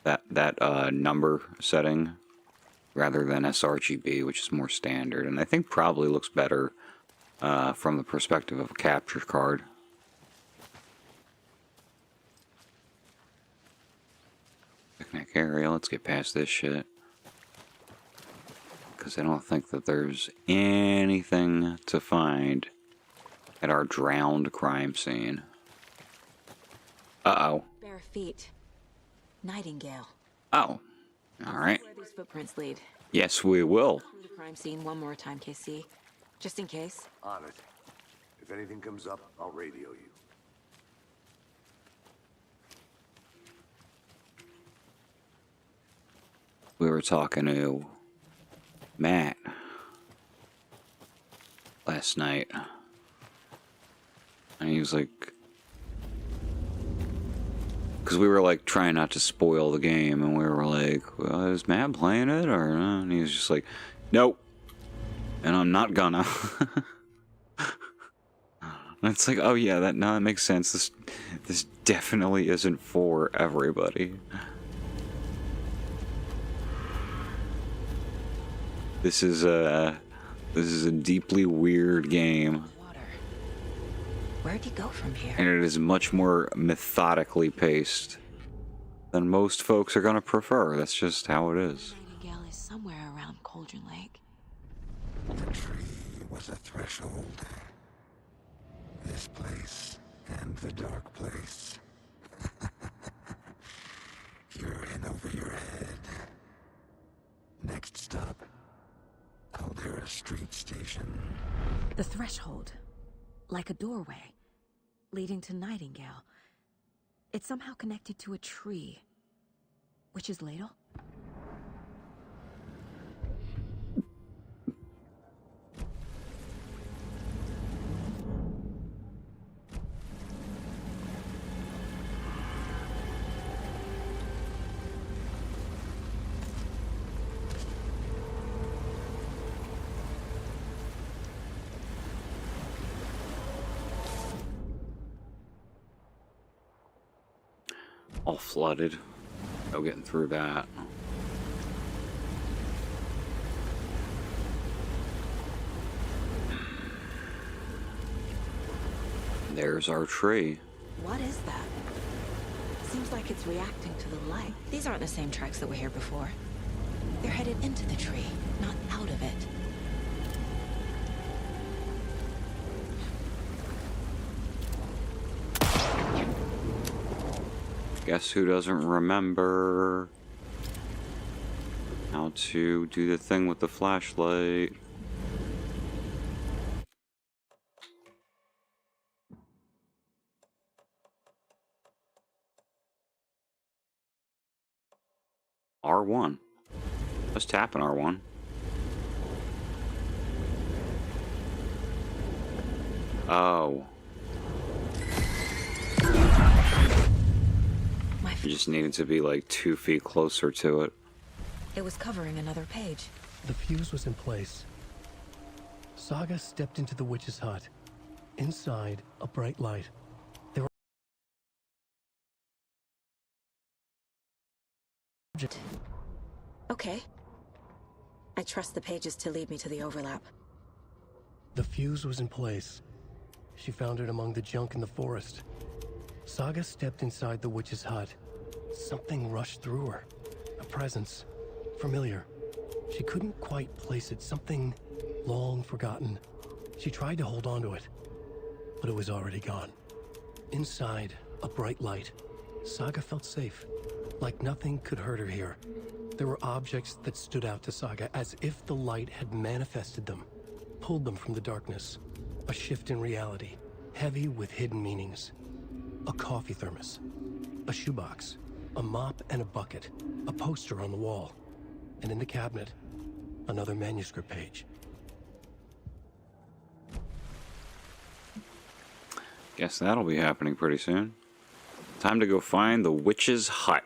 that number setting rather than sRGB, which is more standard. And I think probably looks better from the perspective of a capture card. Picnic area, let's get past this shit. Because I don't think that there's anything to find at our drowned crime scene. Uh-oh. Bare feet. Nightingale. Oh. Alright. Where these footprints lead. Yes, we will. Through the crime scene one more time, KC. Just in case. On it. If anything comes up, I'll radio you. We were talking to Matt last night. And he was like, because we were like trying not to spoil the game, and we were like, well, is Matt playing it or not? And he was just like, nope. And I'm not gonna. And it's like, oh yeah, that makes sense. This definitely isn't for everybody. This is a deeply weird game. Where'd he go from here? And it is much more methodically paced than most folks are gonna prefer. That's just how it is. Nightingale is somewhere around Cauldron Lake. The tree was a threshold. This place and the dark place. You're in over your head. Next stop, Caldera Street Station. The threshold. Like a doorway. Leading to Nightingale. It's somehow connected to a tree. Witch's ladle? All flooded. No getting through that. There's our tree. What is that? Seems like it's reacting to the light. These aren't the same tracks that were here before. They're headed into the tree, not out of it. Guess who doesn't remember how to do the thing with the flashlight? R1. Let's tap an R1. Oh. You just needed to be like 2 feet closer to it. It was covering another page. The fuse was in place. Saga stepped into the witch's hut. Inside, a bright light. There were... Okay. I trust the pages to lead me to the overlap. The fuse was in place. She found it among the junk in the forest. Saga stepped inside the witch's hut. Something rushed through her. A presence. Familiar. She couldn't quite place it. Something long forgotten. She tried to hold on to it, but it was already gone. Inside, a bright light. Saga felt safe. Like nothing could hurt her here. There were objects that stood out to Saga as if the light had manifested them. Pulled them from the darkness. A shift in reality. Heavy with hidden meanings. A coffee thermos. A shoebox. A mop and a bucket. A poster on the wall. And in the cabinet, another manuscript page. Guess that'll be happening pretty soon. Time to go find the witch's hut.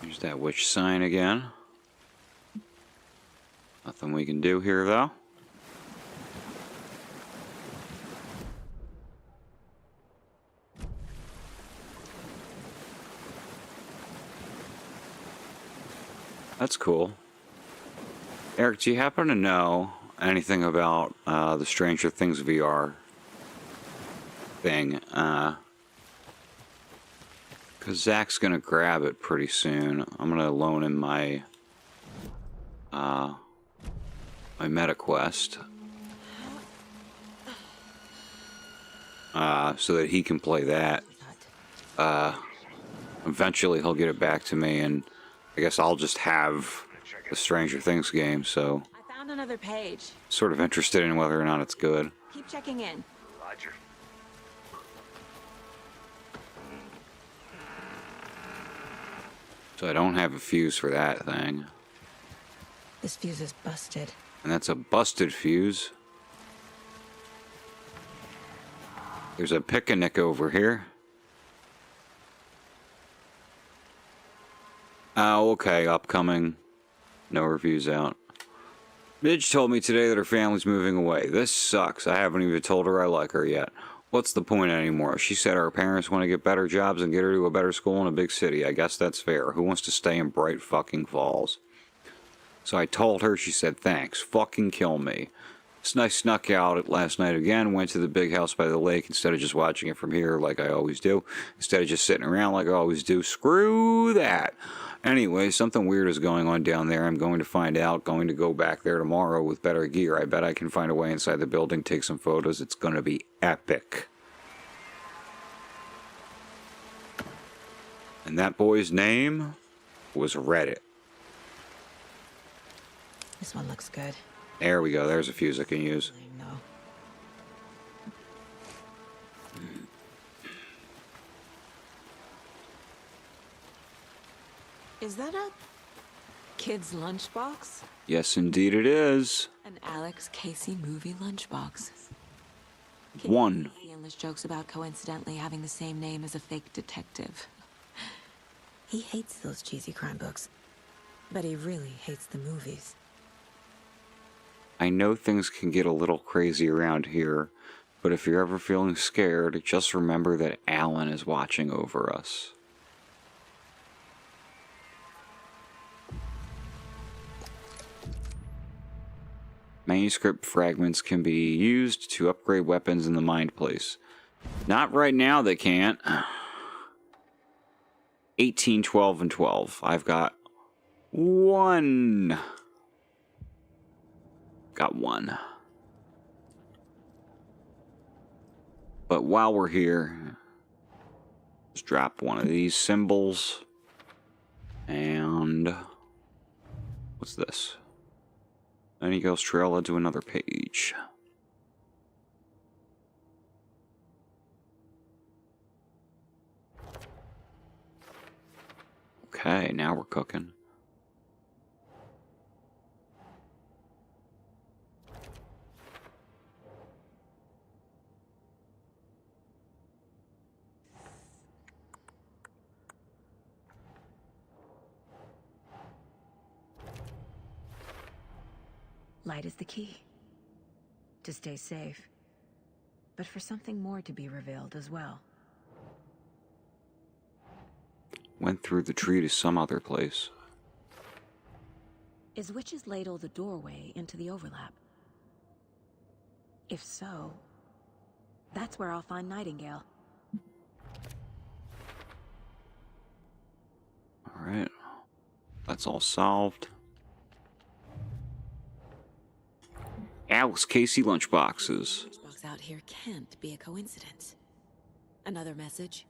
There's that witch sign again. Nothing we can do here, though. That's cool. Eric, do you happen to know anything about the Stranger Things VR thing? Because Zach's going to grab it pretty soon. I'm going to loan him my my MetaQuest so that he can play that. Eventually he'll get it back to me, and I guess I'll just have the Stranger Things game, so I found another page. sort of interested in whether or not it's good. Keep checking in. Roger. So I don't have a fuse for that thing. This fuse is busted. And that's a busted fuse. There's a picnic over here. Oh, okay, upcoming No reviews out. Midge told me today that her family's moving away. This sucks. I haven't even told her I like her yet. What's the point anymore? She said her parents want to get better jobs and get her to a better school in a big city. I guess that's fair. Who wants to stay in Bright fucking Falls? So I told her, she said thanks. Fucking kill me. I snuck out last night again, went to the big house by the lake instead of just watching it from here like I always do. Instead of just sitting around like I always do. Screw that. Anyway, something weird is going on down there. I'm going to find out. Going to go back there tomorrow with better gear. I bet I can find a way inside the building, take some photos. It's going to be epic. And that boy's name was Reddit. This one looks good. There we go. There's a fuse I can use. No. Is that a kid's lunchbox? Yes, indeed it is. An Alex Casey movie lunchbox. One. The endless jokes about coincidentally having the same name as a fake detective. He hates those cheesy crime books, but he really hates the movies. I know things can get a little crazy around here, but if you're ever feeling scared, just remember that Alan is watching over us. Manuscript fragments can be used to upgrade weapons in the Mind Place. Not right now, they can't. 18, 12, and 12. I've got one. Got one. But while we're here, let's drop one of these symbols. And what's this? Nightingale's trail led to another page. Okay, now we're cooking. Light is the key. To stay safe. But for something more to be revealed as well. Went through the tree to some other place. Is Witch's Ladle the doorway into the overlap? If so, that's where I'll find Nightingale. Alright. That's all solved. Alex Casey lunchboxes. Lunchbox out here can't be a coincidence. Another message.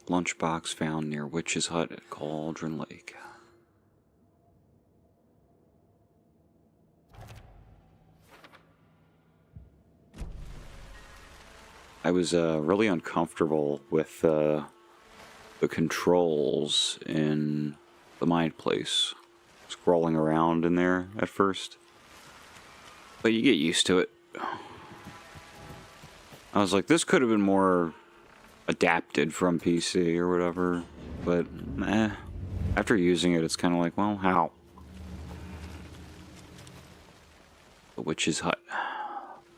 Lunchbox found near Witch's Hut at Cauldron Lake. I was really uncomfortable with the controls in the Mind Place. Scrolling around in there at first. But you get used to it. I was like, this could have been more adapted from PC or whatever, but after using it, it's kind of like, well, how? The Witch's Hut.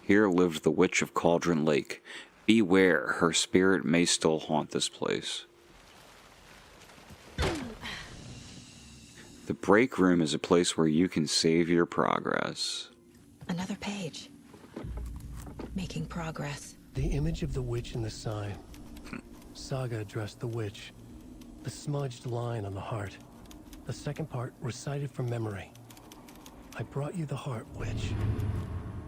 Here lived the Witch of Cauldron Lake. Beware, her spirit may still haunt this place. The break room is a place where you can save your progress. Another page. Making progress. The image of the witch in the sign. Saga addressed the witch. The smudged line on the heart. The second part recited from memory. I brought you the heart, witch.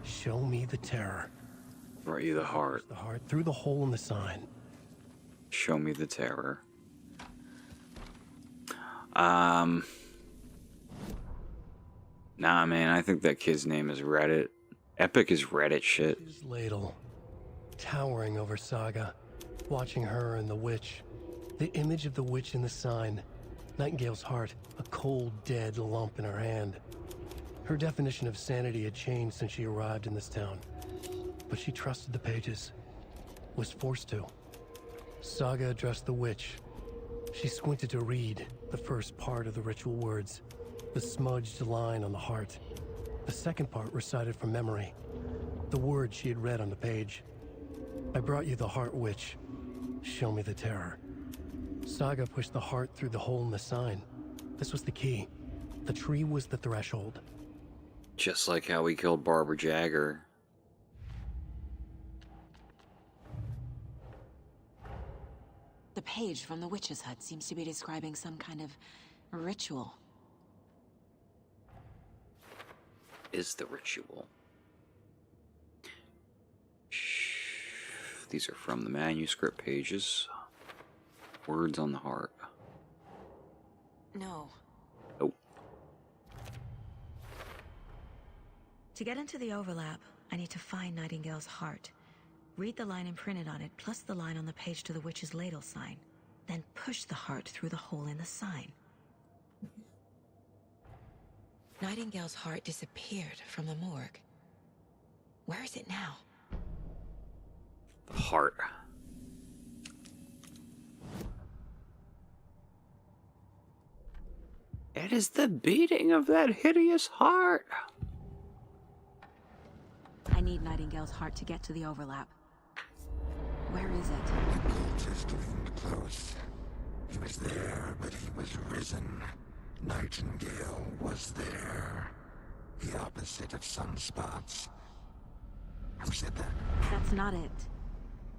Show me the terror. Brought you the heart. The heart through the hole in the sign. Show me the terror. Nah, man, I think that kid's name is Reddit. Epic is Reddit shit. His ladle, towering over Saga, watching her and the witch. The image of the witch in the sign. Nightingale's heart, a cold, dead lump in her hand. Her definition of sanity had changed since she arrived in this town. But she trusted the pages. was forced to. Saga addressed the witch. She squinted to read the first part of the ritual words, the smudged line on the heart. The second part recited from memory, the words she had read on the page. I brought you the heart, witch. Show me the terror. Saga pushed the heart through the hole in the sign. This was the key. The tree was the threshold. Just like how we killed Barbara Jagger. The page from the witch's hut seems to be describing some kind of ritual. Is the ritual? These are from the manuscript pages. Words on the heart. No. Nope. To get into the overlap, I need to find Nightingale's heart. Read the line imprinted on it, plus the line on the page to the witch's ladle sign. Then push the heart through the hole in the sign. Nightingale's heart disappeared from the morgue. Where is it now? The heart. It is the beating of that hideous heart. I need Nightingale's heart to get to the overlap. Where is it? The cultist leaned close. He was there, but he was risen. Nightingale was there. The opposite of sunspots. Who said that? That's not it.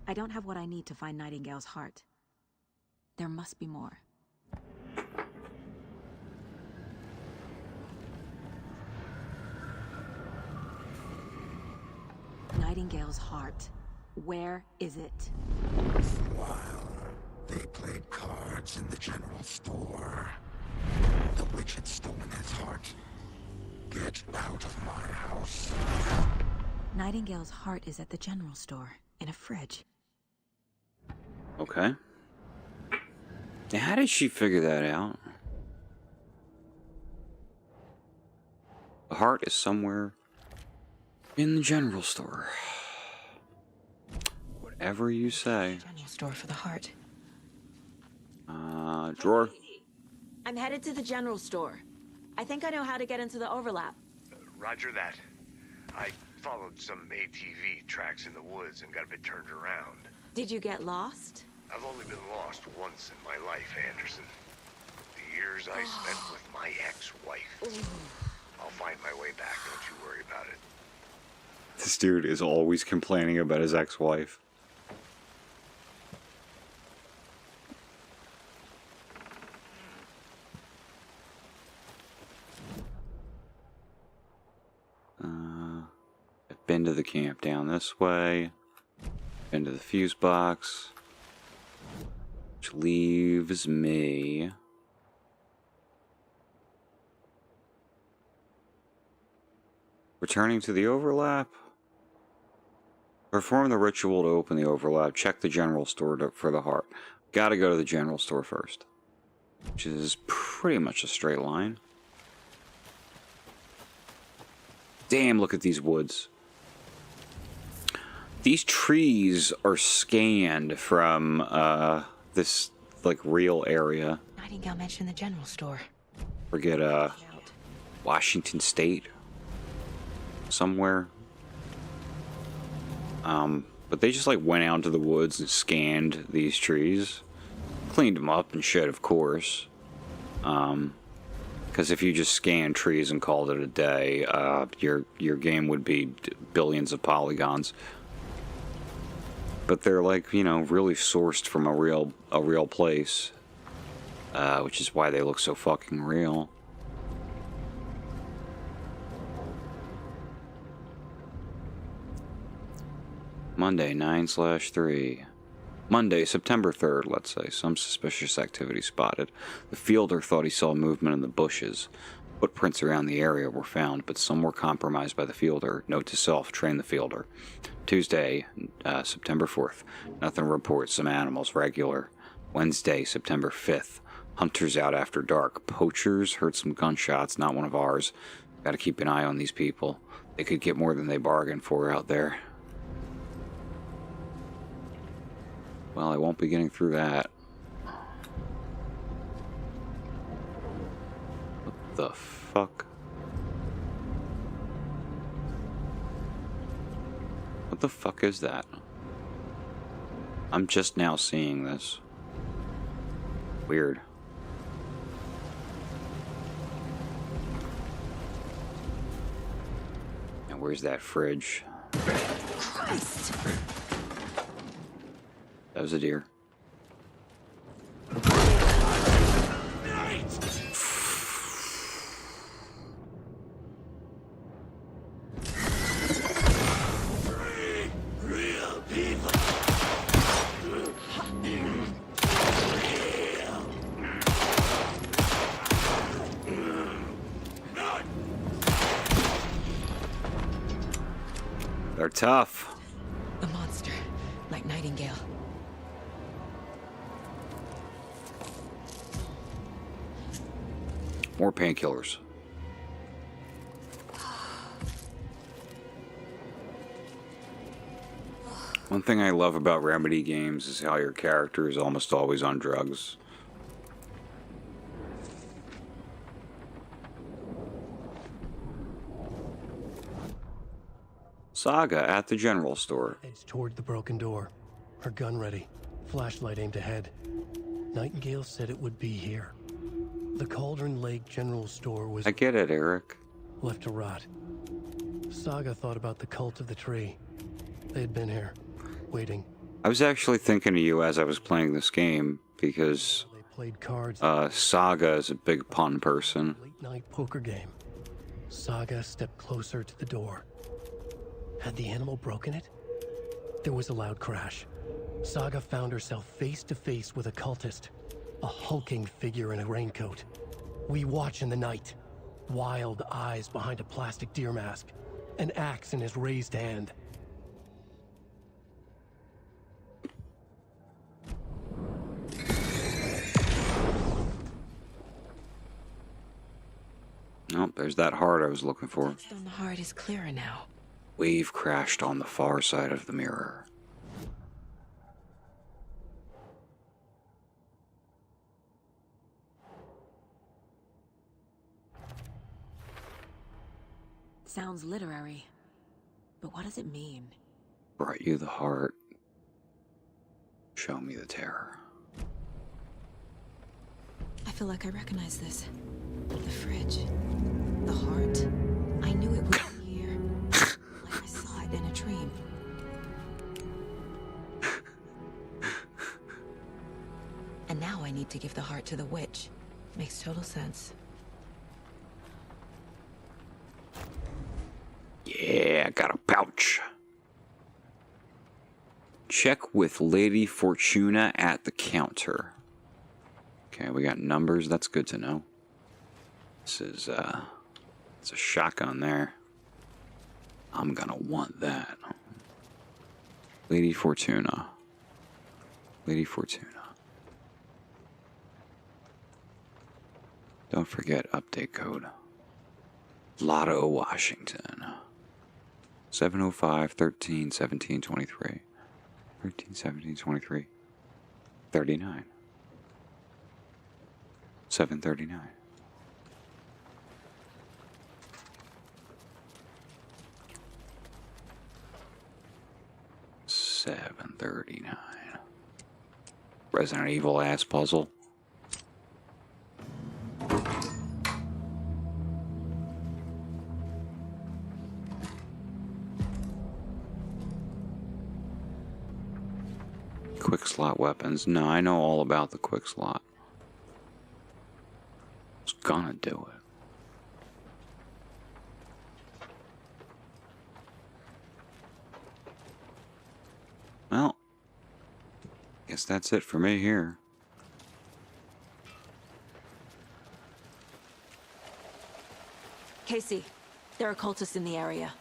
I don't have what I need to find Nightingale's heart. There must be more. Nightingale's heart. Where is it? For a while, they played cards in the general store. The witch had stolen his heart. Get out of my house. Nightingale's heart is at the general store, in a fridge. Okay. Now, how did she figure that out? The heart is somewhere in the general store. Whatever you say. General store for the heart. Drawer. I'm headed to the general store. I think I know how to get into the overlap. Roger that. I followed some ATV tracks in the woods and got a bit turned around. Did you get lost? I've only been lost once in my life, Anderson. The years I spent with my ex-wife. I'll find my way back, don't you worry about it. This dude is always complaining about his ex-wife. I've been to the camp down this way. Been to the fuse box. Which leaves me... returning to the overlap. Perform the ritual to open the overlap. Check the general store for the heart. Gotta go to the general store first. Which is pretty much a straight line. Damn, look at these woods. These trees are scanned from this like real area. Nightingale mentioned the general store. Forget Washington State. Somewhere. But they just like went out into the woods and scanned these trees. Cleaned them up and shit, of course. Because if you just scan trees and called it a day, your game would be billions of polygons. But they're like, you know, really sourced from a real place, which is why they look so fucking real. Monday 9/3. Monday, September 3rd, let's say. Some suspicious activity spotted. The fielder thought he saw movement in the bushes. Footprints around the area were found, but some were compromised by the fielder. Note to self, train the fielder. Tuesday, September 4th. Nothing to report. Some animals, regular. Wednesday, September 5th. Hunters out after dark. Poachers heard some gunshots, not one of ours. Gotta keep an eye on these people. They could get more than they bargained for out there. Well, I won't be getting through that. What the fuck? What the fuck is that? I'm just now seeing this. Weird. And where's that fridge? Christ! That was a deer. Real people. They're tough. A monster, like Nightingale. More painkillers. One thing I love about Remedy games is how your character is almost always on drugs. Saga at the general store. Edged toward the broken door, her gun ready, flashlight aimed ahead. Nightingale said it would be here. The Cauldron Lake General Store was... I get it, Eric. left to rot. Saga thought about the cult of the tree. They had been here, waiting. I was actually thinking of you as I was playing this game because Played cards. Saga is a big pun person. Late-night poker game. Saga stepped closer to the door. Had the animal broken it? There was a loud crash. Saga found herself face to face with a cultist. A hulking figure in a raincoat. We watch in the night. Wild eyes behind a plastic deer mask. An axe in his raised hand. Oh, there's that heart I was looking for. Stone the heart is clearer now. Wave crashed on the far side of the mirror. Sounds literary. But what does it mean? Brought you the heart. Show me the terror. I feel like I recognize this. The fridge. The heart. I knew it was here. Like I saw it in a dream. And now I need to give the heart to the witch. Makes total sense. Yeah, I got a pouch. Check with Lady Fortuna at the counter. Okay, we got numbers. That's good to know. This is, it's a shotgun there. I'm gonna want that. Lady Fortuna. Lady Fortuna. Don't forget update code. Lotto, Washington. 705 13 17 23. 13 17 23. 39. 739. $7.39. Resident Evil ass puzzle. Quick slot weapons. No, I know all about the quick slot. I was gonna do it. Well, guess that's it for me here. Casey, there are cultists in the area.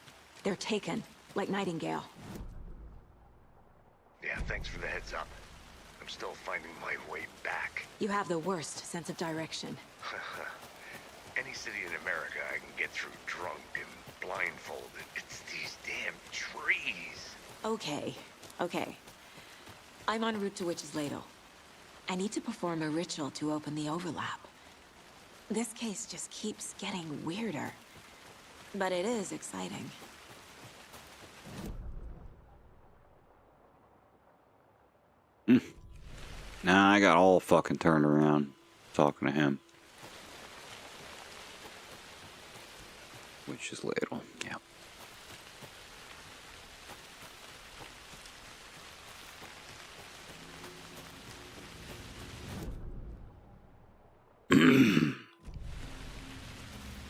They're taken, like Nightingale. Yeah, thanks for the heads up. I'm still finding my way back. You have the worst sense of direction. Any city in America I can get through drunk and blindfolded. It's these damn trees. Okay, okay. I'm en route to Witch's Ladle. I need to perform a ritual to open the overlap. This case just keeps getting weirder. But it is exciting. Nah, I got all fucking turned around talking to him. Witch's Ladle, yeah.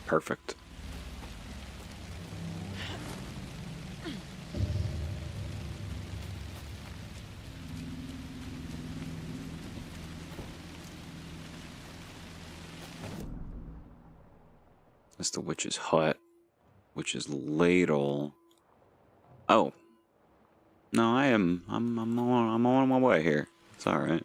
Perfect. That's the witch's hut. Witch's ladle. Oh. No, I'm on my way here. It's alright.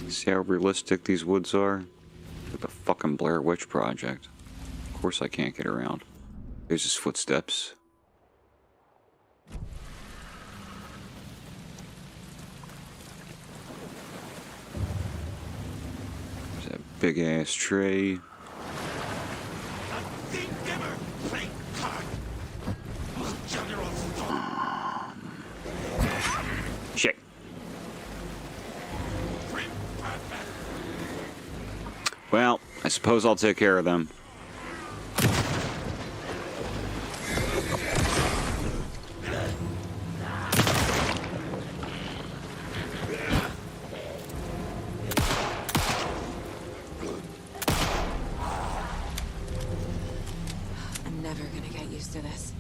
See how realistic these woods are? Like the fucking Blair Witch Project. Of course I can't get around. There's his footsteps. There's that big ass tree. Shit. Well, I suppose I'll take care of them. I'm never gonna get used to this.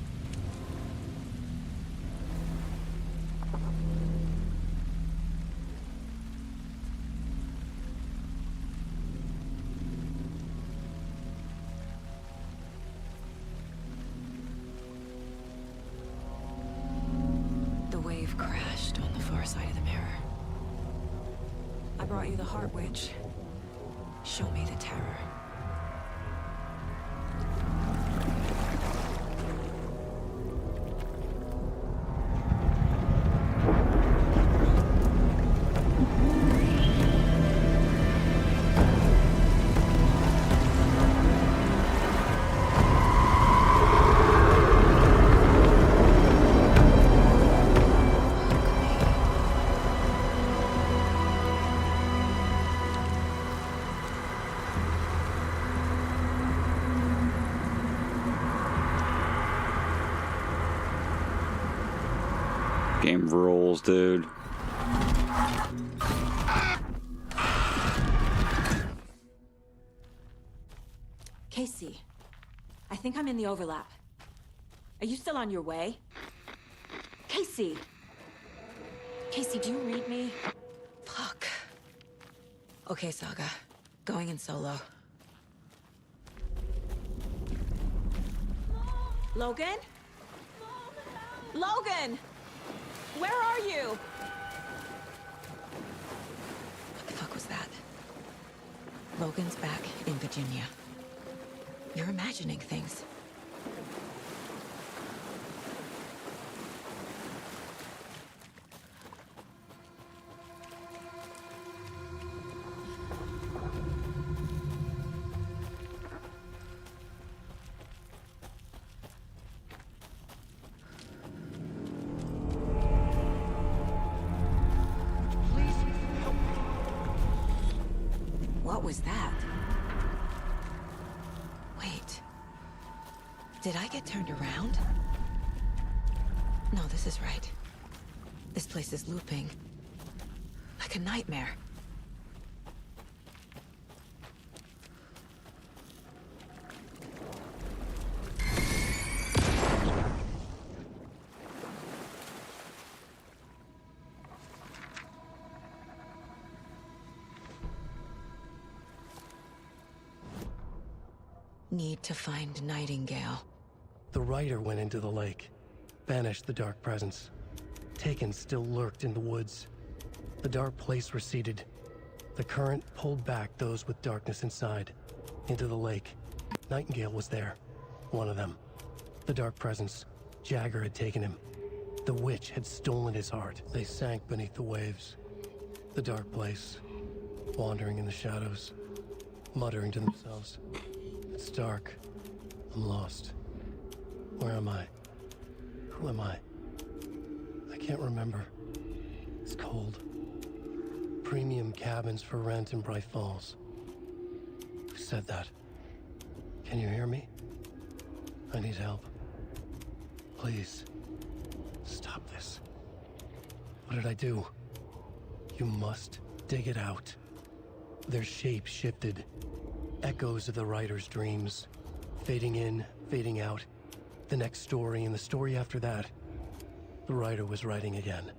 The wave crashed on the far side of the mirror. I brought you the Heart Witch. Show me the terror. Game rules, dude. Casey, I think I'm in the overlap. Are you still on your way? Casey! Casey, do you read me? Fuck. Okay, Saga. Going in solo. Logan? Logan! Where are you? What the fuck was that? Logan's back in Virginia. You're imagining things. What was that? Wait. Did I get turned around? No, this is right. This place is looping. Like a nightmare. Need to find Nightingale. The writer went into the lake. banished the dark presence. Taken still lurked in the woods. The dark place receded. The current pulled back those with darkness inside, into the lake. Nightingale was there, one of them. The dark presence, Jagger had taken him. The witch had stolen his heart. They sank beneath the waves. The dark place, wandering in the shadows, muttering to themselves. It's dark. I'm lost. Where am I? Who am I? I can't remember. It's cold. Premium cabins for rent in Bright Falls. Who said that? Can you hear me? I need help. Please. Stop this. What did I do? You must dig it out. Their shape shifted. Echoes of the writer's dreams. Fading in, fading out. The next story and the story after that. The writer was writing again.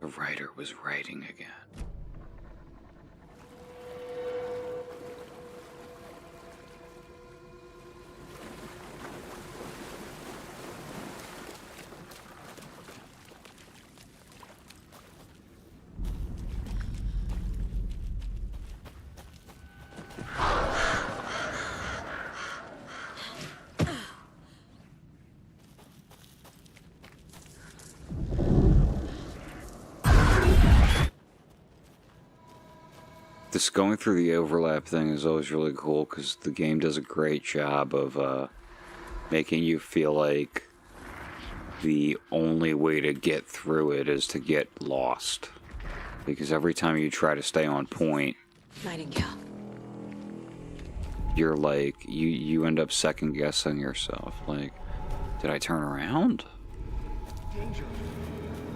The writer was writing again. This going through the overlap thing is always really cool because the game does a great job of making you feel like the only way to get through it is to get lost. Because every time you try to stay on point, Nightingale. You're like, you end up second guessing yourself. Like, did I turn around?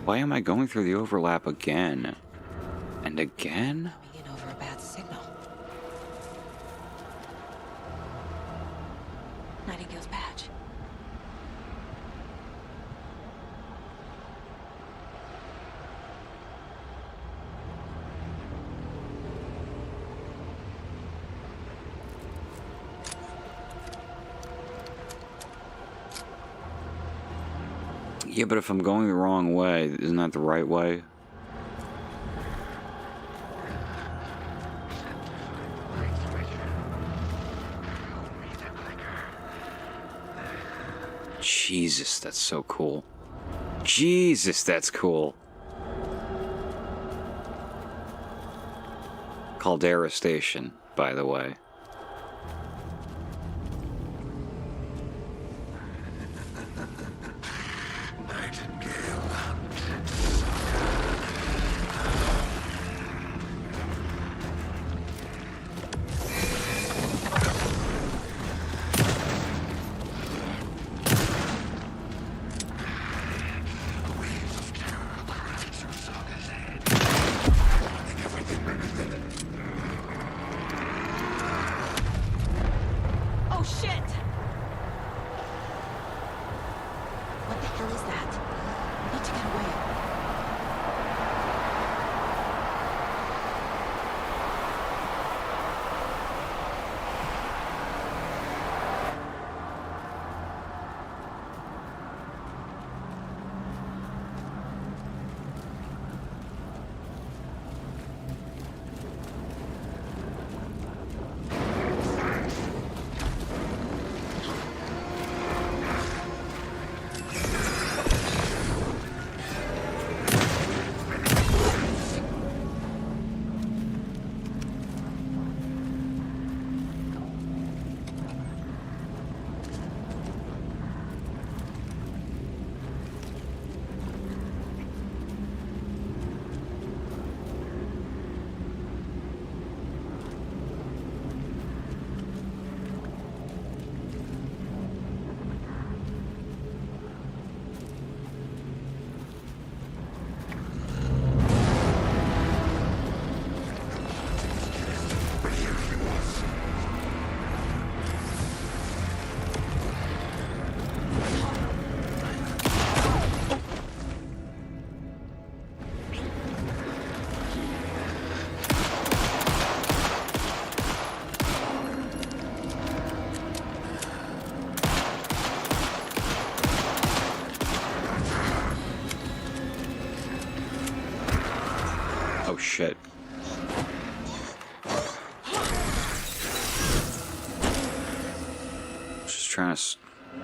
Why am I going through the overlap again? And again? Over a bad signal. Nightingale's badge. Yeah, but if I'm going the wrong way, isn't that the right way? Jesus, that's so cool. Jesus, that's cool. Caldera Station, by the way.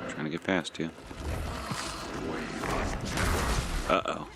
trying to get past you. Uh-oh.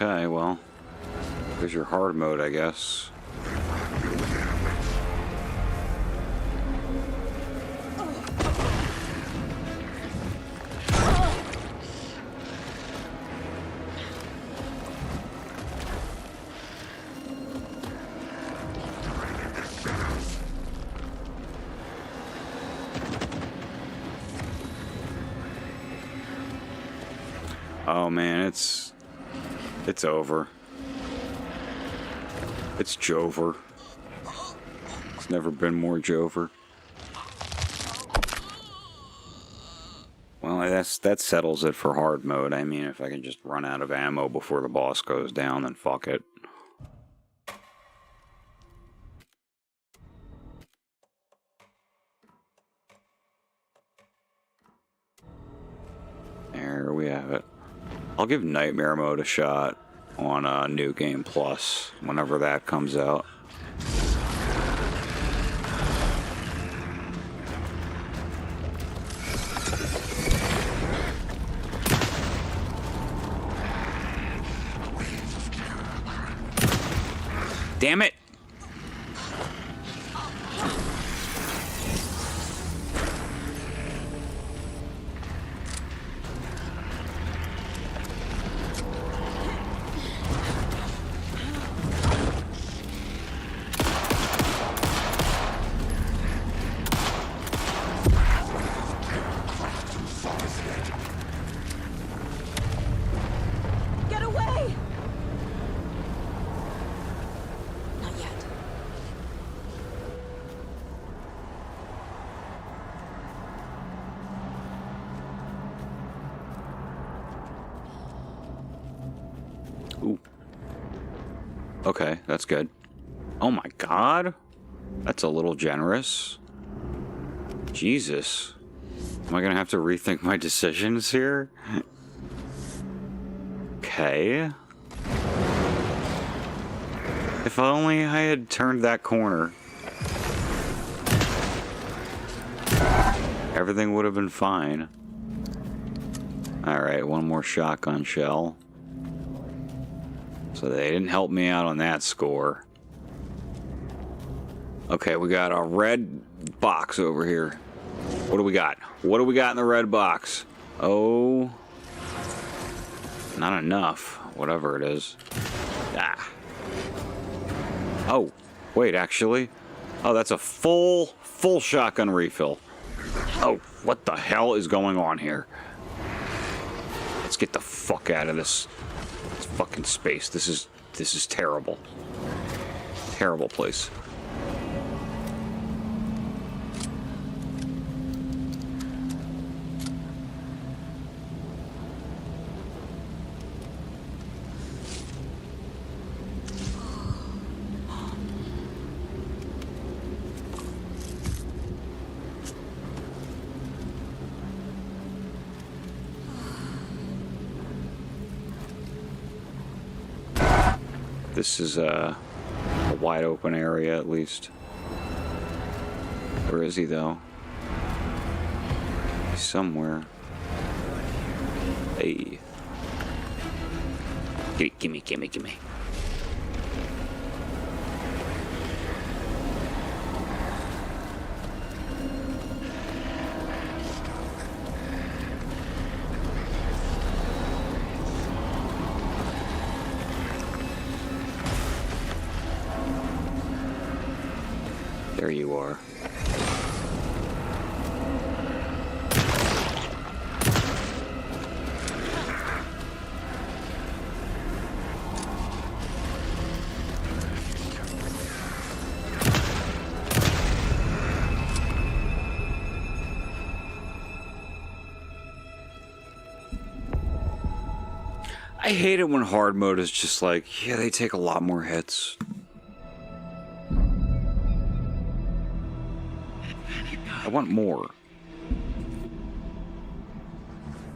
Okay, well, there's your hard mode, I guess. Oh man, it's over. It's Jover. It's never been more Jover. Well, that settles it for hard mode. I mean, if I can just run out of ammo before the boss goes down, then fuck it. There we have it. I'll give Nightmare Mode a shot on New Game Plus whenever that comes out. Damn it! Get away! Not yet. Ooh. Okay, that's good. Oh my god. That's a little generous. Jesus. Am I gonna have to rethink my decisions here? Okay. If only I had turned that corner. Everything would have been fine. Alright, one more shotgun shell. So they didn't help me out on that score. Okay, we got a red box over here. What do we got? What do we got in the red box? Oh... not enough. Whatever it is. Ah. Oh, wait, actually. Oh, that's a full shotgun refill. Oh, what the hell is going on here? Let's get the fuck out of this fucking space. This is terrible. Terrible place. This is a wide open area, at least. Where is he, though? He's somewhere. Hey. Gimme. There you are. I hate it when hard mode is just like, yeah, they take a lot more hits. I want more.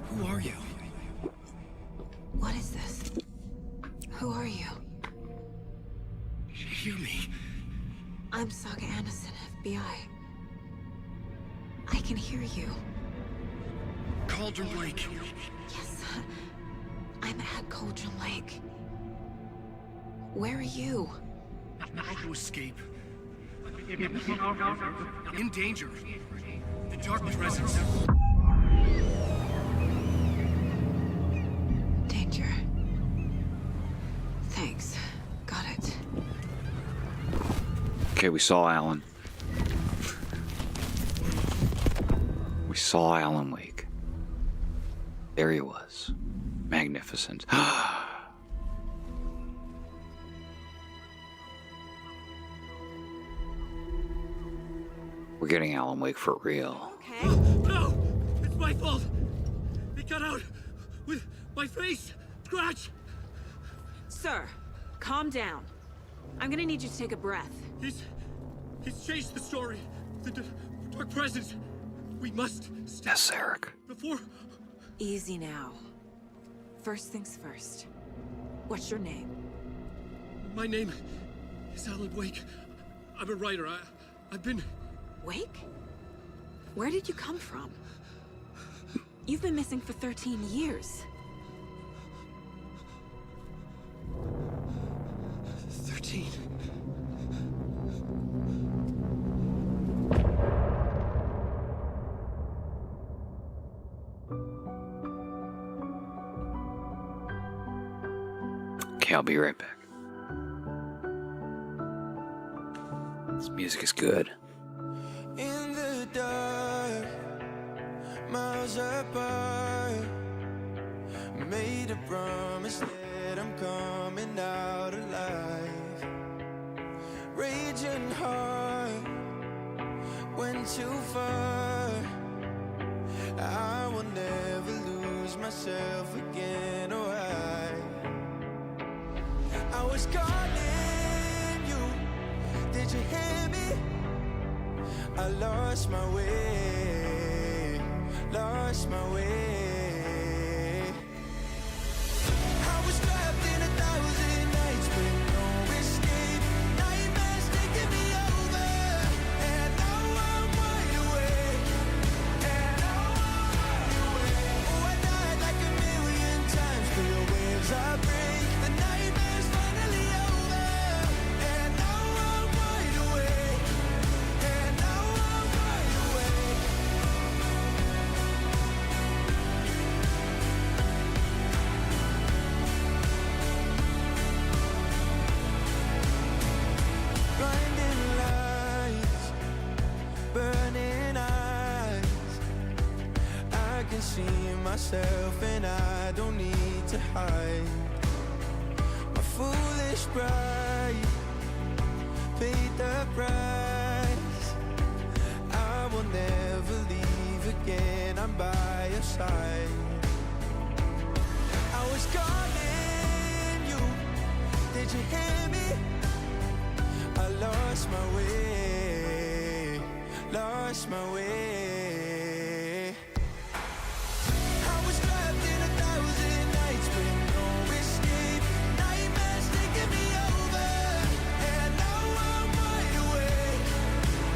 Who are you? What is this? Who are you? Hear me. I'm Saga Anderson, FBI. I can hear you. Cauldron Lake. Yes, I'm at Cauldron Lake. Where are you? Not to escape. In danger. The dark presence. Danger. Thanks. Got it. Okay, we saw Alan. We saw Alan Wake. There he was. Magnificent. We're getting Alan Wake for real. Okay. No! It's my fault! They got out with my face! Scratch! Sir, calm down. I'm gonna need you to take a breath. He's changed the story. The dark presence. We must stop. Yes, Eric. Before... Easy now. First things first. What's your name? My name is Alan Wake. I'm a writer. I've been... Wake? Where did you come from? You've been missing for 13 years. 13. Okay, I'll be right back. This music is good. In the dark, miles apart, made a promise that I'm coming out alive. Raging heart, went too far. I will never lose myself again, or I was calling you, did you hear me? I lost my way, lost my way. I was trapped in 1,000 nights with no escape. Nightmares taking me over, and now I'm wide awake. And now I'm wide awake. Oh, I died like 1,000,000 times through the waves I break. The nightmare's finally over, and now I'm wide awake. And now I'm wide awake. Blinding lights, burning eyes. I can see myself and I don't need to hide. My foolish pride paid the price. I will never leave again, I'm by your side. I was calling you, did you hear me? I lost my way, lost my way. I was trapped in 1,000 nights with no escape. Nightmares taking me over, and now I'm wide awake.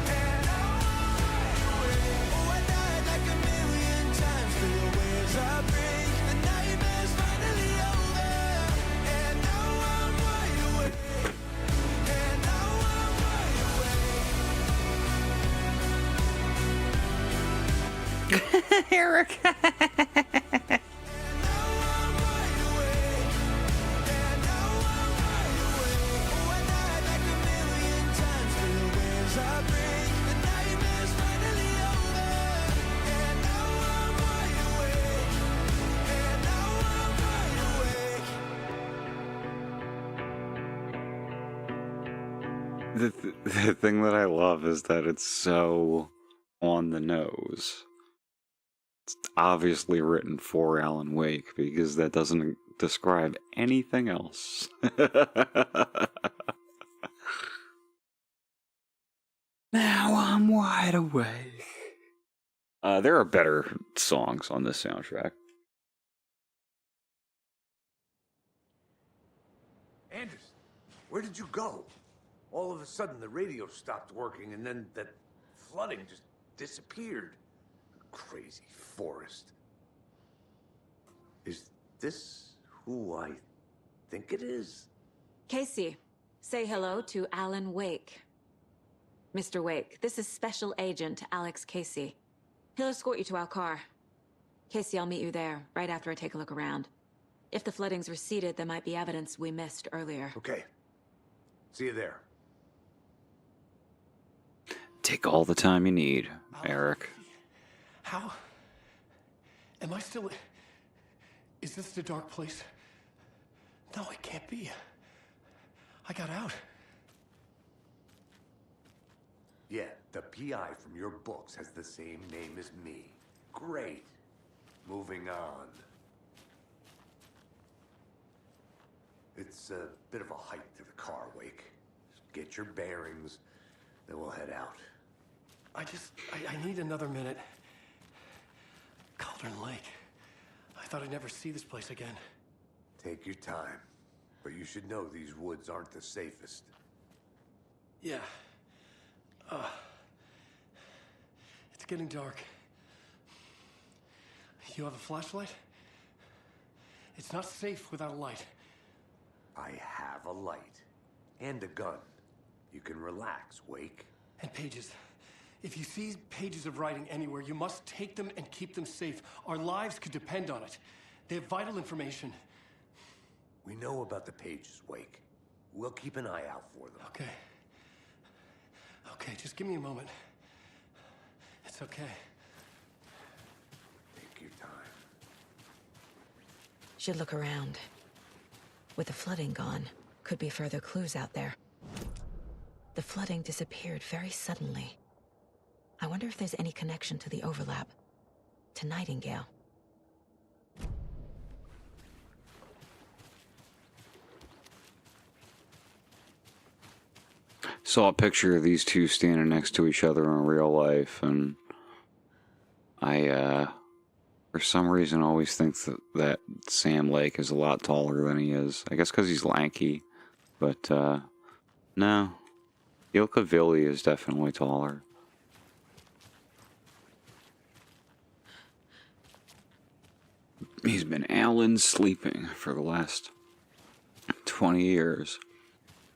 And now I'm wide awake. Oh, I died like 1,000,000 times through the waves I break. The nightmare's finally over, and now I'm wide awake. And now I'm wide awake. Eric. The thing that I love is that it's so on the nose. It's obviously written for Alan Wake because that doesn't describe anything else. Now I'm wide awake. There are better songs on this soundtrack. Anderson, where did you go? All of a sudden, the radio stopped working, and then that flooding just disappeared. Crazy forest. Is this who I think it is? Casey, say hello to Alan Wake. Mr. Wake, this is Special Agent Alex Casey. He'll escort you to our car. Casey, I'll meet you there, right after I take a look around. If the flooding's receded, there might be evidence we missed earlier. Okay. See you there. Take all the time you need, Eric. How? Am I still... Is this the dark place? No, it can't be. I got out. Yeah, the PI from your books has the same name as me. Great. Moving on. It's a bit of a hike to the car, Wake. Just get your bearings, then we'll head out. I need another minute. Cauldron Lake. I thought I'd never see this place again. Take your time. But you should know these woods aren't the safest. Yeah. It's getting dark. You have a flashlight? It's not safe without a light. I have a light. And a gun. You can relax, Wake. And pages. If you see pages of writing anywhere, you must take them and keep them safe. Our lives could depend on it. They have vital information. We know about the pages, Wake. We'll keep an eye out for them. Okay. Okay, just give me a moment. It's okay. Take your time. Should look around. With the flooding gone, could be further clues out there. The flooding disappeared very suddenly. I wonder if there's any connection to the overlap. To Nightingale. Saw a picture of these two standing next to each other in real life, and I, for some reason, always think that Sam Lake is a lot taller than he is. I guess because he's lanky, but, no. Ilkavilli is definitely taller. He's been Alan sleeping for the last 20 years.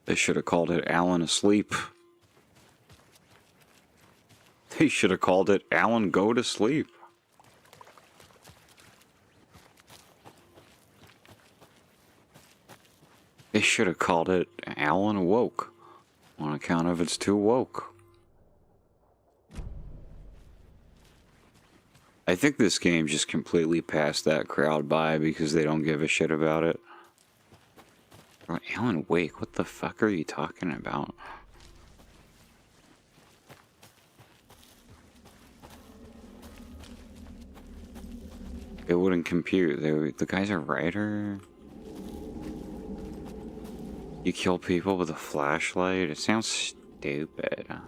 They should have called it Alan asleep. They should have called it Alan go to sleep. They should have called it Alan awoke, on account of it's too woke. I think this game just completely passed that crowd by because they don't give a shit about it. Alan Wake, what the fuck are you talking about? It wouldn't compute. The guy's a writer. You kill people with a flashlight? It sounds stupid. I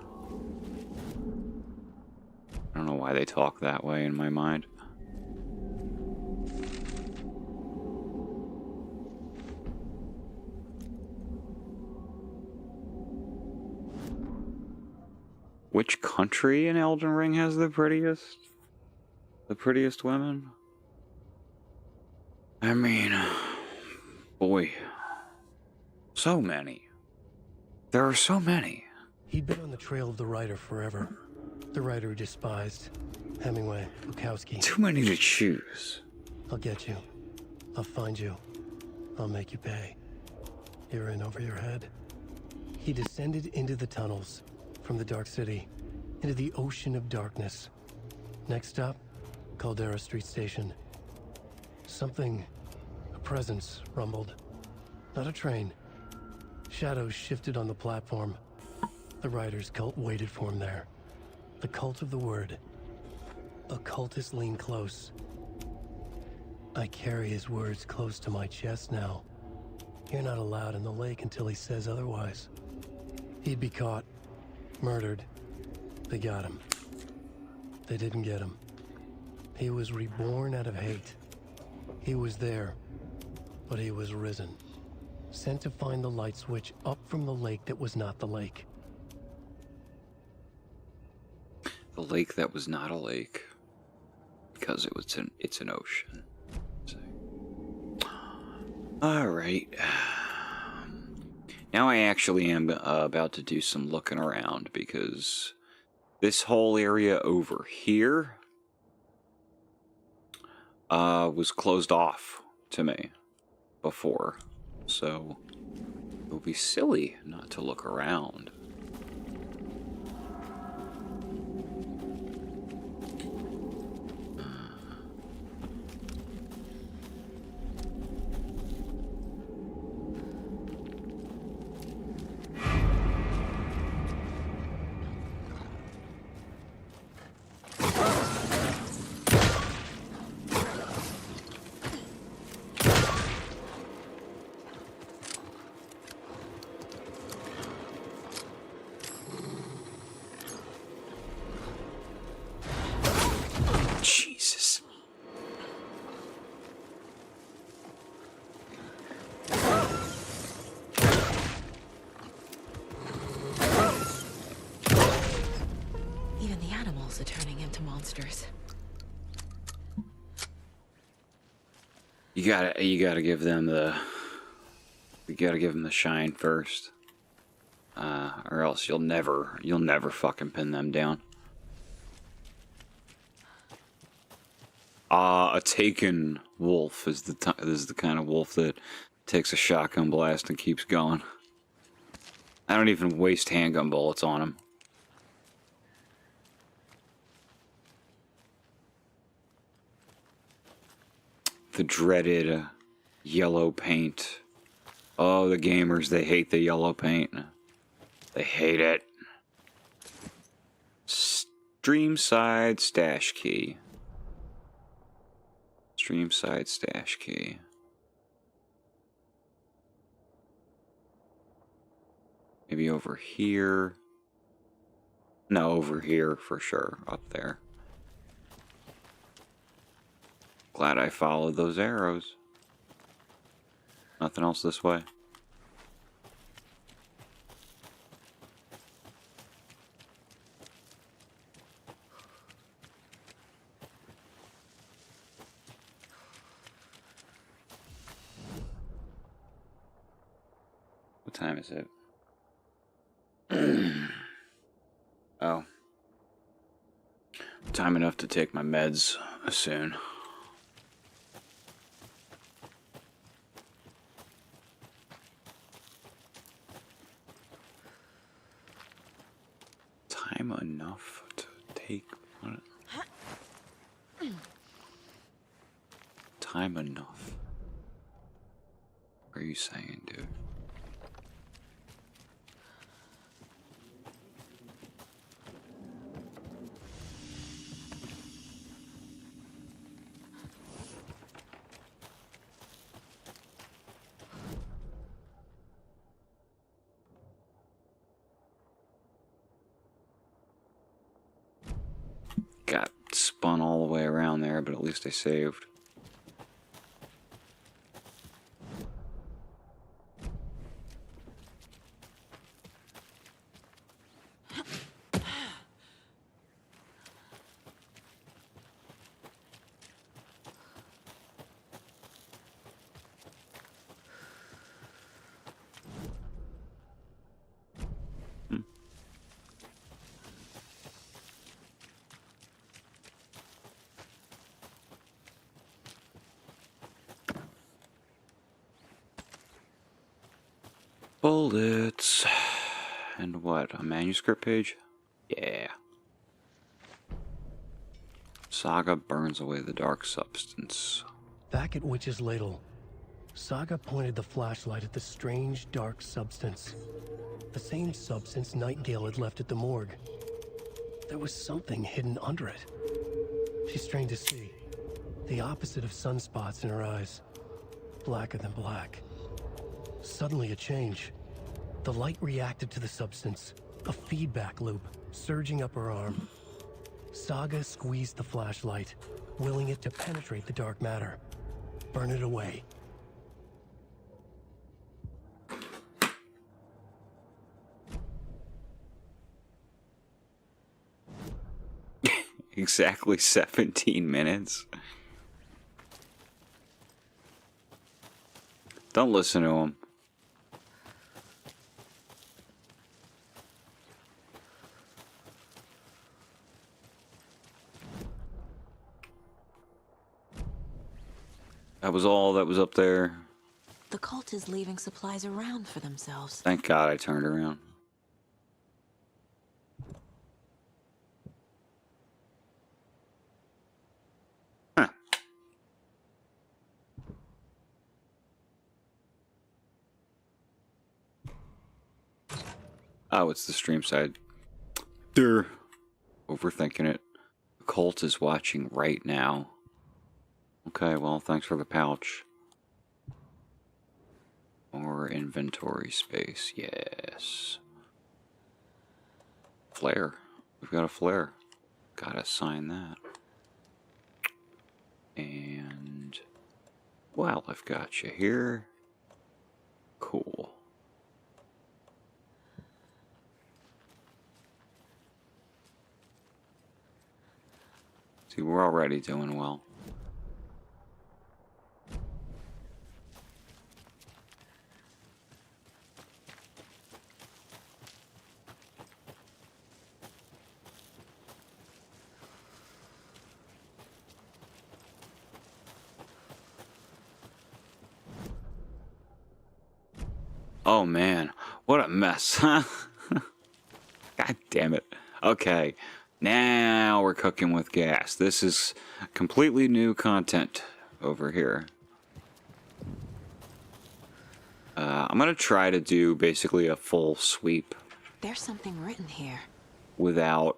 don't know why they talk that way in my mind. Which country in Elden Ring has the prettiest women? I mean, boy, so many. There are so many. He'd been on the trail of the writer forever. The writer he despised. Hemingway, Bukowski. Too many to choose. I'll get you. I'll find you. I'll make you pay. You're in over your head. He descended into the tunnels, from the Dark City, into the ocean of darkness. Next stop, Caldera Street Station. Something, a presence, rumbled. Not a train. Shadows shifted on the platform. The writer's cult waited for him there. The cult of the word. A cultist leaned close. I carry his words close to my chest now. You're not allowed in the lake until he says otherwise. He'd be caught, murdered. They got him. They didn't get him. He was reborn out of hate. He was there, but he was risen. Sent to find the light switch up from the lake that was not the lake. The lake that was not a lake. Because it's an ocean. Alright. Now I actually am about to do some looking around, because this whole area over here was closed off to me before. So it would be silly not to look around. Jesus. Even the animals are turning into monsters. You gotta give them the shine first. Or else you'll never fucking pin them down. A taken wolf is the kind of wolf that takes a shotgun blast and keeps going. I don't even waste handgun bullets on him. The dreaded yellow paint. Oh, the gamers, they hate the yellow paint. They hate it. Streamside stash key. Streamside stash key. Maybe over here. No, over here for sure. Up there. Glad I followed those arrows. Nothing else this way. What time is it? Oh. Time enough to take my meds soon. Time enough to take what? Time enough. What are you saying, dude? Got spun all the way around there, but at least I saved. Bullets. And what? A manuscript page? Yeah. Saga burns away the dark substance. Back at Witch's Ladle, Saga pointed the flashlight at the strange dark substance. The same substance Nightingale had left at the morgue. There was something hidden under it. She strained to see. The opposite of sunspots in her eyes. Blacker than black. Suddenly a change. The light reacted to the substance. A feedback loop, surging up her arm. Saga squeezed the flashlight, willing it to penetrate the dark matter. Burn it away. Exactly 17 minutes. Don't listen to him. That was all that was up there. The cult is leaving supplies around for themselves. Thank God I turned around. Huh. Oh, it's the stream side. They're overthinking it. The cult is watching right now. Okay, well, thanks for the pouch. More inventory space, yes. Flare. We've got a flare. Gotta sign that. And well, I've got you here. Cool. See, we're already doing well. Oh man, what a mess, huh? God damn it. Okay, now we're cooking with gas. This is completely new content over here. I'm gonna try to do basically a full sweep There's something written here. without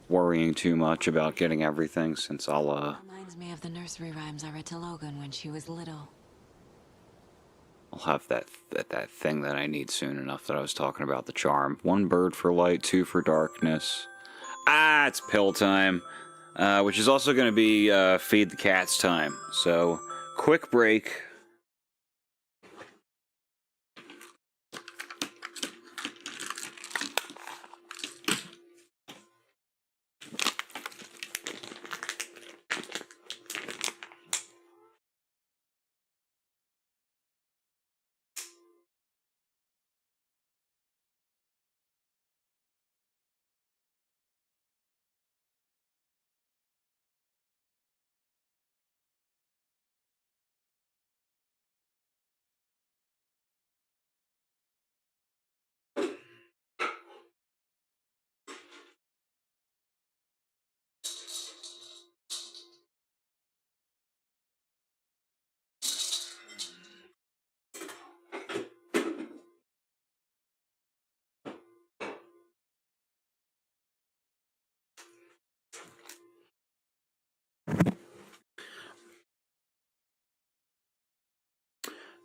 worrying too much about getting everything, since I'll Reminds me of the nursery rhymes I read to Logan when she was little. have that thing that I need soon enough that I was talking about, the charm. 1 bird for light, 2 for darkness. Ah, it's pill time. Which is also going to be feed the cats time. So, quick break.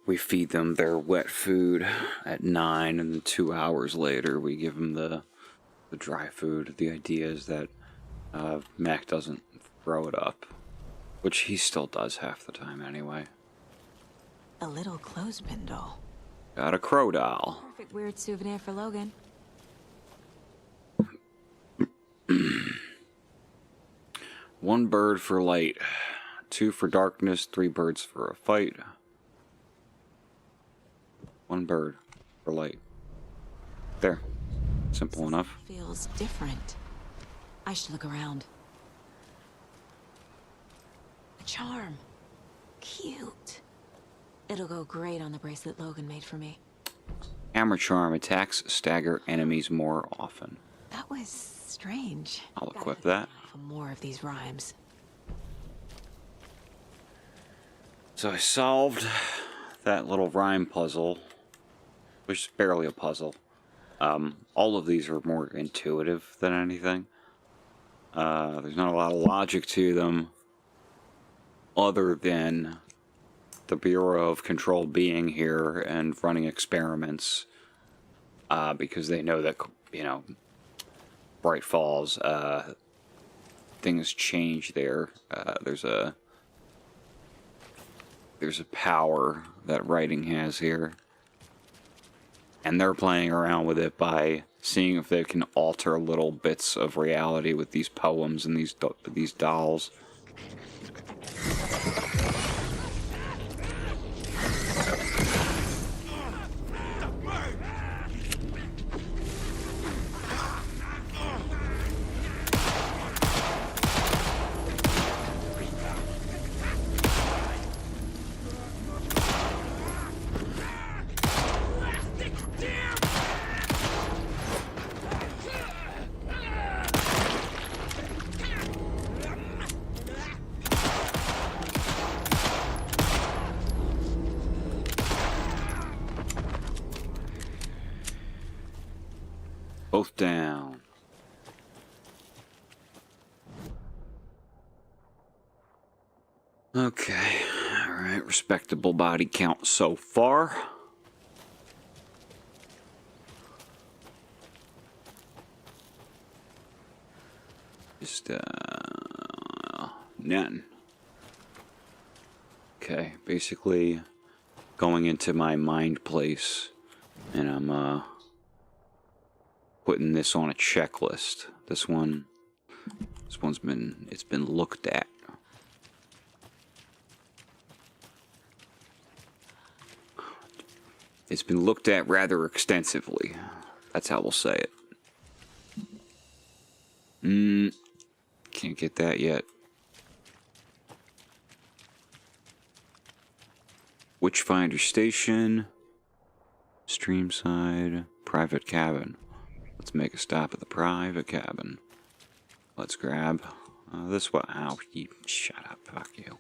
We feed them their wet food at 9, and then 2 hours later we give them the dry food. The idea is that Mac doesn't throw it up, which he still does half the time anyway. A little clothespin doll. Got a crow doll. Perfect weird souvenir for Logan. One bird for light, 2 for darkness, 3 birds for a fight. 1 bird for light. There. Simple enough. Feels different. I should look around. A charm. Cute. It'll go great on the bracelet Logan made for me. Hammer charm attacks stagger enemies more often. That was strange. I'll equip that. For more of these rhymes. So I solved that little rhyme puzzle, which is barely a puzzle. All of these are more intuitive than anything. There's not a lot of logic to them. other than the Bureau of Control being here and running experiments, because they know that, you know, Bright Falls, things change there. There's a power that writing has here, and they're playing around with it by seeing if they can alter little bits of reality with these poems and these dolls. Both down. Okay, alright, respectable body count so far. Just, none. Okay, basically going into my mind place, and I'm, putting this on a checklist. This one's been looked at. It's been looked at rather extensively. That's how we'll say it. Can't get that yet. Witchfinder Station. Streamside. Private cabin. Let's make a stop at the private cabin. Let's grab this one. Ow, you shut up. Fuck you.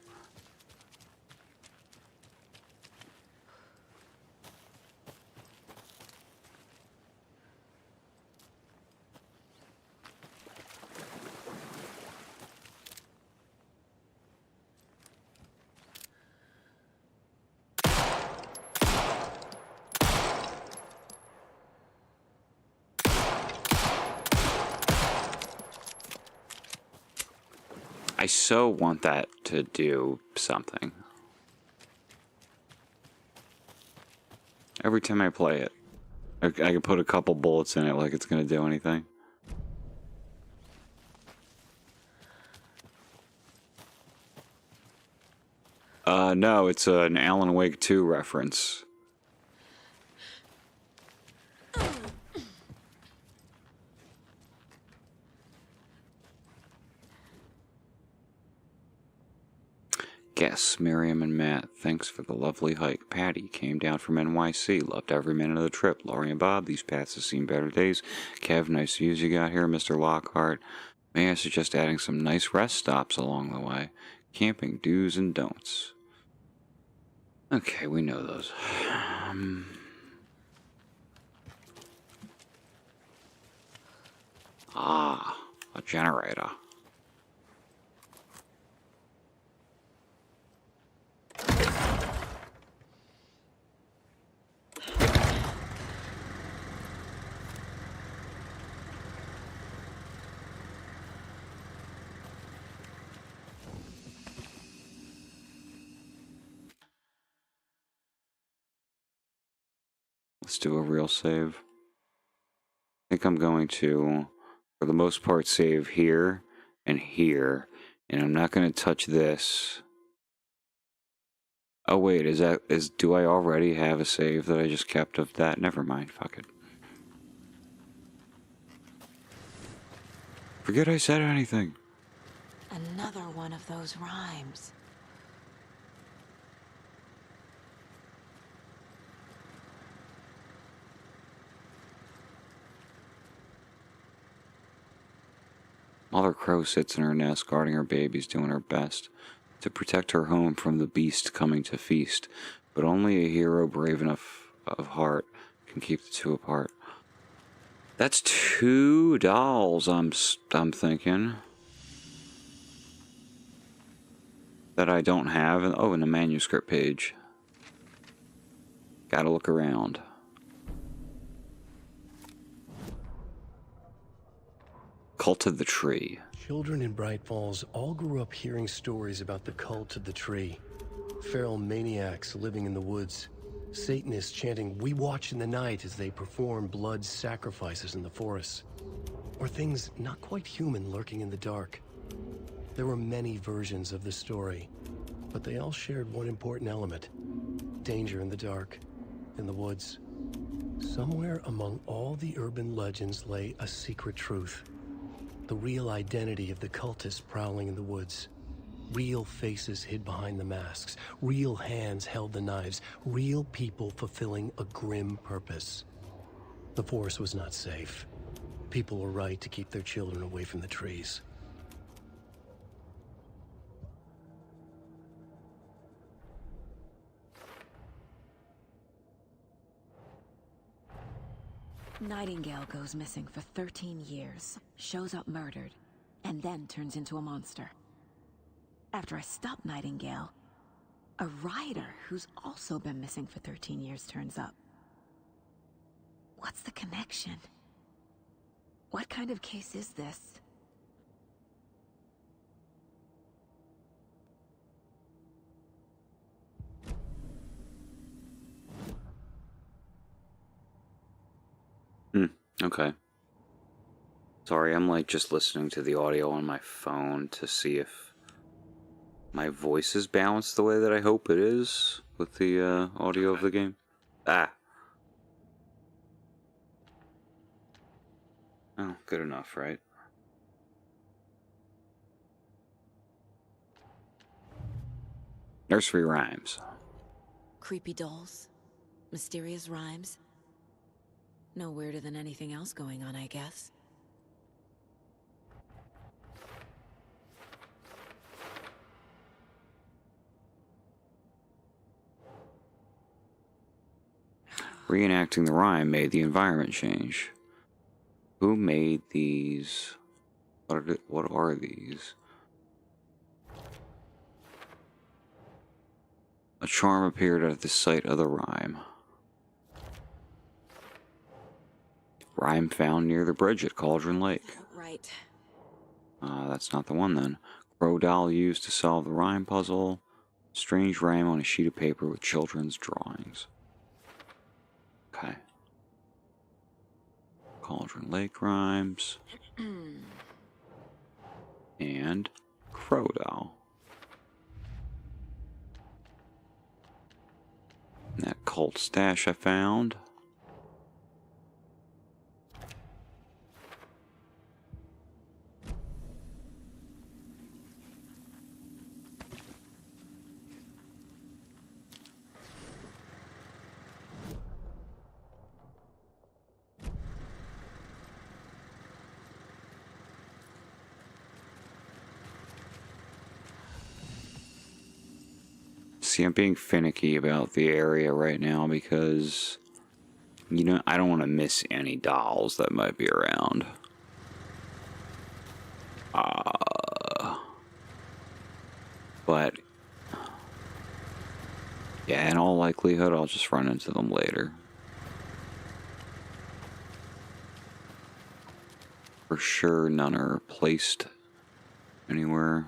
I so want that to do something. Every time I play it, I can put a couple bullets in it like it's going to do anything. No, it's an Alan Wake 2 reference. Guess, Miriam and Matt, thanks for the lovely hike. Patty came down from NYC, loved every minute of the trip. Laurie and Bob, these paths have seen better days. Kev, nice views you got here. Mr. Lockhart, may I suggest adding some nice rest stops along the way? Camping do's and don'ts. Okay, we know those. A generator. Let's do a real save. I think I'm going to, for the most part, save here and here, and I'm not going to touch this. Oh wait, do I already have a save that I just kept of that? Never mind, fuck it. Forget I said anything. Another one of those rhymes. Mother Crow sits in her nest, guarding her babies, doing her best to protect her home from the beast coming to feast. But only a hero brave enough of heart can keep the two apart. That's 2 dolls, I'm thinking. that I don't have. Oh, in the manuscript page. Gotta look around. Cult of the Tree. Children in Bright Falls all grew up hearing stories about the cult of the tree. Feral maniacs living in the woods. Satanists chanting, "We watch in the night," as they perform blood sacrifices in the forests. Or things not quite human lurking in the dark. There were many versions of the story, but they all shared one important element. Danger in the dark, in the woods. Somewhere among all the urban legends lay a secret truth. The real identity of the cultists prowling in the woods. Real faces hid behind the masks. Real hands held the knives. Real people fulfilling a grim purpose. The forest was not safe. People were right to keep their children away from the trees. Nightingale goes missing for 13 years, shows up murdered, and then turns into a monster. After I stop Nightingale, a rider who's also been missing for 13 years turns up. What's the connection? What kind of case is this? Okay. Sorry, I'm like just listening to the audio on my phone to see if my voice is balanced the way that I hope it is with the audio of the game. Ah. Oh, good enough, right? Nursery rhymes. Creepy dolls, mysterious rhymes. No weirder than anything else going on, I guess. Reenacting the rhyme made the environment change. Who made these? What are these? A charm appeared at the site of the rhyme. Rhyme found near the bridge at Cauldron Lake. Right. That's not the one then. Crow doll used to solve the rhyme puzzle. Strange rhyme on a sheet of paper with children's drawings. Okay. Cauldron Lake rhymes. And Crow doll. And that cult stash I found. See, I'm being finicky about the area right now because, you know, I don't want to miss any dolls that might be around. But, yeah, in all likelihood, I'll just run into them later. For sure, none are placed anywhere.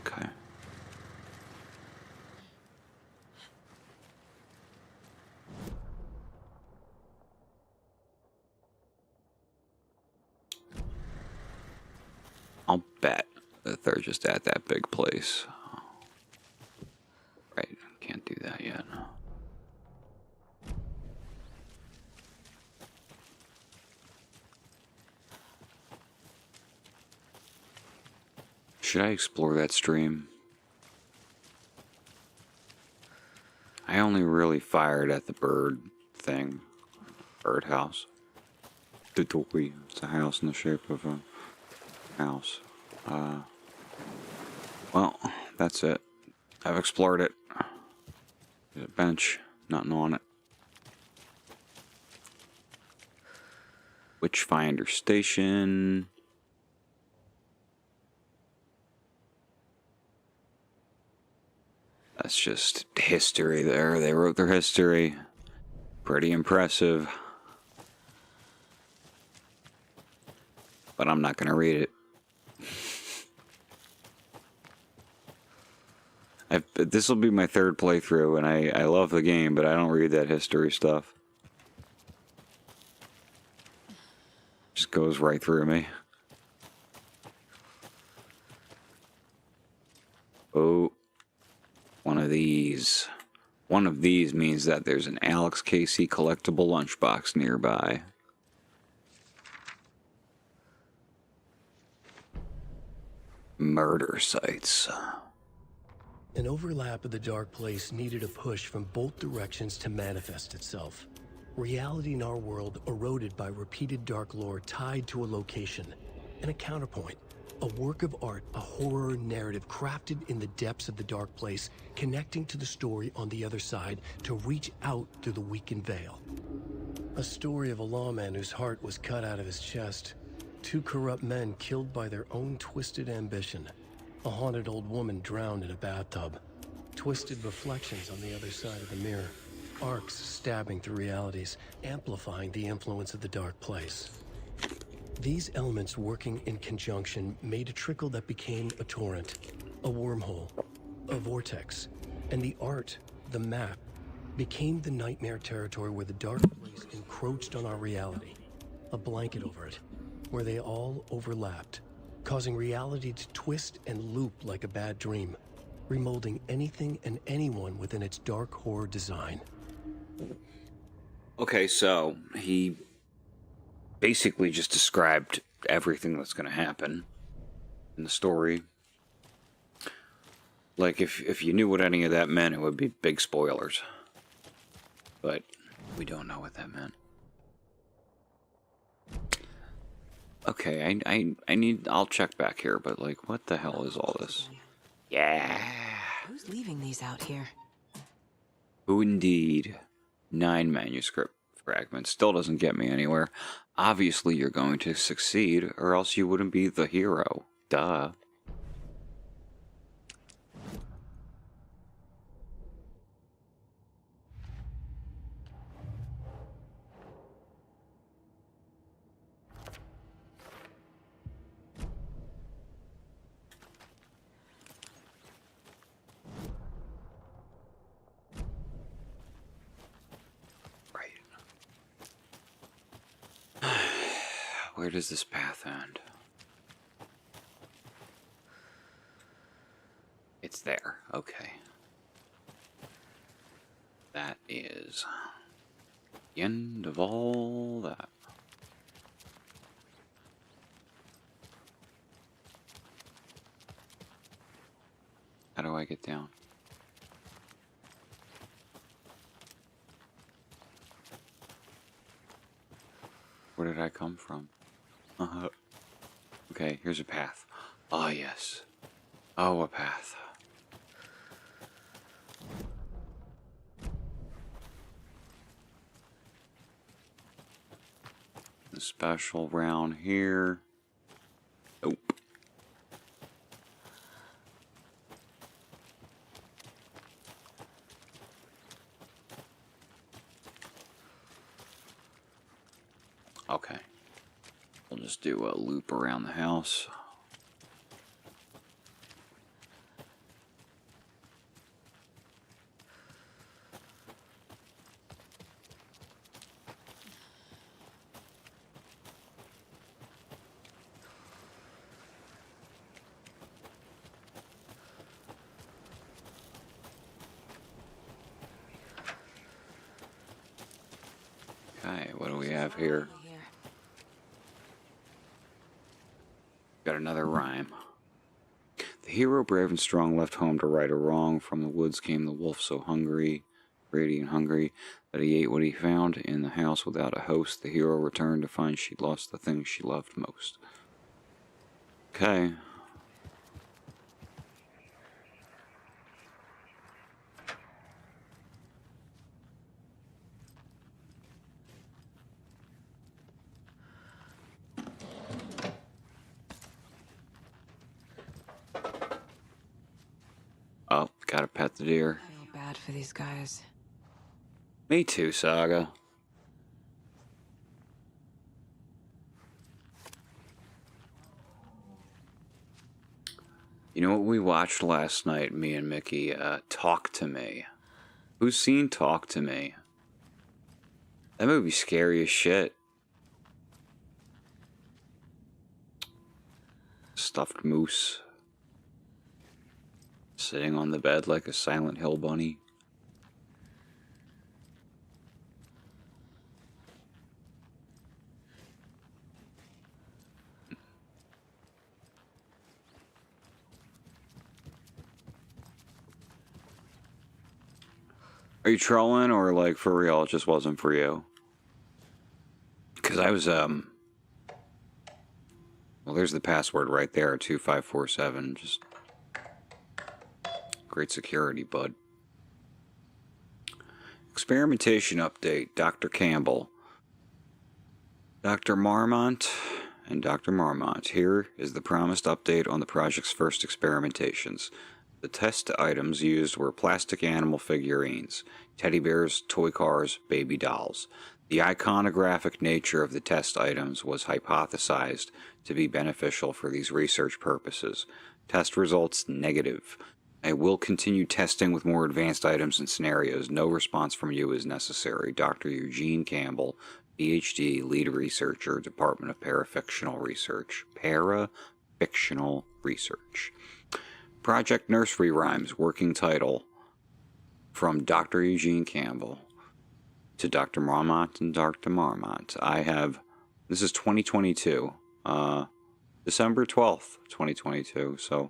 Okay. I'll bet that they're just at that big place. Right, can't do that yet. Should I explore that stream? I only really fired at the bird thing. Birdhouse. The toy. It's a house in the shape of a house. Well, that's it. I've explored it. There's a bench, nothing on it. Witchfinder Station. That's just history there. They wrote their history. Pretty impressive. But I'm not going to read it. This will be my third playthrough, and I love the game, but I don't read that history stuff. Just goes right through me. Oh, one of these. One of these means that there's an Alex Casey collectible lunchbox nearby. Murder sites. An overlap of the dark place needed a push from both directions to manifest itself. Reality in our world eroded by repeated dark lore tied to a location, and a counterpoint, a work of art, a horror narrative crafted in the depths of the dark place, connecting to the story on the other side to reach out through the weakened veil. A story of a lawman whose heart was cut out of his chest, two corrupt men killed by their own twisted ambition, a haunted old woman drowned in a bathtub, twisted reflections on the other side of the mirror, arcs stabbing through realities, amplifying the influence of the dark place. These elements working in conjunction made a trickle that became a torrent, a wormhole, a vortex, and the art, the map, became the nightmare territory where the dark place encroached on our reality, a blanket over it, where they all overlapped, causing reality to twist and loop like a bad dream, remolding anything and anyone within its dark horror design. Okay, so he basically just described everything that's going to happen in the story. Like, if you knew what any of that meant, it would be big spoilers. But we don't know what that meant. Okay, I'll check back here, but like, what the hell is all this? Yeah. Who's leaving these out here? Who indeed? 9 manuscript fragments. Still doesn't get me anywhere. Obviously you're going to succeed, or else you wouldn't be the hero. Duh. Where does this path end? It's there. Okay. That is the end of all that. How do I get down? Where did I come from? Okay, here's a path. Oh, yes. Oh, a path. The special round here. Nope. Okay. We'll just do a loop around the house. Okay, what do we have here? Got another rhyme. The hero, brave and strong, left home to right a wrong. From the woods came the wolf, so hungry, greedy and hungry, that he ate what he found in the house without a host. The hero returned to find she'd lost the thing she loved most. Okay. Gotta pet the deer. I feel bad for these guys. Me too, Saga. You know what we watched last night, me and Mickey? Talk to Me. Who's seen Talk to Me? That movie's scary as shit. Stuffed moose. Sitting on the bed like a Silent Hill bunny. Are you trolling or like for real? It just wasn't for you. Because I was, well, there's the password right there, 2547. Just great security, bud. Experimentation update, Dr. Campbell. Dr. Marmont and Dr. Marmont. Here is the promised update on the project's first experimentations. The test items used were plastic animal figurines, teddy bears, toy cars, baby dolls. The iconographic nature of the test items was hypothesized to be beneficial for these research purposes. Test results negative. I will continue testing with more advanced items and scenarios. No response from you is necessary. Dr. Eugene Campbell, PhD, lead researcher, Department of Parafictional Research. Parafictional Research. Project Nursery Rhymes, working title, from Dr. Eugene Campbell to Dr. Marmont and Dr. Marmont. This is 2022, December 12th, 2022, so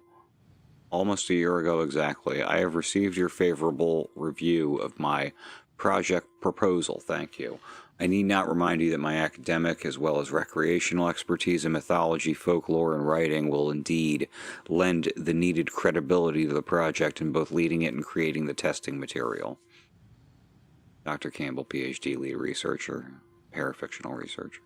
almost a year ago exactly. I have received your favorable review of my project proposal. Thank you. I need not remind you that my academic as well as recreational expertise in mythology, folklore, and writing will indeed lend the needed credibility to the project in both leading it and creating the testing material. Dr. Campbell, PhD, lead researcher, parafictional research.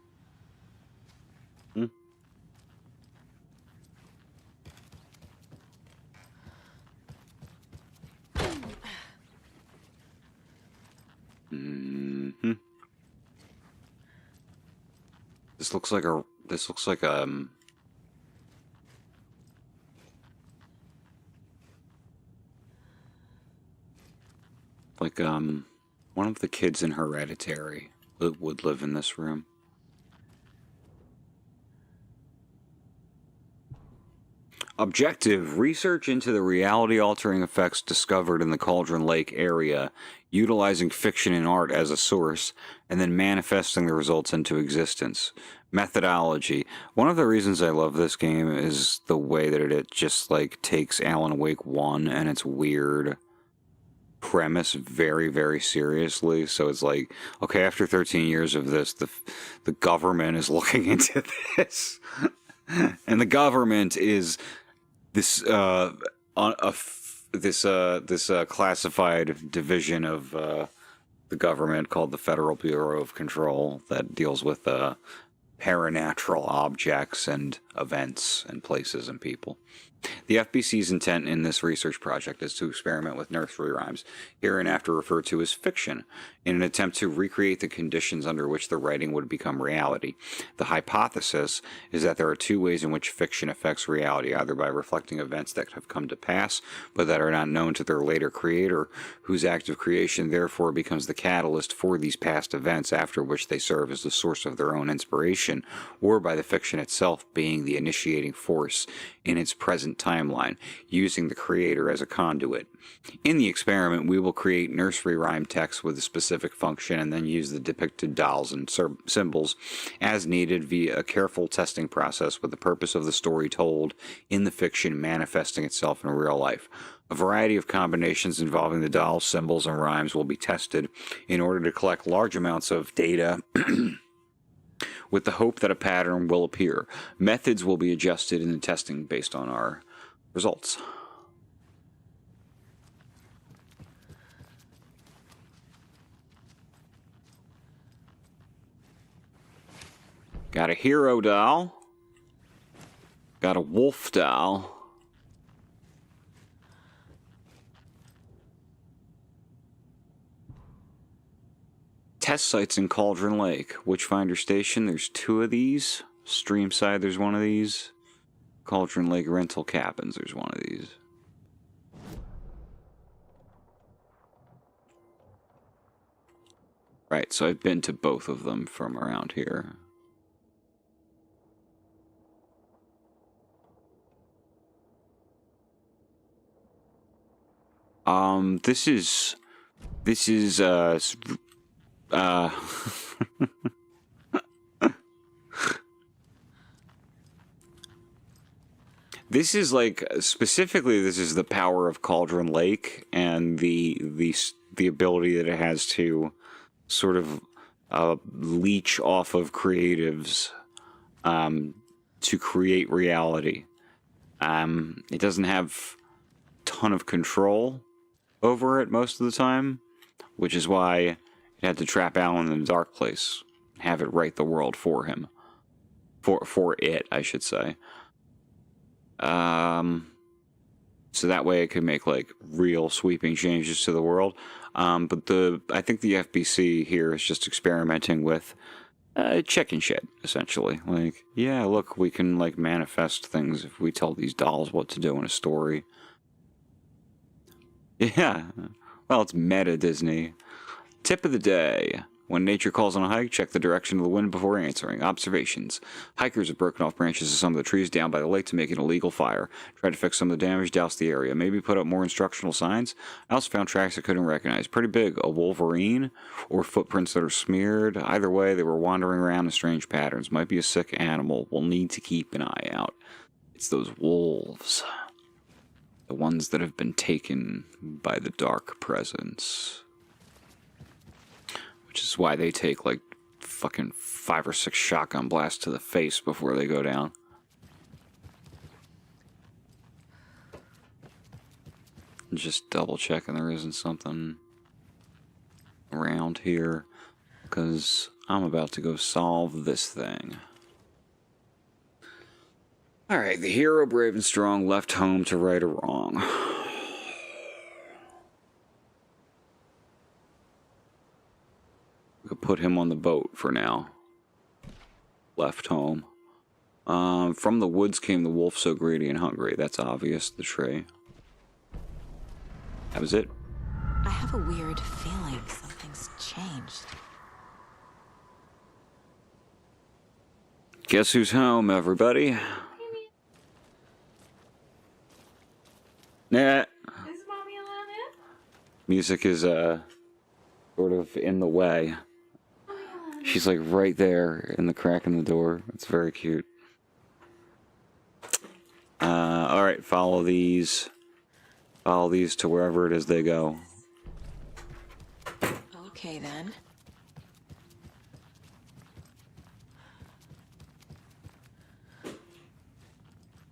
This looks like one of the kids in Hereditary that would live in this room. Objective: research into the reality-altering effects discovered in the Cauldron Lake area, utilizing fiction and art as a source, and then manifesting the results into existence. Methodology: one of the reasons I love this game is the way that it just like takes Alan Wake 1 and its weird premise very, very seriously. So it's like, okay, after 13 years of this, the government is looking into this. And the government is this classified division of the government called the Federal Bureau of Control that deals with paranatural objects and events and places and people. The FBC's intent in this research project is to experiment with nursery rhymes, hereinafter referred to as fiction, in an attempt to recreate the conditions under which the writing would become reality. The hypothesis is that there are two ways in which fiction affects reality, either by reflecting events that have come to pass, but that are not known to their later creator, whose act of creation therefore becomes the catalyst for these past events, after which they serve as the source of their own inspiration, or by the fiction itself being the initiating force in its present timeline, using the creator as a conduit. In the experiment, we will create nursery rhyme text with a specific function and then use the depicted dolls and symbols as needed via a careful testing process with the purpose of the story told in the fiction manifesting itself in real life. A variety of combinations involving the dolls, symbols, and rhymes will be tested in order to collect large amounts of data with the hope that a pattern will appear. Methods will be adjusted in the testing based on our results. Got a hero doll. Got a wolf doll. Test sites in Cauldron Lake. Witchfinder Station, there's 2 of these. Streamside, there's 1 of these. Cauldron Lake Rental Cabins, there's 1 of these. Right, so I've been to both of them from around here. This is this is like, specifically, this is the power of Cauldron Lake and the ability that it has to sort of leech off of creatives to create reality. It doesn't have a ton of control over it most of the time, which is why it had to trap Alan in a dark place, have it write the world for him, for it, I should say. So that way it could make like real sweeping changes to the world. But I think the FBC here is just experimenting with chicken shit, essentially. Like, yeah, look, we can like manifest things if we tell these dolls what to do in a story. Yeah, well, it's meta Disney. Tip of the day. When nature calls on a hike, check the direction of the wind before answering. Observations. Hikers have broken off branches of some of the trees down by the lake to make an illegal fire. Try to fix some of the damage, douse the area. Maybe put up more instructional signs. I also found tracks I couldn't recognize. Pretty big. A wolverine? Or footprints that are smeared? Either way, they were wandering around in strange patterns. Might be a sick animal. We'll need to keep an eye out. It's those wolves. The ones that have been taken by the dark presence. Which is why they take like fucking 5 or 6 shotgun blasts to the face before they go down. Just double checking there isn't something around here, because I'm about to go solve this thing. Alright, the hero, brave and strong, left home to right a wrong. We could put him on the boat for now. Left home. From the woods came the wolf so greedy and hungry. That's obvious, the tree. That was it. I have a weird feeling something's changed. Guess who's home, everybody? Nah. Is Mommy allowed in? Music is, sort of in the way. She's like right there in the crack in the door. It's very cute. Alright, follow these. Follow these to wherever it is they go. Okay, then.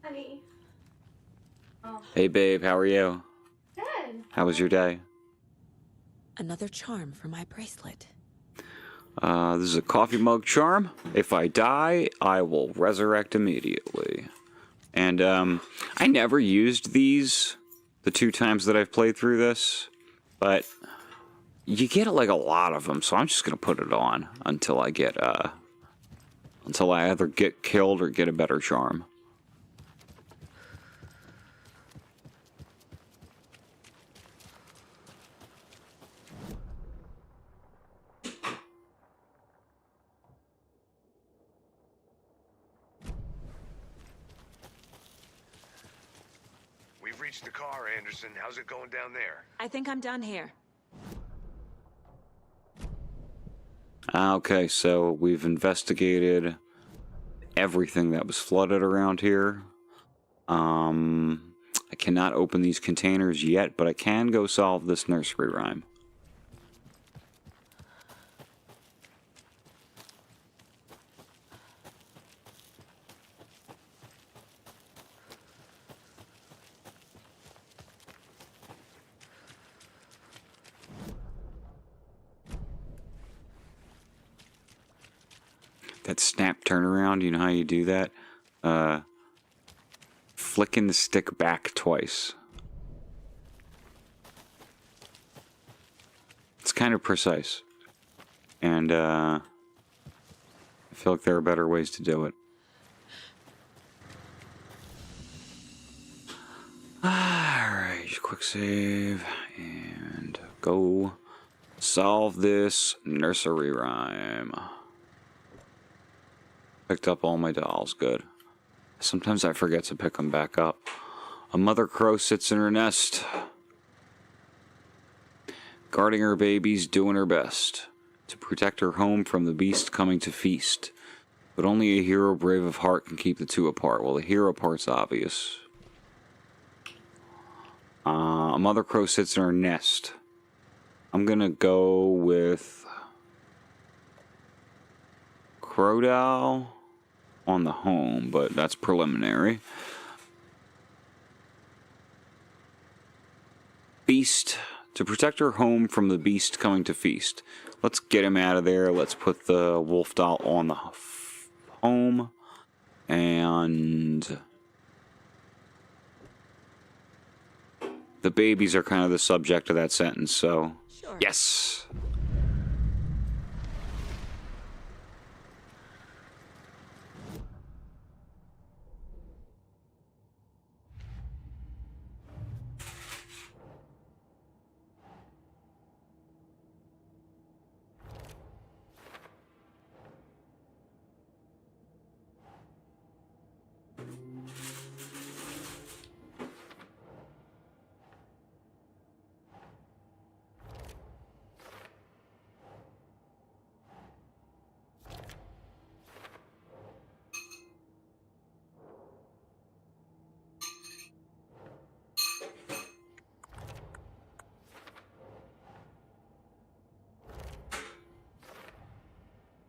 Honey. Oh. Hey babe, how are you? Good. How was your day? Another charm for my bracelet. This is a coffee mug charm. If I die, I will resurrect immediately. And, I never used these the 2 times that I've played through this, but you get, like, a lot of them, so I'm just gonna put it on until I get, until I either get killed or get a better charm. We've reached the car, Anderson. How's it going down there? I think I'm done here. Okay, so we've investigated everything that was flooded around here. I cannot open these containers yet, but I can go solve this nursery rhyme. That snap turnaround, you know how you do that? Flicking the stick back twice. It's kind of precise. And I feel like there are better ways to do it. Alright, just quick save and go solve this nursery rhyme. Picked up all my dolls, good. Sometimes I forget to pick them back up. A mother crow sits in her nest, guarding her babies, doing her best to protect her home from the beast coming to feast. But only a hero brave of heart can keep the two apart. Well, the hero part's obvious. A mother crow sits in her nest. I'm gonna go with Crowdow on the home, but that's preliminary. Beast, to protect her home from the beast coming to feast. Let's get him out of there. Let's put the wolf doll on the home. And the babies are kind of the subject of that sentence, so sure. Yes.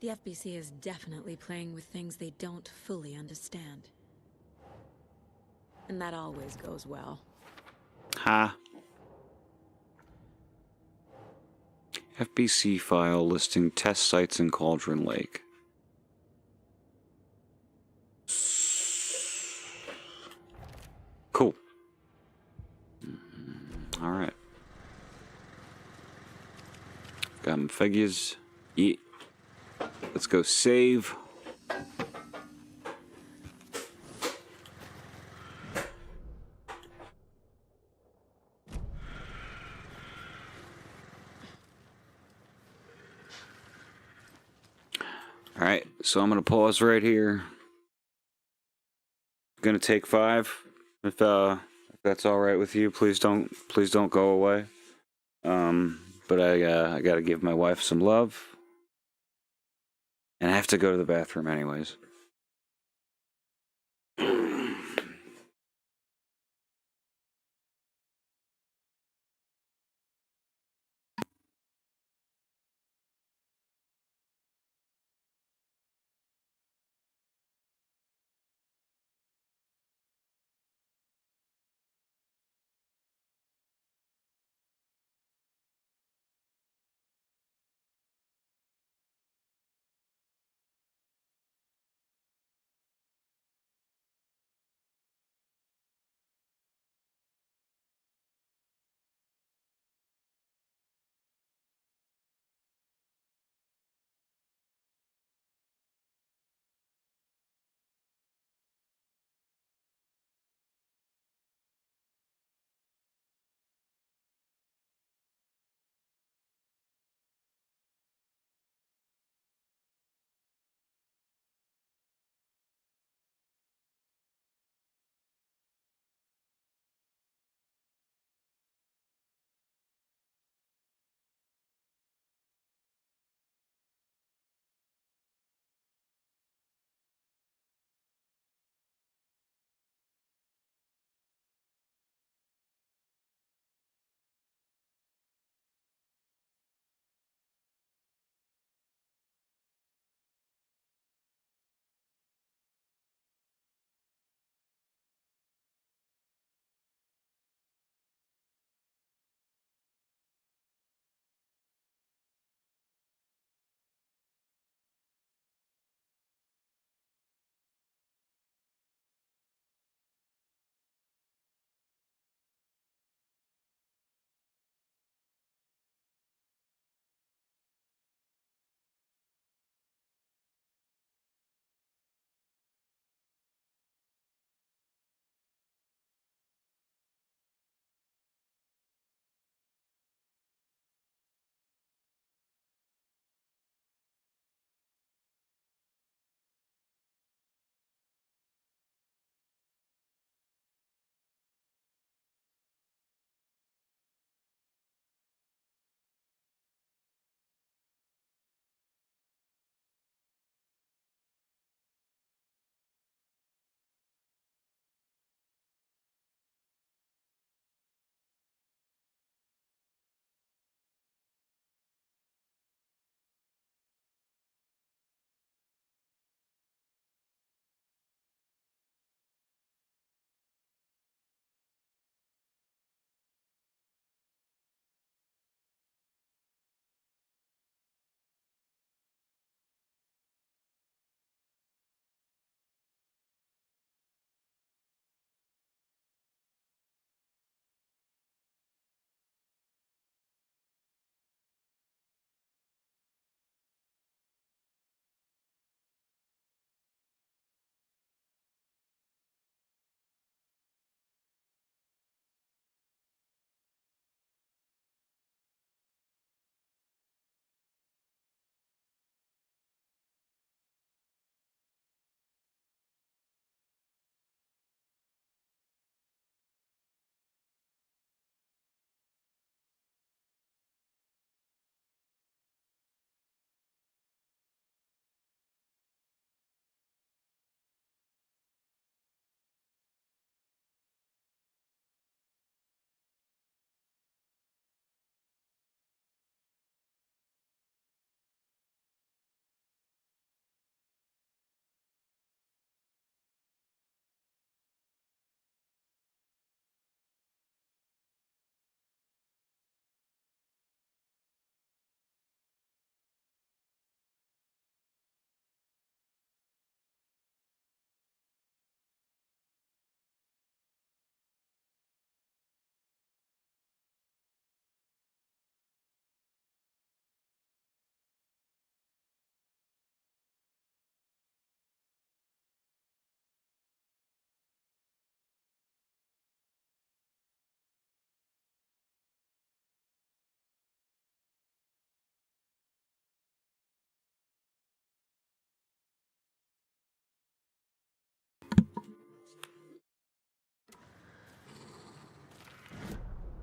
The FBC is definitely playing with things they don't fully understand. And that always goes well. Ha. FBC file listing test sites in Cauldron Lake. Cool. Alright. Got my figures. Yeah. Let's go save. Alright, so I'm gonna pause right here. Gonna take 5. If that's alright with you, please don't go away. But I gotta give my wife some love. And I have to go to the bathroom anyways.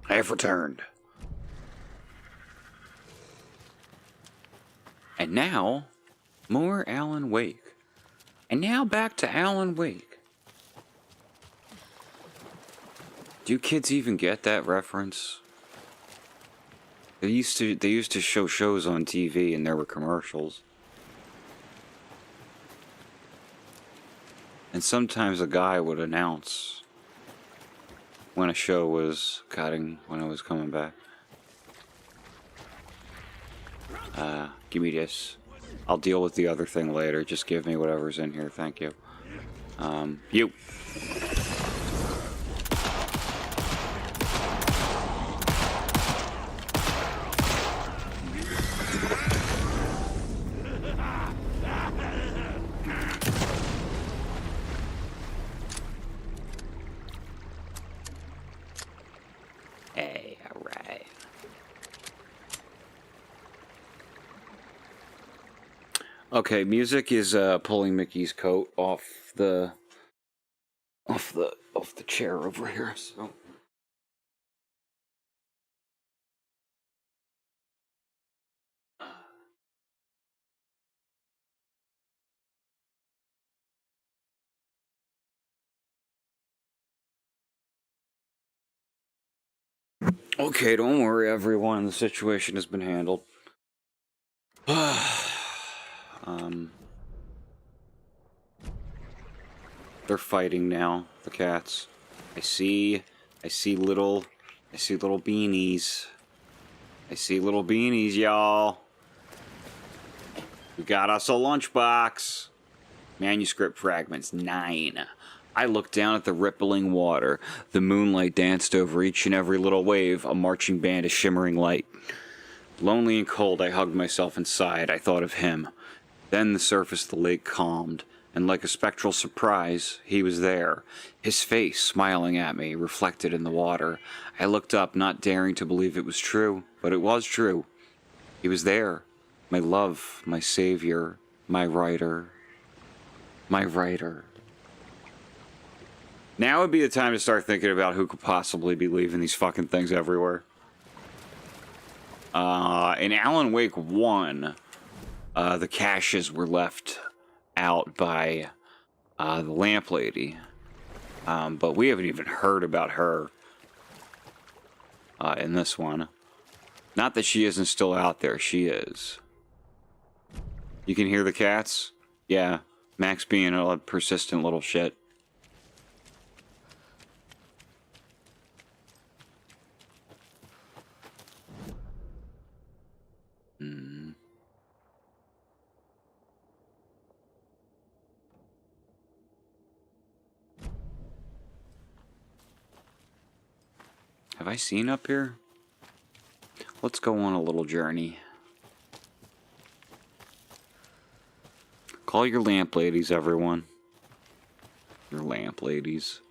I have returned. And now, more Alan Wake. And now back to Alan Wake. Do you kids even get that reference? They used to show shows on TV and there were commercials. And sometimes a guy would announce when a show was cutting, when it was coming back. Give me this. I'll deal with the other thing later. Just give me whatever's in here. Thank you. You. Hey, alright. Okay, music is pulling Mickey's coat off the chair over here, so okay, don't worry everyone, the situation has been handled. They're fighting now, the cats. I see little beanies. I see little beanies, y'all. We got us a lunchbox. Manuscript fragments 9. I looked down at the rippling water. The moonlight danced over each and every little wave, a marching band of shimmering light. Lonely and cold, I hugged myself and sighed. I thought of him. Then the surface of the lake calmed, and like a spectral surprise, he was there, his face smiling at me, reflected in the water. I looked up, not daring to believe it was true, but it was true. He was there, my love, my savior, my writer. My writer. Now would be the time to start thinking about who could possibly be leaving these fucking things everywhere. In Alan Wake 1, the caches were left out by the lamp lady. But we haven't even heard about her in this one. Not that she isn't still out there, she is. You can hear the cats? Yeah, Max being a persistent little shit. Have I seen up here? Let's go on a little journey. Call your lamp ladies, everyone. Your lamp ladies.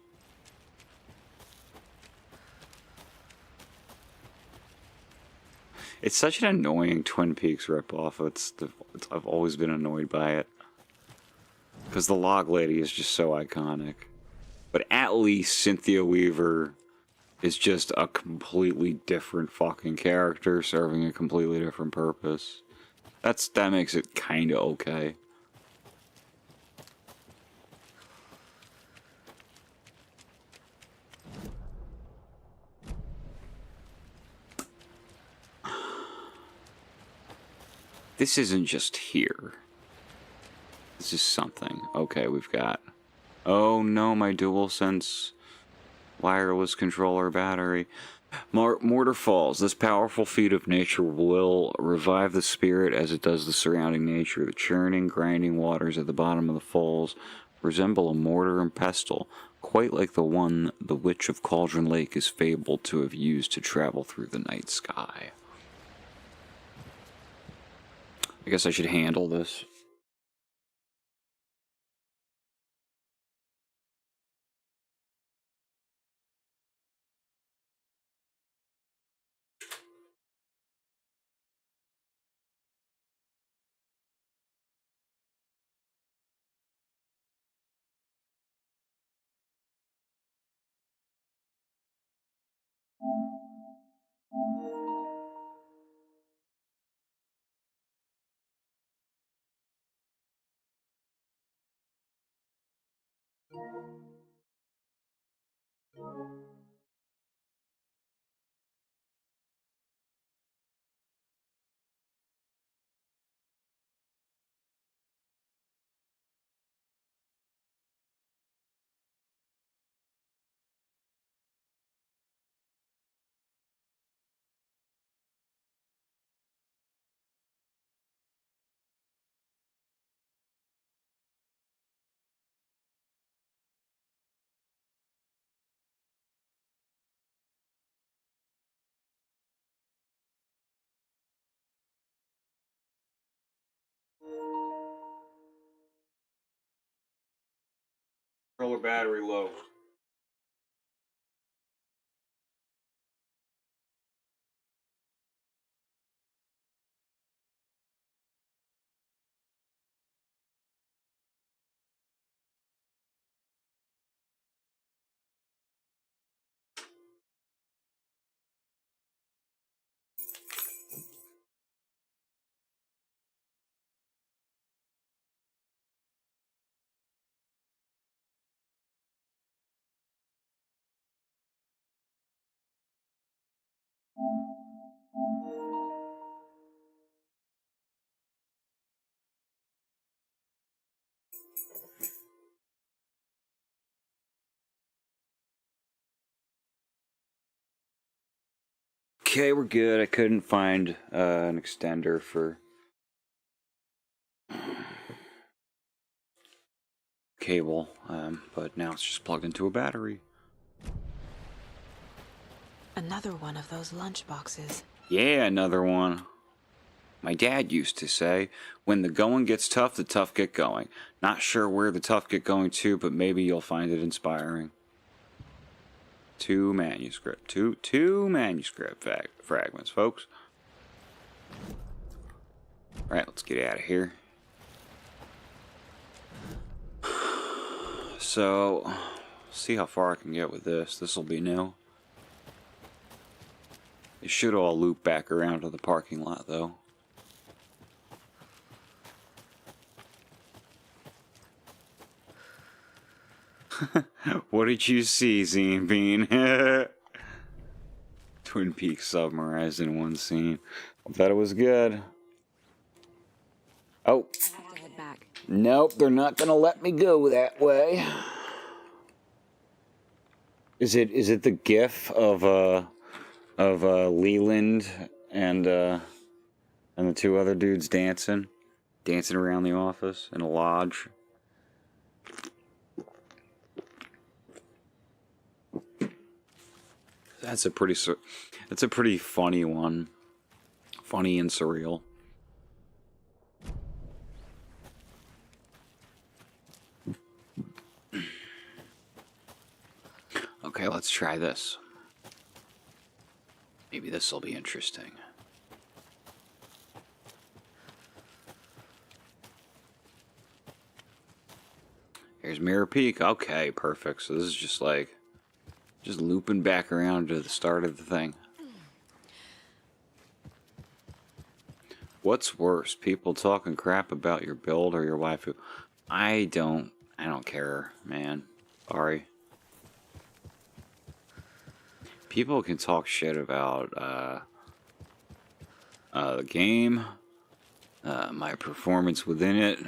It's such an annoying Twin Peaks ripoff. I've always been annoyed by it. Because the log lady is just so iconic. But at least Cynthia Weaver is just a completely different fucking character serving a completely different purpose. That makes it kind of okay. This isn't just here. This is something. Okay, we've got... Oh no, my DualSense wireless controller battery. Mortar Falls. This powerful feat of nature will revive the spirit as it does the surrounding nature. The churning, grinding waters at the bottom of the falls resemble a mortar and pestle, quite like the one the Witch of Cauldron Lake is fabled to have used to travel through the night sky. I guess I should handle this. Controller battery low. Okay, we're good. I couldn't find an extender for cable, but now it's just plugged into a battery. Another one of those lunch boxes. Yeah, another one. My dad used to say, when the going gets tough, the tough get going. Not sure where the tough get going to, but maybe you'll find it inspiring. Two manuscript fragments, folks. Alright, let's get out of here. So, see how far I can get with this. This will be new. It should all loop back around to the parking lot, though. What did you see, Zine Bean? Twin Peaks summarized in one scene. I thought it was good. Oh. I have to head back. Nope, they're not gonna let me go that way. Is it the gif of Leland and the two other dudes dancing around the office in a lodge? That's a pretty funny one. Funny and surreal. Okay, let's try this. Maybe this will be interesting. Here's Mirror Peak. Okay, perfect. So this is just like looping back around to the start of the thing. What's worse, people talking crap about your build or your waifu? I don't care, man. Sorry. People can talk shit about the game, my performance within it.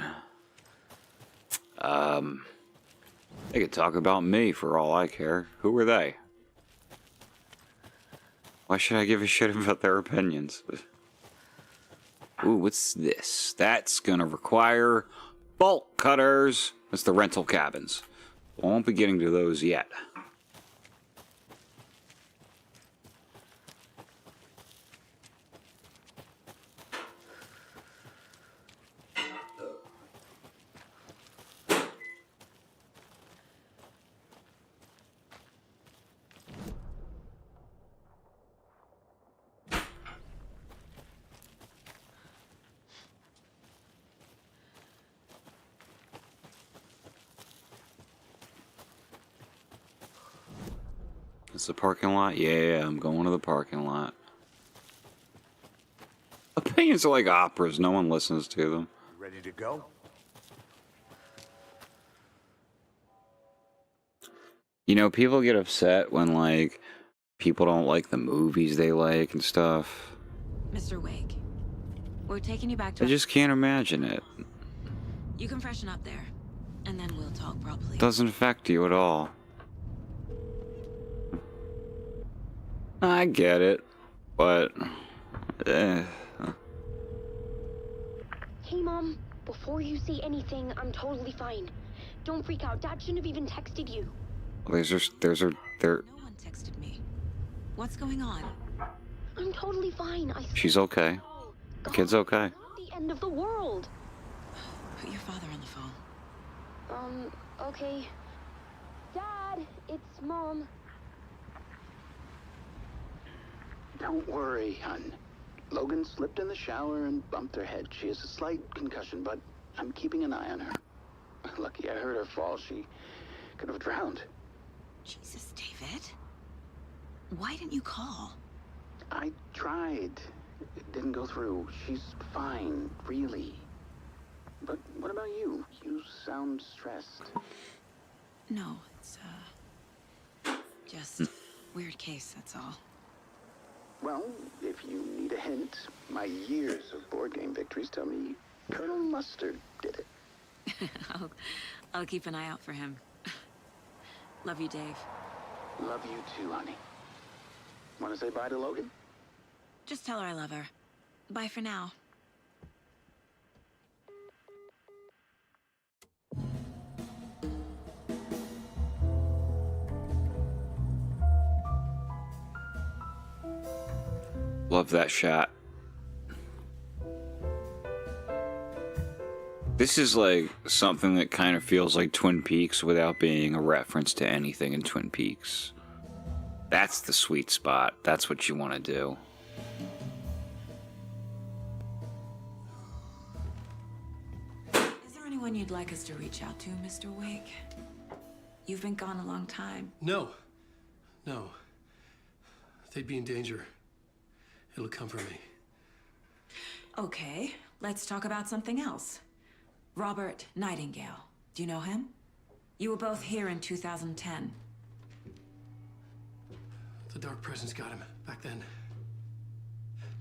They could talk about me for all I care. Who are they? Why should I give a shit about their opinions? Ooh, what's this? That's gonna require bolt cutters. That's the rental cabins. Won't be getting to those yet. It's the parking lot? Yeah, I'm going to the parking lot. Opinions are like operas. No one listens to them. Ready to go? You know, people get upset when, like, people don't like the movies they like and stuff. Mr. Wake, we're taking you back to... I just can't imagine it. You can freshen up there, and then we'll talk properly. Doesn't affect you at all. I get it, but... Hey, Mom. Before you say anything, I'm totally fine. Don't freak out. Dad shouldn't have even texted you. There... No one texted me. What's going on? I'm totally fine. I She's okay. The kid's okay. Not the end of the world. Put your father on the phone. Okay. Dad, it's Mom. Don't worry, hon. Logan slipped in the shower and bumped her head. She has a slight concussion, but I'm keeping an eye on her. Lucky I heard her fall. She could have drowned. Jesus, David. Why didn't you call? I tried. It didn't go through. She's fine, really. But what about you? You sound stressed. No, it's, just weird case, that's all. Well, if you need a hint, my years of board game victories tell me Colonel Mustard did it. I'll keep an eye out for him. Love you, Dave. Love you too, honey. Want to say bye to Logan? Just tell her I love her. Bye for now. Love that shot. This is like something that kind of feels like Twin Peaks without being a reference to anything in Twin Peaks. That's the sweet spot. That's what you want to do. Is there anyone you'd like us to reach out to, Mr. Wake? You've been gone a long time. No. They'd be in danger. It'll come for me. Okay, let's talk about something else. Robert Nightingale. Do you know him? You were both here in 2010. The Dark Presence got him back then.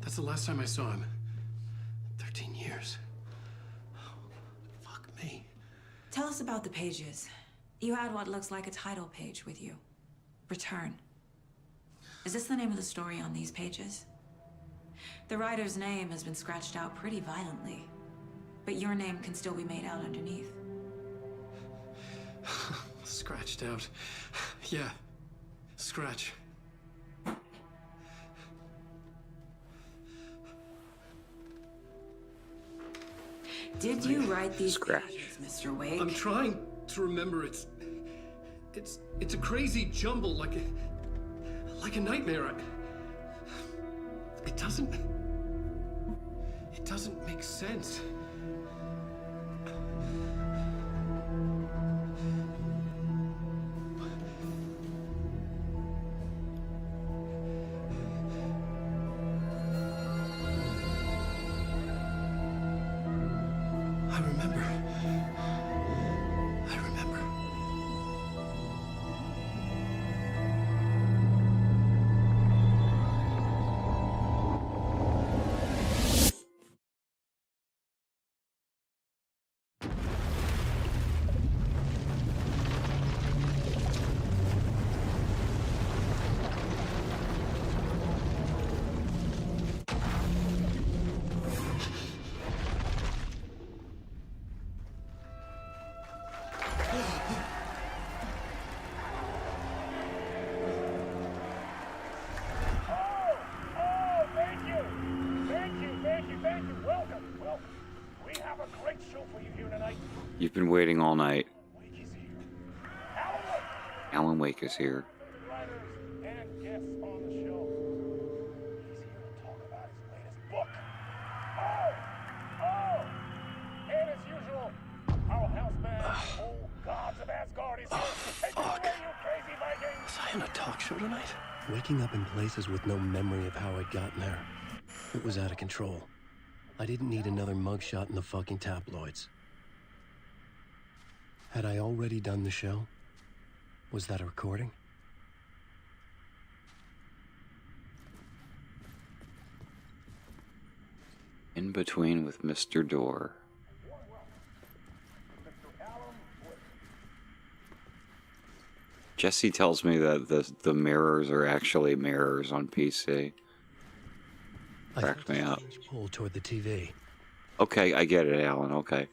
That's the last time I saw him. 13 years. Oh, fuck me. Tell us about the pages. You had what looks like a title page with you. Return. Is this the name of the story on these pages? The writer's name has been scratched out pretty violently, but your name can still be made out underneath. Scratched out. Yeah. Scratch. Did you write these pages, Mr. Wake? I'm trying to remember. It's a crazy jumble, like a nightmare. It doesn't make sense. I remember. You've been waiting all night. Alan Wake is here. And guests on the show. He's here to talk about his latest book. Oh! And as usual, our house band, old gods of Asgard, is here. Take it away, you crazy Vikings! Was I on a talk show tonight? Waking up in places with no memory of how I'd gotten there. It was out of control. I didn't need another mugshot in the fucking tabloids. Had I already done the show? Was that a recording? In between with Mr. Door. Jesse tells me that the mirrors are actually mirrors on PC. Cracked me up. Pull toward the TV. Okay, I get it, Alan. Okay.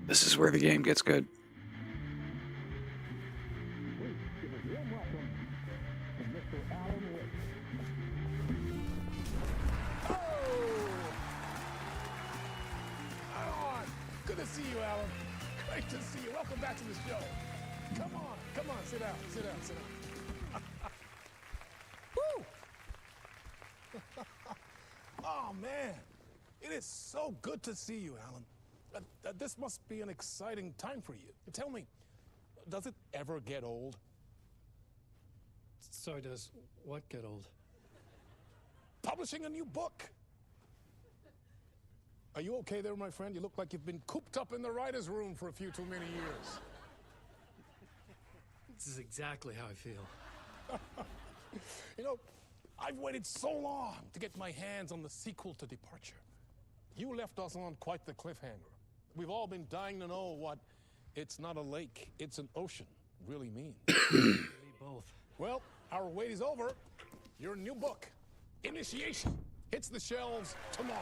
This is where the game gets good. Good to see you, Alan. Great to see you. Welcome back to the show. Come on, sit down, sit down. Woo! Oh, man. It is so good to see you, Alan. This must be an exciting time for you. Tell me, does it ever get old? Sorry, does what get old? Publishing a new book. Are you okay there, my friend? You look like you've been cooped up in the writer's room for a few too many years. This is exactly how I feel. You know, I've waited so long to get my hands on the sequel to Departure. You left us on quite the cliffhanger. We've all been dying to know what "it's not a lake, it's an ocean" really means. Me both. Well, our wait is over. Your new book, Initiation, hits the shelves tomorrow.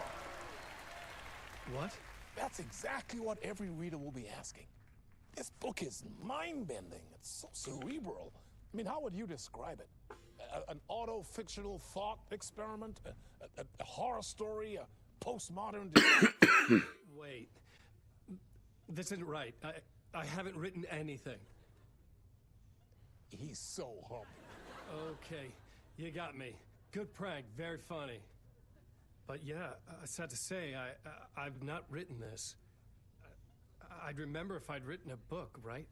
What? That's exactly what every reader will be asking. This book is mind-bending. It's so cerebral. I mean, how would you describe it? An auto-fictional thought experiment? A horror story? A postmodern... Wait. This isn't right. I haven't written anything. He's so humble. Okay, you got me. Good prank, very funny. But yeah, I sad to say, I've not written this. I'd remember if I'd written a book, right?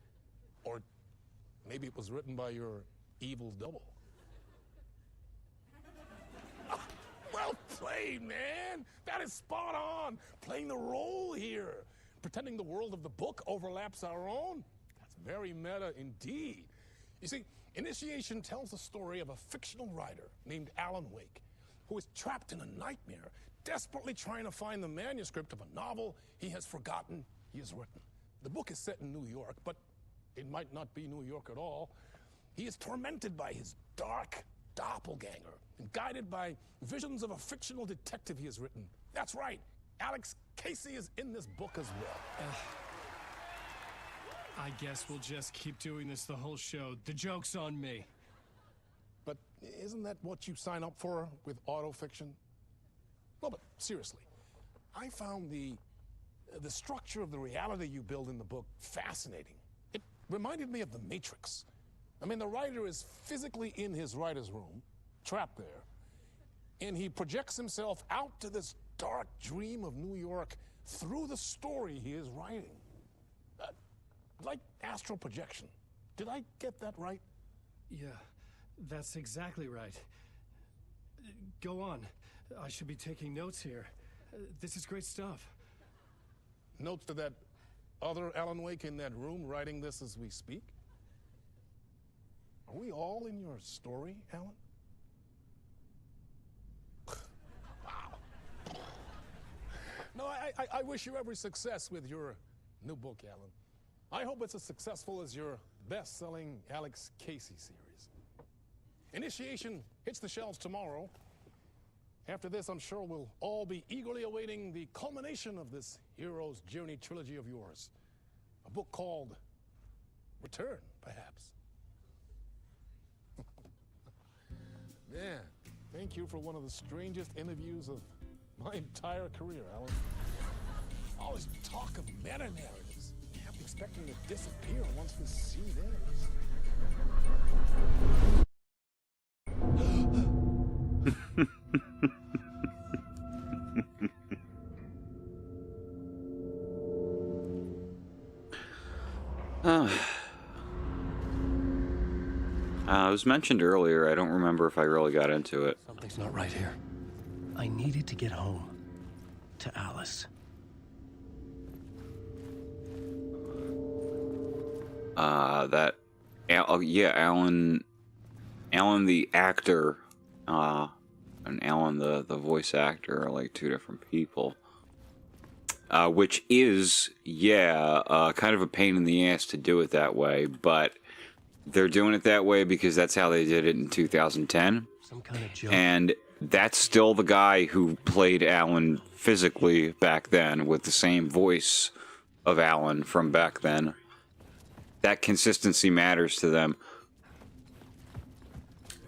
Or maybe it was written by your evil double. Well played, man! That is spot on! Playing the role here. Pretending the world of the book overlaps our own. That's very meta indeed. You see, Initiation tells the story of a fictional writer named Alan Wake, who is trapped in a nightmare, desperately trying to find the manuscript of a novel he has forgotten he has written. The book is set in New York, but it might not be New York at all. He is tormented by his dark doppelganger and guided by visions of a fictional detective he has written. That's right, Alex Casey is in this book as well. I guess we'll just keep doing this the whole show. The joke's on me. But isn't that what you sign up for with autofiction? No, but seriously, I found the structure of the reality you build in the book fascinating. It reminded me of The Matrix. I mean, the writer is physically in his writer's room, trapped there, and he projects himself out to this dark dream of New York through the story he is writing. Like astral projection. Did I get that right? Yeah, that's exactly right. Go on. I should be taking notes here. This is great stuff. Notes to that other Alan Wake in that room writing this as we speak? Are we all in your story, Alan? Wow. No, I wish you every success with your new book, Alan. I hope it's as successful as your best-selling Alex Casey series. Initiation hits the shelves tomorrow. After this, I'm sure we'll all be eagerly awaiting the culmination of this hero's journey trilogy of yours. A book called Return, perhaps. Man, thank you for one of the strangest interviews of my entire career, Alan. All this talk of meta-narratives. I'm expecting to disappear once this scene ends. It was mentioned earlier. I don't remember if I really got into it. Something's not right here. I needed to get home. To Alice. Alan the actor, and Alan the voice actor are like two different people. Which is, kind of a pain in the ass to do it that way, but they're doing it that way because that's how they did it in 2010. Some kind of joke. And that's still the guy who played Alan physically back then with the same voice of Alan from back then. That consistency matters to them.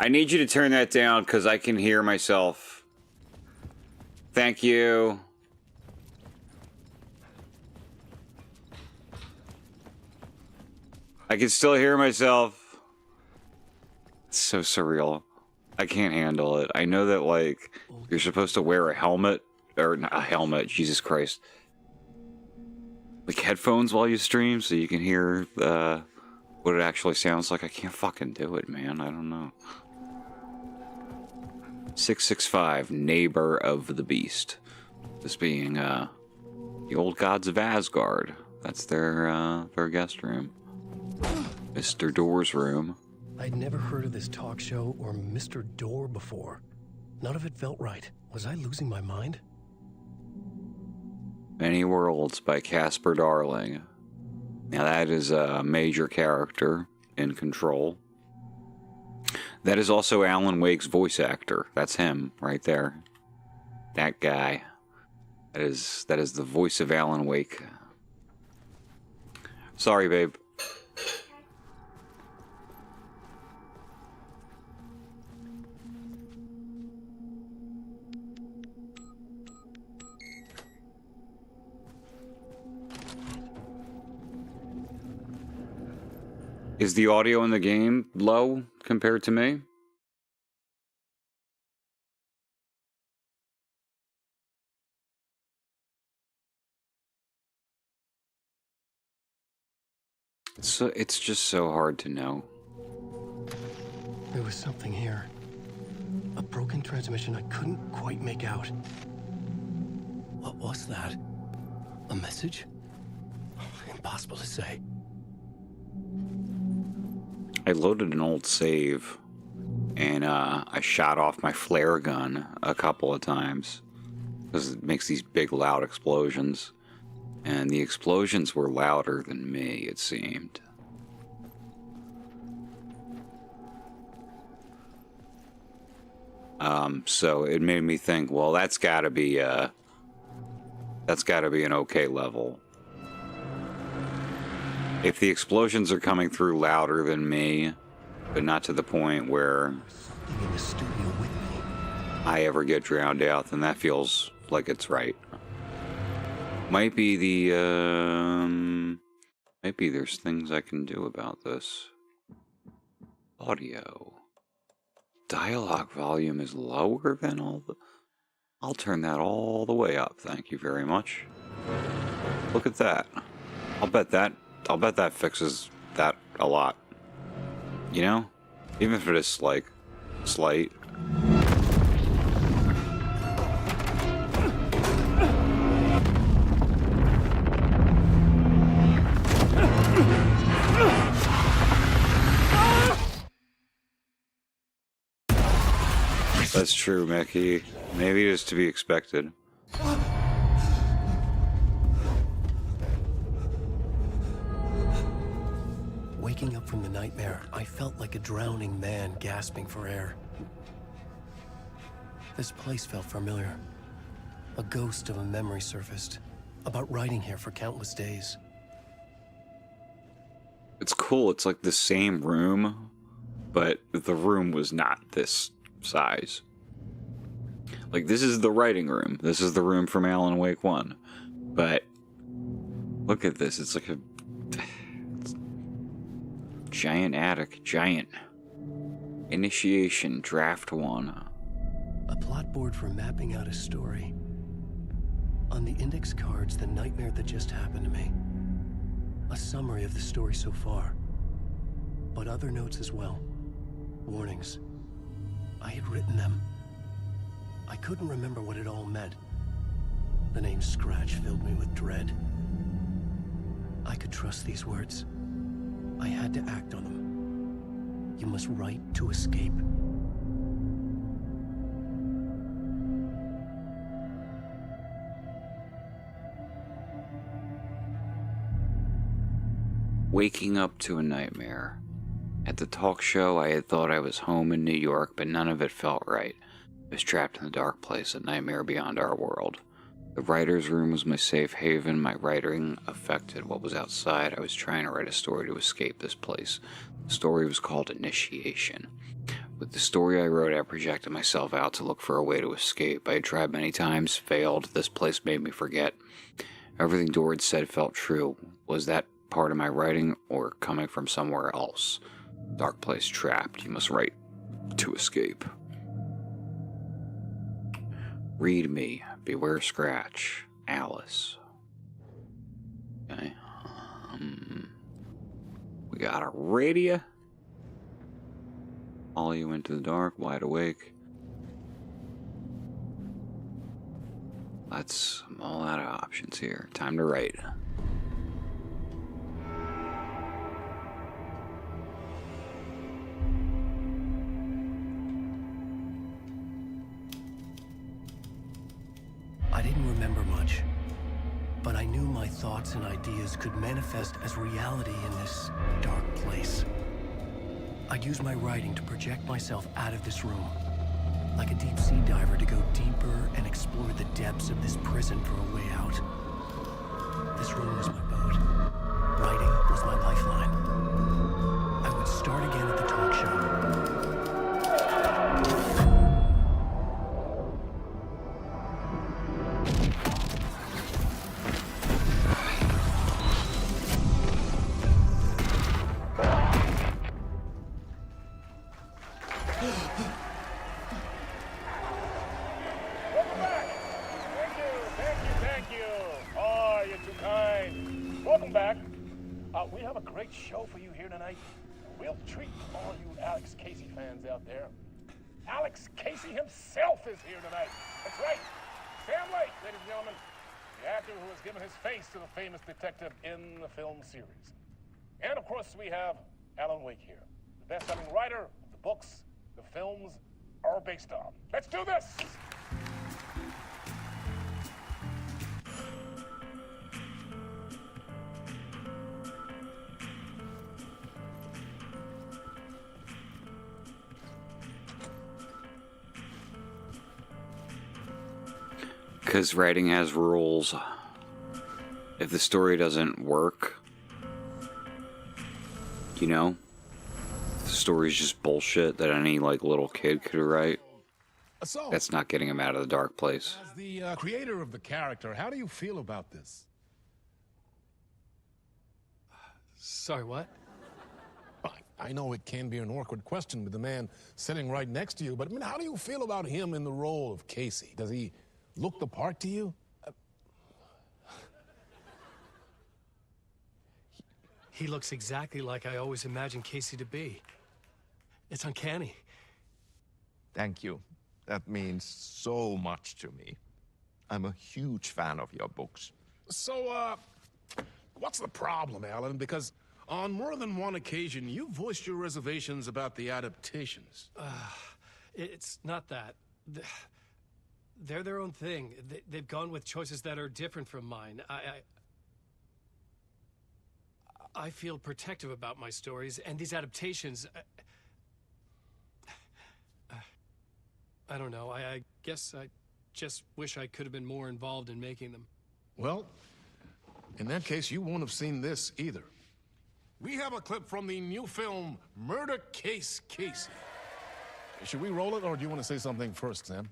I need you to turn that down because I can hear myself. Thank you. I can still hear myself. It's so surreal. I can't handle it. I know that, like, you're supposed to wear a helmet. Or not a helmet, Jesus Christ. Like headphones while you stream so you can hear what it actually sounds like. I can't fucking do it, man. I don't know. 665, Neighbor of the Beast. This being the old gods of Asgard. That's their guest room. Mr. Door's room. I'd never heard of this talk show or Mr. Door before. None of it felt right. Was I losing my mind? Many Worlds by Casper Darling. Now that is a major character in Control. That is also Alan Wake's voice actor. That's him right there. That guy. That is the voice of Alan Wake. Sorry, babe. Is the audio in the game low compared to me? So it's just so hard to know. There was something here. A broken transmission I couldn't quite make out. What was that? A message? Impossible to say. I loaded an old save, and I shot off my flare gun a couple of times, because it makes these big, loud explosions. And the explosions were louder than me, it seemed. So it made me think, well, that's gotta be an okay level. If the explosions are coming through louder than me, but not to the point where I ever get drowned out, then that feels like it's right. Might be maybe there's things I can do about this. Audio. Dialogue volume is lower than all the... I'll turn that all the way up, thank you very much. Look at that. I'll bet that fixes that a lot. You know? Even if it is, like, slight. That's true, Mickey. Maybe it is to be expected. Waking up from the nightmare, I felt like a drowning man gasping for air. This place felt familiar. A ghost of a memory surfaced, about riding here for countless days. It's cool, it's like the same room, but the room was not this size. Like, this is the writing room. This is the room from Alan Wake 1. But look at this. It's like a giant attic. Giant. Initiation, draft 1. A plot board for mapping out a story. On the index cards, the nightmare that just happened to me. A summary of the story so far. But other notes as well. Warnings. I had written them. I couldn't remember what it all meant. The name Scratch filled me with dread. I could trust these words. I had to act on them. You must write to escape. Waking up to a nightmare. At the talk show, I had thought I was home in New York, but none of it felt right. I was trapped in the dark place, a nightmare beyond our world. The writer's room was my safe haven. My writing affected what was outside. I was trying to write a story to escape this place. The story was called Initiation. With the story I wrote, I projected myself out to look for a way to escape. I had tried many times, failed. This place made me forget. Everything Dord said felt true. Was that part of my writing or coming from somewhere else? Dark place, trapped. You must write to escape. Read me. Beware Scratch. Alice. Okay. We got a radio. Follow you into the dark, wide awake. I'm all out of options here. Time to write. I didn't remember much, but I knew my thoughts and ideas could manifest as reality in this dark place. I'd use my writing to project myself out of this room, like a deep sea diver to go deeper and explore the depths of this prison for a way out. This room was my boat. Writing was my lifeline. I would start again at the talk show. We have a great show for you here tonight. We'll treat all you Alex Casey fans out there. Alex Casey himself is here tonight. That's right. Sam Lake, ladies and gentlemen. The actor who has given his face to the famous detective in the film series. And of course, we have Alan Wake here, the best-selling writer of the books the films are based on. Let's do this! Because writing has rules. If the story doesn't work, you know, if the story's just bullshit that any little kid could write, that's not getting him out of the dark place. As the creator of the character, how do you feel about this? Sorry, what? I know it can be an awkward question with the man sitting right next to you, but I mean, how do you feel about him in the role of Casey? Does he look the part to you? He looks exactly like I always imagined Casey to be. It's uncanny. Thank you. That means so much to me. I'm a huge fan of your books. So, what's the problem, Alan? Because on more than one occasion, you voiced your reservations about the adaptations. It's not that. They're their own thing. They've gone with choices that are different from mine. I feel protective about my stories, and these adaptations... I don't know. I guess I just wish I could have been more involved in making them. Well, in that case, you won't have seen this either. We have a clip from the new film, Murder Case Casey. Should we roll it, or do you want to say something first, Sam?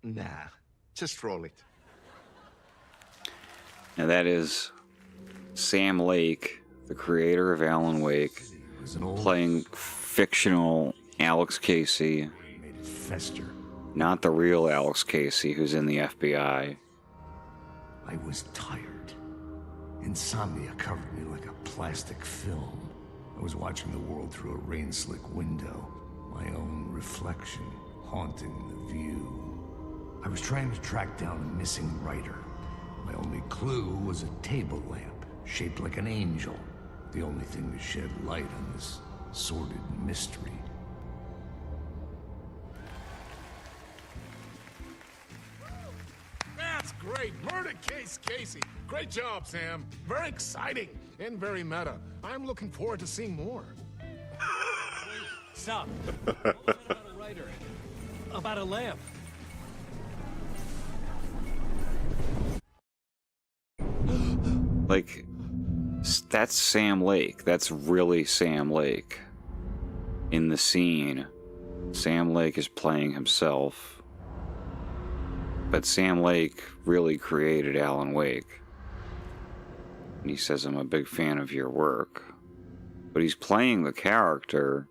Nah, just roll it. Now that is Sam Lake, the creator of Alan Wake, playing fictional Alex Casey. Fester. Not the real Alex Casey who's in the FBI. I was tired. Insomnia covered me like a plastic film. I I was watching the world through a rain-slick window, my own reflection haunting the view. I was trying to track down a missing writer. My only clue was a table lamp, shaped like an angel. The only thing to shed light on this sordid mystery. That's great. Murder case, Casey. Great job, Sam. Very exciting and very meta. I'm looking forward to seeing more. Stop. What was that about a writer? About a lamp? Like, that's Sam Lake. That's really Sam Lake. In the scene, Sam Lake is playing himself. But Sam Lake really created Alan Wake. And he says, I'm a big fan of your work. But he's playing the character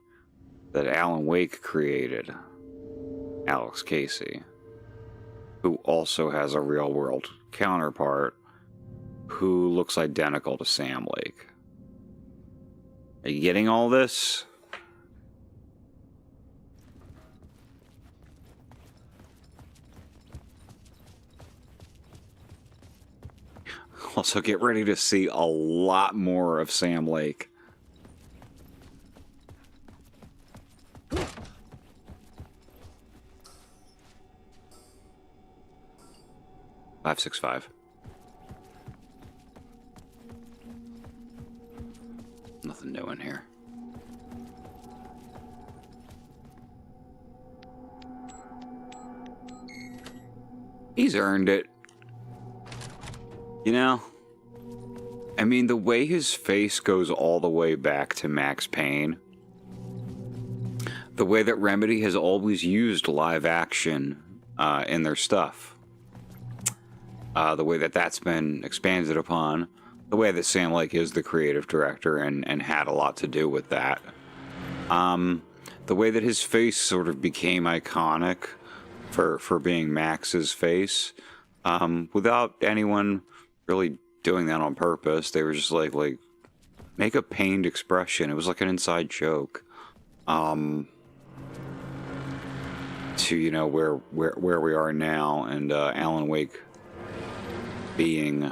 that Alan Wake created, Alex Casey, who also has a real-world counterpart who looks identical to Sam Lake. Are you getting all this? Also, get ready to see a lot more of Sam Lake. Five, 6, 5. Nothing new in here. He's earned it. You know? I mean, the way his face goes all the way back to Max Payne. The way that Remedy has always used live action in their stuff. The way that that's been expanded upon. The way that Sam Lake is the creative director and had a lot to do with that. The way that his face sort of became iconic for being Max's face. Without anyone really doing that on purpose. They were just like make a pained expression. It was like an inside joke. To, you know, where we are now, and Alan Wake being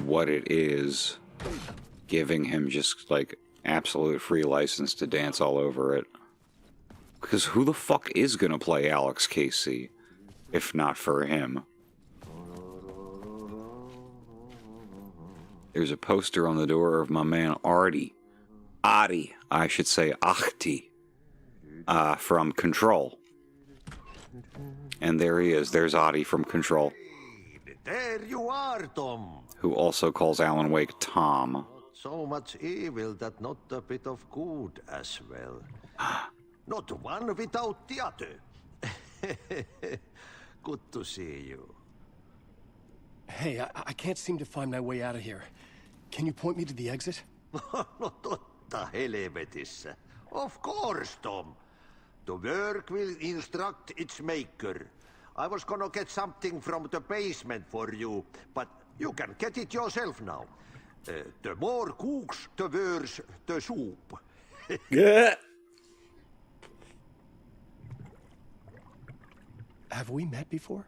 what it is, giving him just like absolute free license to dance all over it. Because who the fuck is gonna play Alex Casey if not for him? There's a poster on the door of my man Adi, I should say Ahti, from Control. And there he is. There's Adi from Control. There you are, Tom. Who also calls Alan Wake Tom. So much evil that not a bit of good as well. Not one without the other. Good to see you. Hey, I can't seem to find my way out of here. Can you point me to the exit? Totta helvetissä. Of course, Tom. The work will instruct its maker. I was gonna get something from the basement for you, but you can get it yourself now. The more cooks, the worse the soup. Yeah. Have we met before?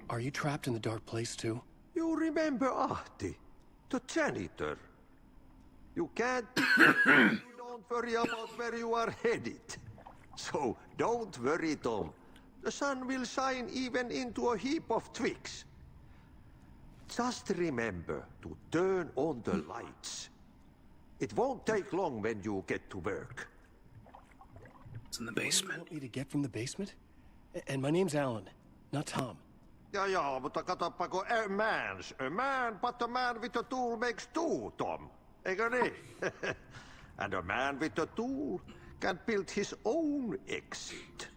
Are you trapped in the dark place too? You remember Ahti, the janitor. You can't... You don't worry about where you are headed. So don't worry, Tom. The sun will shine even into a heap of twigs. Just remember to turn on the lights. It won't take long when you get to work. It's in the basement. You want me to get from the basement? And my name's Alan, not Tom. Ja, mutta katsoppa, a man, but a man with a tool makes two, Tom. Eikö niin? And a man with a tool can build his own exit.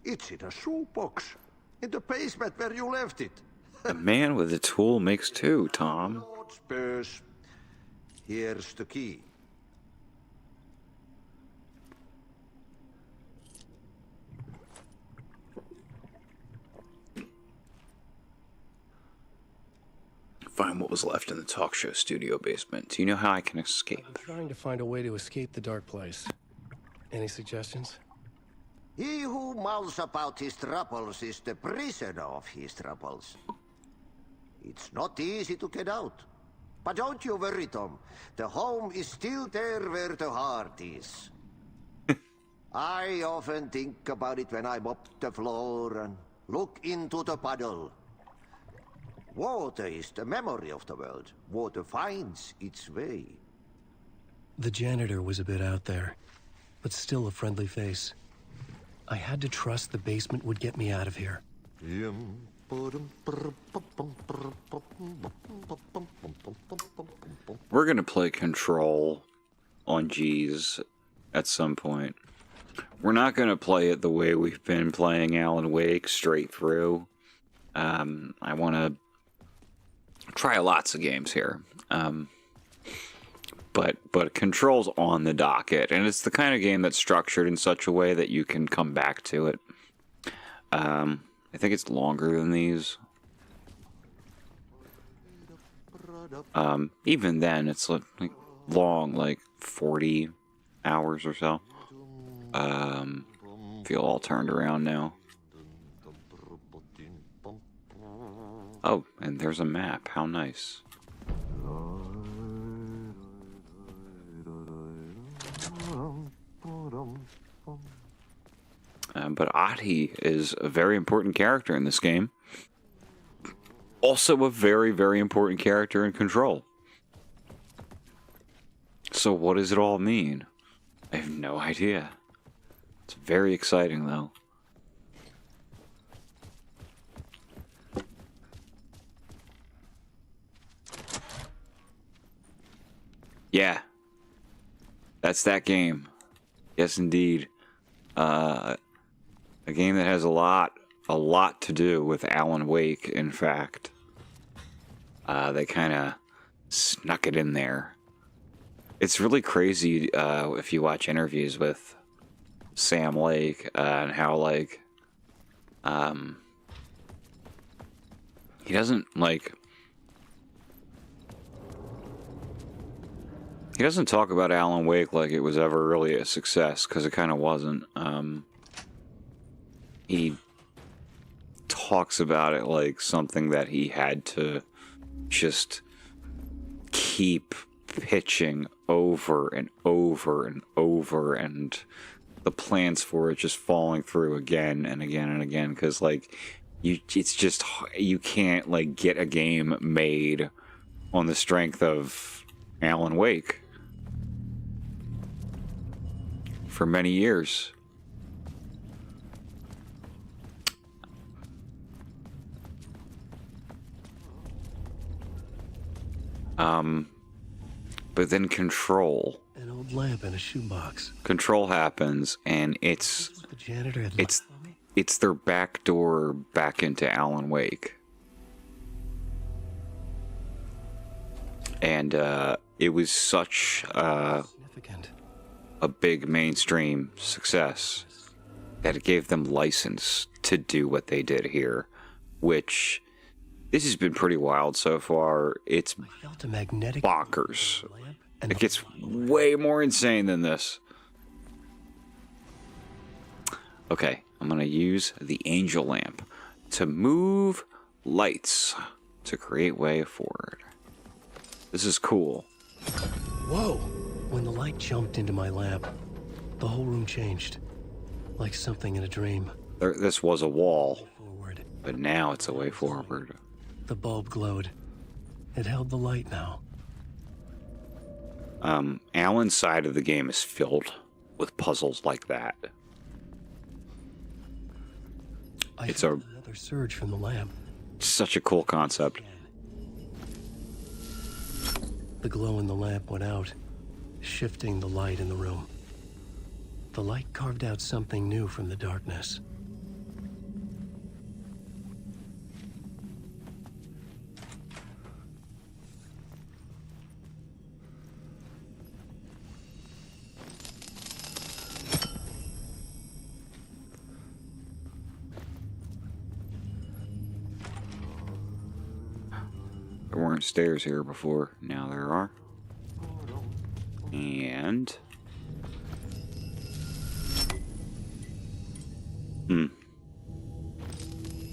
It's in a shoebox, in the basement where you left it. A man with a tool makes two, Tom. Lord's purse. Here's the key. find what was left in the talk show studio basement. Do you know how I can escape? I'm trying to find a way to escape the dark place. Any suggestions? He who mouths about his troubles is the prisoner of his troubles. It's not easy to get out. But don't you worry, Tom. The home is still there where the heart is. I often think about it when I mop the floor and look into the puddle. Water is the memory of the world. Water finds its way. The janitor was a bit out there, but still a friendly face. I had to trust the basement would get me out of here. We're gonna play Control on GeeZ at some point. We're not gonna play it the way we've been playing Alan Wake straight through. I want to try lots of games here. But Control's on the docket, and it's the kind of game that's structured in such a way that you can come back to it. I think it's longer than these. Even then, it's like long, like 40 hours or so. Feel all turned around now. Oh, and there's a map. How nice. But Ati is a very important character in this game. Also a very, very important character in Control. So what does it all mean? I have no idea. It's very exciting, though. Yeah. That's that game. Yes, indeed. A game that has a lot to do with Alan Wake, in fact. They kind of snuck it in there. It's really crazy if you watch interviews with Sam Lake and how, like, he doesn't, like... He doesn't talk about Alan Wake like it was ever really a success, because it kind of wasn't. He talks about it like something that he had to just keep pitching over and over and over, and the plans for it just falling through again and again and again, because, like, it's just, you can't, like, get a game made on the strength of Alan Wake for many years. But then Control. An old lamp in a shoebox. Control happens, and it's The janitor had it's their back door back into Alan Wake. And it was such a big mainstream success that it gave them license to do what they did here, which this has been pretty wild so far. It's bonkers. It gets way more insane than this. Okay, I'm gonna use the angel lamp to move lights to create way forward. This is cool. Whoa! When the light jumped into my lamp, the whole room changed. Like something in a dream. This was a wall, but now it's a way forward. The bulb glowed. It held the light now. Alan's side of the game is filled with puzzles like that. It's another surge from the lamp. Such a cool concept. The glow in the lamp went out, shifting the light in the room. The light carved out something new from the darkness. There weren't weren't stairs here before. Now there are. And...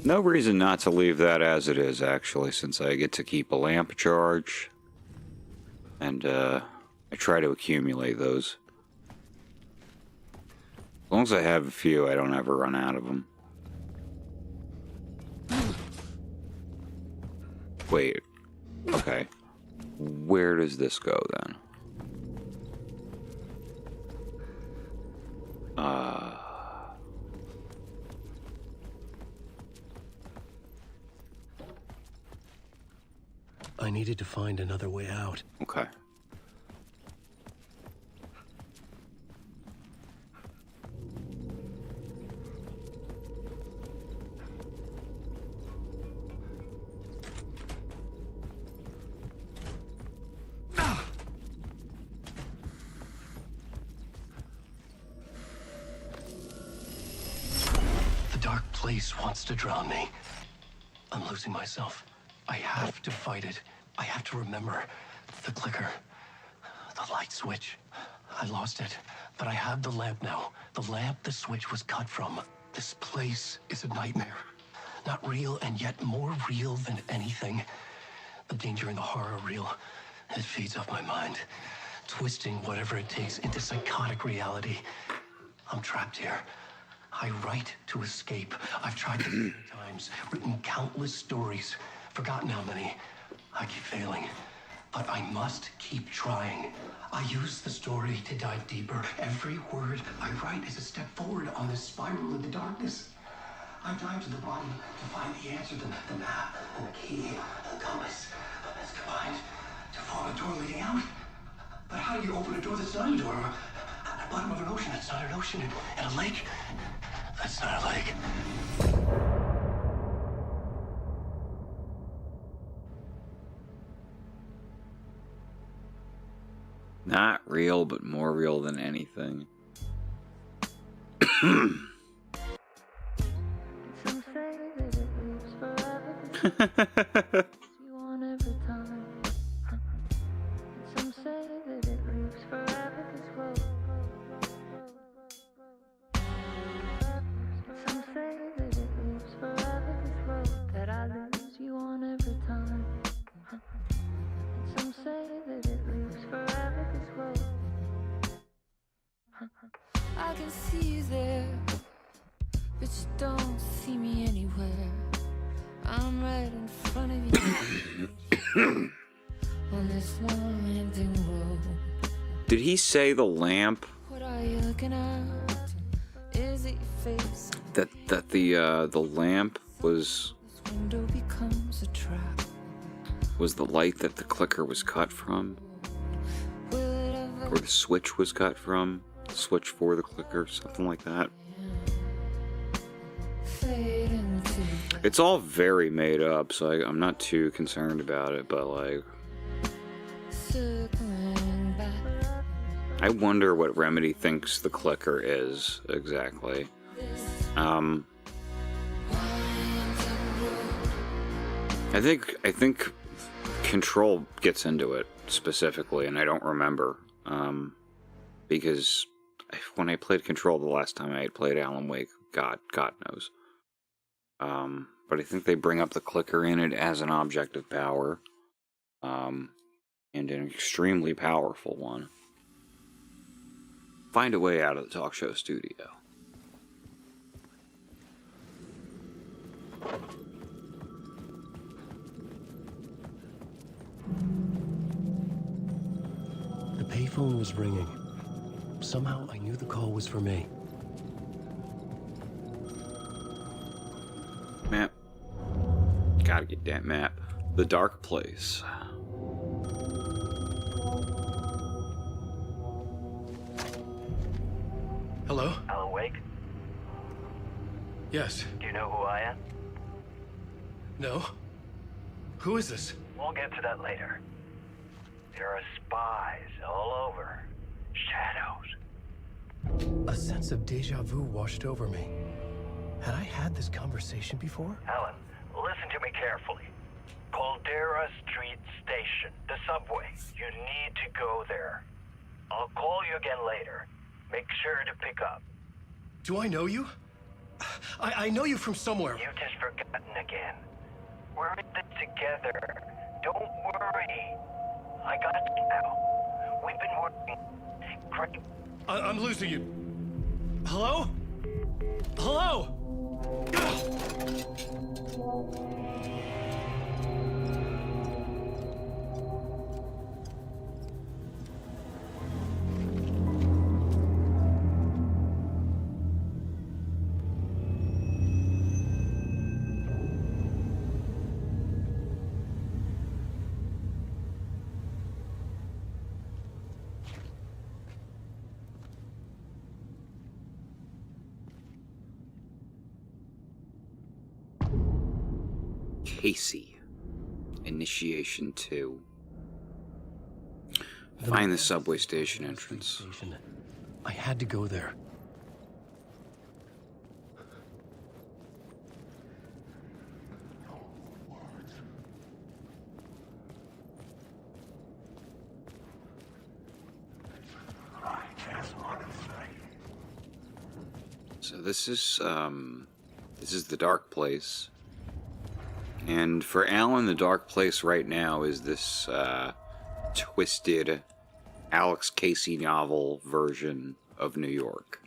No reason not to leave that as it is, actually, since I get to keep a lamp charge. And, I try to accumulate those. As long as I have a few, I don't ever run out of them. Wait. Okay. Where does this go, then? I needed to find another way out. Okay. The dark place wants to drown me. I'm losing myself. I have to fight it. I have to remember the clicker, the light switch. I lost it, but I have the lamp now. The lamp the switch was cut from. This place is a nightmare. Not real, and yet more real than anything. The danger and the horror are real. It feeds off my mind, twisting whatever it takes into psychotic reality. I'm trapped here. I write to escape. I've tried this many times, written countless stories, forgotten how many. I keep failing, but I must keep trying. I use the story to dive deeper. Every word I write is a step forward on this spiral into darkness. I dive to the bottom to find the answer, the map, and the key, and the compass. It's combined to form a door leading out. But how do you open a door that's not a door? At the bottom of an ocean that's not an ocean, and a lake that's not a lake. Not real, but more real than anything. I can see you there, but you don't see me anywhere. I'm right in front of you on this long winding road. Did he say the lamp? What are you looking at? Is it your face? That the lamp was This window becomes a trap. the light that the clicker was cut from? Will it ever Or the switch was cut from? The switch for the clicker, something like that. fade into It's all very made up, so I'm not too concerned about it, but like... circling back? I wonder what Remedy thinks the clicker is, exactly. I think Control gets into it, specifically, and I don't remember. Because when I played Control the last time I had played Alan Wake, God knows. But I think they bring up the clicker in it as an object of power. And an extremely powerful one. Find a way out of the talk show studio. The payphone was ringing. Somehow I knew the call was for me. Map. Gotta get that map. The Dark Place. Hello? Alan Wake? Yes. Do you know who I am? No? Who is this? We'll get to that later. There are spies all over. Shadows. A sense of deja vu washed over me. Had I had this conversation before? Alan, listen to me carefully. Caldera Street subway. You need to go there. I'll call you again later. Make sure to pick up. Do I know you? I know you from somewhere. You just forgotten again. We're in this together. Don't worry. I got you now. We've been working. Great. I'm losing you. Hello? Hello? Casey. Initiation 2. Find the subway station entrance. I had to go there. So this is the dark place. And for Alan, the dark place right now is this twisted Alex Casey novel version of New York,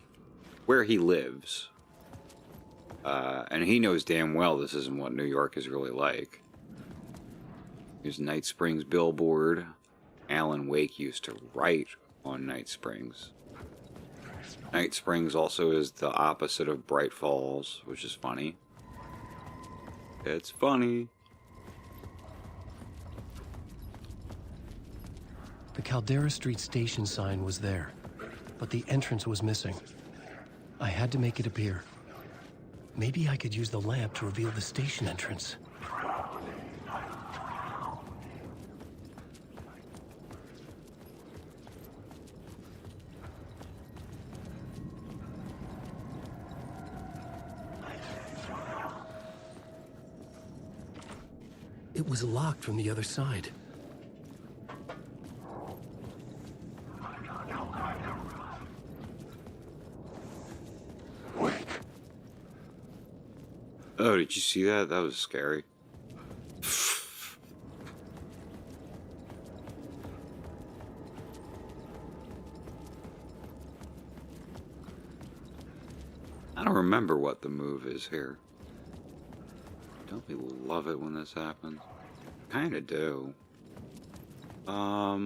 where he lives. And he knows damn well this isn't what New York is really like. Here's Night Springs billboard. Alan Wake used to write on Night Springs. Night Springs also is the opposite of Bright Falls, which is funny. It's funny. The Caldera Street station sign was there, but the entrance was missing. I had to make it appear. Maybe I could use the lamp to reveal the station entrance. It was locked from the other side. Oh, did you see that? That was scary. I don't remember what the move is here. Don't we love it when this happens? Kinda do. I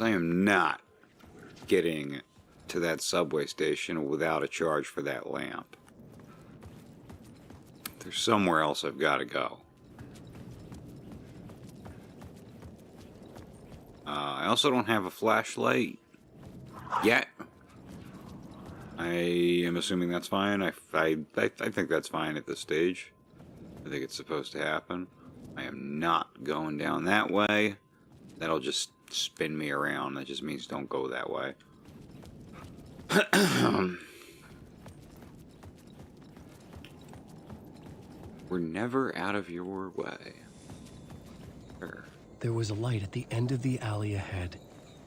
am not getting to that subway station without a charge for that lamp. There's somewhere else I've got to go. I also don't have a flashlight yet. I am assuming that's fine. I think that's fine at this stage. I think it's supposed to happen. I am not going down that way. That'll just spin me around. That just means don't go that way. We're never out of your way. Sure. There was a light at the end of the alley ahead.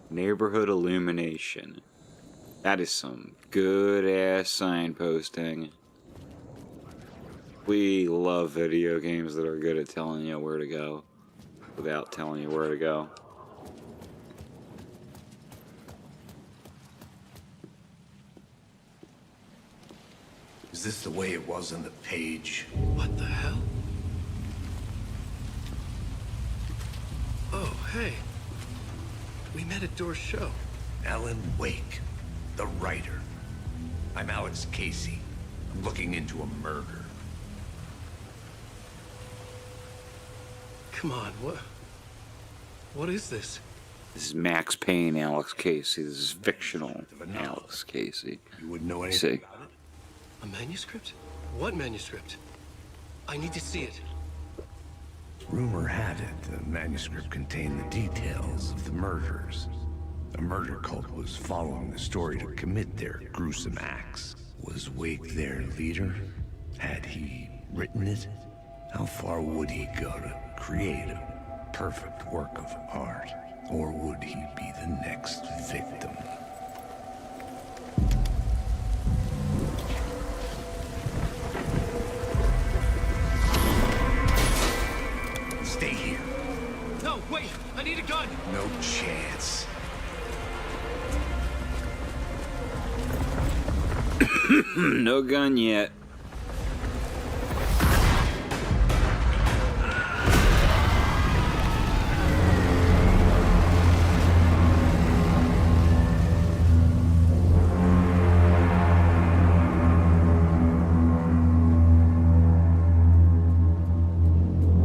Neighborhood illumination. That is some good-ass signposting. We love video games that are good at telling you where to go without telling you where to go. Is this the way it was on the page? What the hell? Oh, hey. We met at Door's show. Alan Wake, the writer. I'm Alex Casey. I'm looking into a murder. Come on, what is this? This is Max Payne, Alex Casey. This is fictional Alex Casey. You wouldn't know anything about it? A manuscript? What manuscript? I need to see it. Rumor had it the manuscript contained the details of the murders. A murder cult was following the story to commit their gruesome acts. Was Wake their leader? Had he written it? How far would he go to create perfect work of art? Or would he be the next victim? Stay here. No, wait! I need a gun! No chance. No gun yet.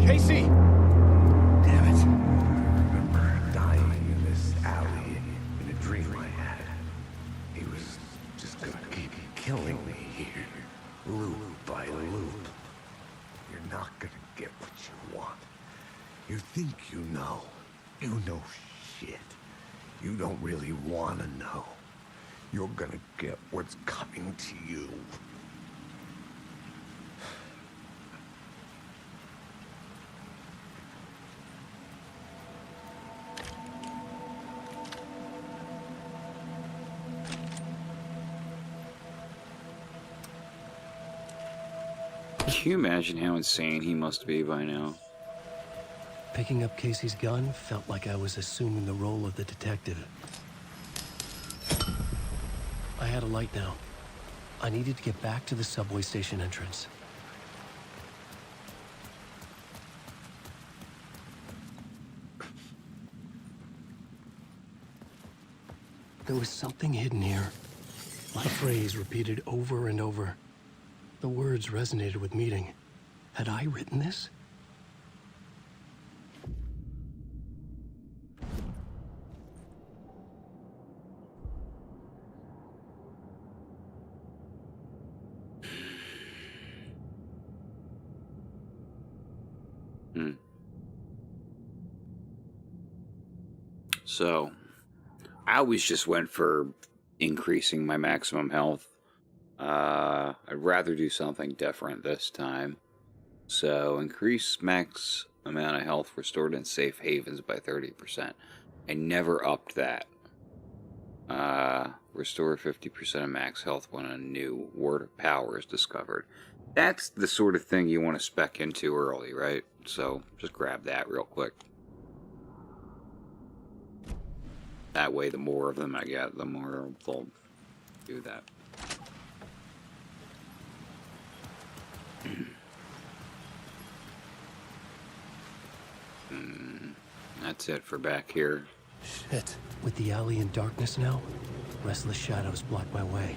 Casey! Damn it. I remember dying in this alley in a dream I had. He was just gonna keep killing me here, loop by loop. You're not gonna get what you want. You think you know. You know shit. You don't really want to know. You're gonna get what's coming to you. Can you imagine how insane he must be by now? Picking up Casey's gun felt like I was assuming the role of the detective. I had a light now. I needed to get back to the subway station entrance. There was something hidden here. A phrase repeated over and over. The words resonated with meaning. Had I written this? So, I always just went for increasing my maximum health. I'd rather do something different this time. So, increase max amount of health restored in safe havens by 30%. I never upped that. Restore 50% of max health when a new word of power is discovered. That's the sort of thing you want to spec into early, right? So, just grab that real quick. That way, the more of them I get, the more they'll do that. That's it for back here. Shit. With the alley in darkness now, restless shadows block my way.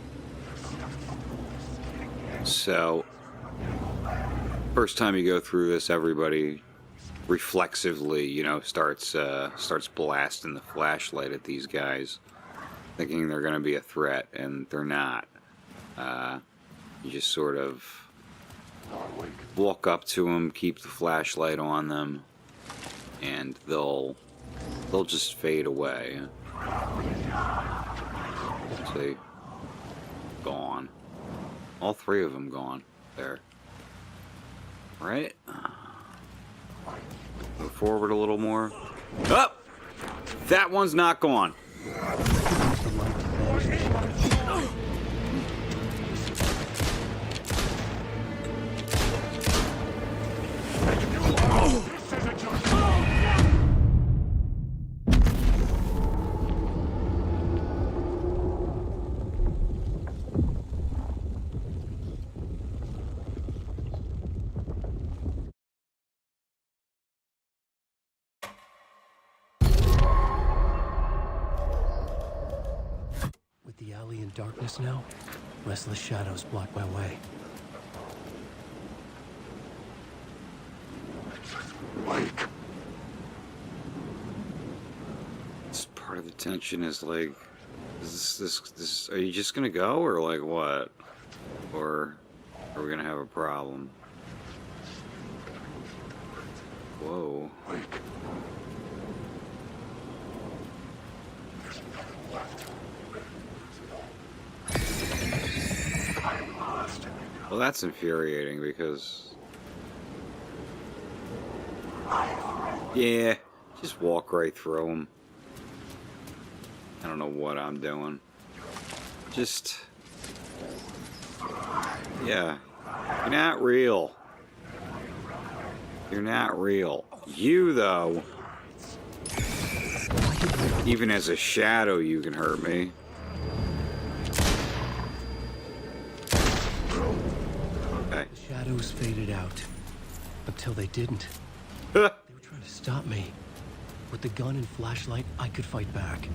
So, first time you go through this, everybody reflexively, you know, starts blasting the flashlight at these guys, thinking they're going to be a threat, and they're not. You just sort of walk up to them, keep the flashlight on them, and they'll just fade away. See, gone. All three of them gone. There. Right. Move forward a little more. Up! That one's not gone. Darkness now, restless shadows block my way. This part of the tension is like, is this are you just gonna go, or like what? Or are we gonna have a problem? Whoa. Well, that's infuriating because Yeah, just walk right through them. I don't know what I'm doing. Just... Yeah. You're not real. You're not real. You, though... Even as a shadow, you can hurt me. Okay. The shadows faded out. Until they didn't. They were trying to stop me. With the gun and flashlight, I could fight back.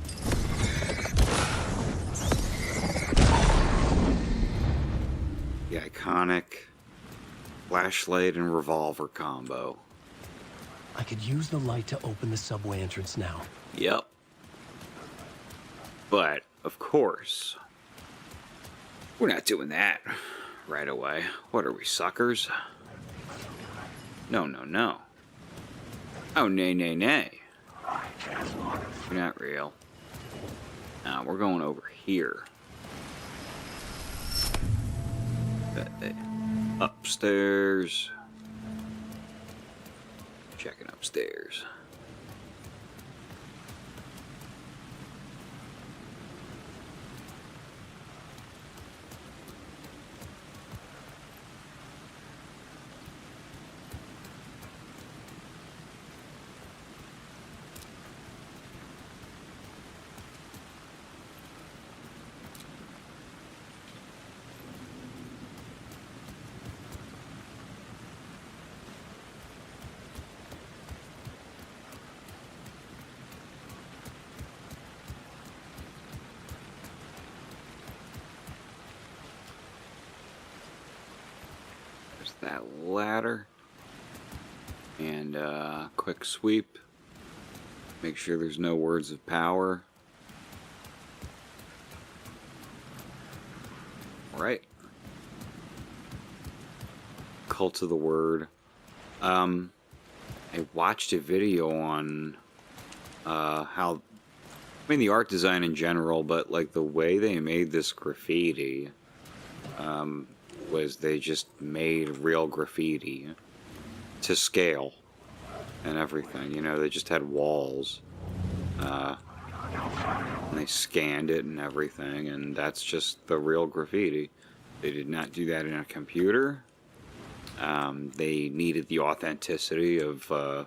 The iconic flashlight and revolver combo. I could use the light to open the subway entrance now. Yep. But, of course, we're not doing that right away. What are we, suckers? No, no, no. Oh, nay, nay, nay. You're not real. Now, we're going over here. Upstairs. Checking upstairs. That ladder and quick sweep, make sure there's no words of power. All right, cult of the word. I watched a video on how, I mean, the art design in general, but like the way they made this graffiti was they just made real graffiti to scale and everything. You know, they just had walls and they scanned it and everything, and that's just the real graffiti. They did not do that in a computer. They needed the authenticity of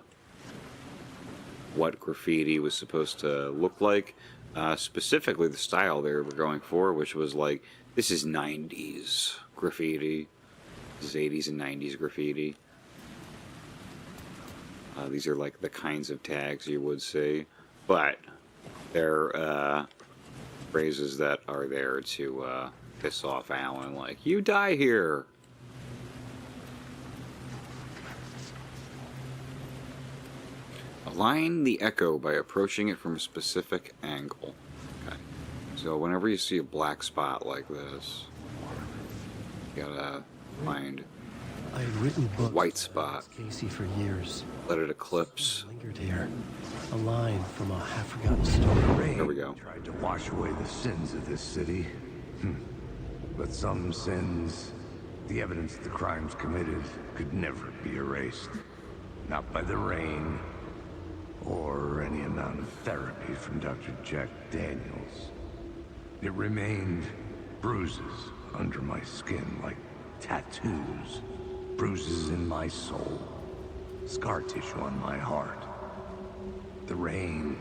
what graffiti was supposed to look like, specifically the style they were going for, which was like, this is 90s graffiti. This is 80s and 90s graffiti. These are like the kinds of tags you would see, but they're phrases that are there to piss off Alan, like, you die here. Align the echo by approaching it from a specific angle. Okay. So whenever you see a black spot like this, you gotta find I had written books white spot. Casey for years. Let it eclipse. Lingered here. A line from a half-forgotten story. There we go. Tried to wash away the sins of this city. But some sins, the evidence of the crimes committed, could never be erased. Not by the rain, or any amount of therapy from Dr. Jack Daniels. It remained bruises under my skin, like tattoos. Bruises in my soul. Scar tissue on my heart. The rain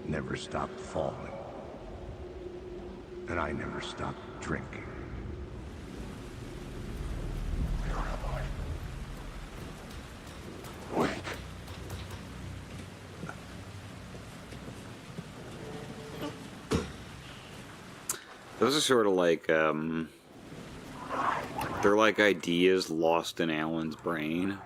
never stopped falling. And I never stopped drinking. Those are sort of like, they're like ideas lost in Alan's brain.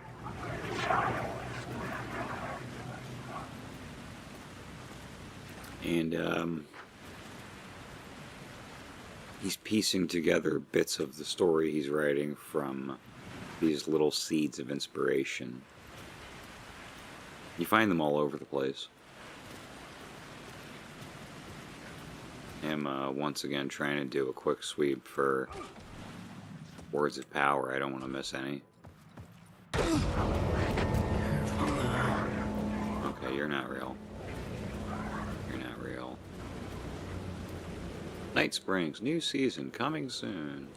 And, he's piecing together bits of the story he's writing from these little seeds of inspiration. You find them all over the place. I'm once again trying to do a quick sweep for words of power. I don't want to miss any. Night Springs, new season coming soon.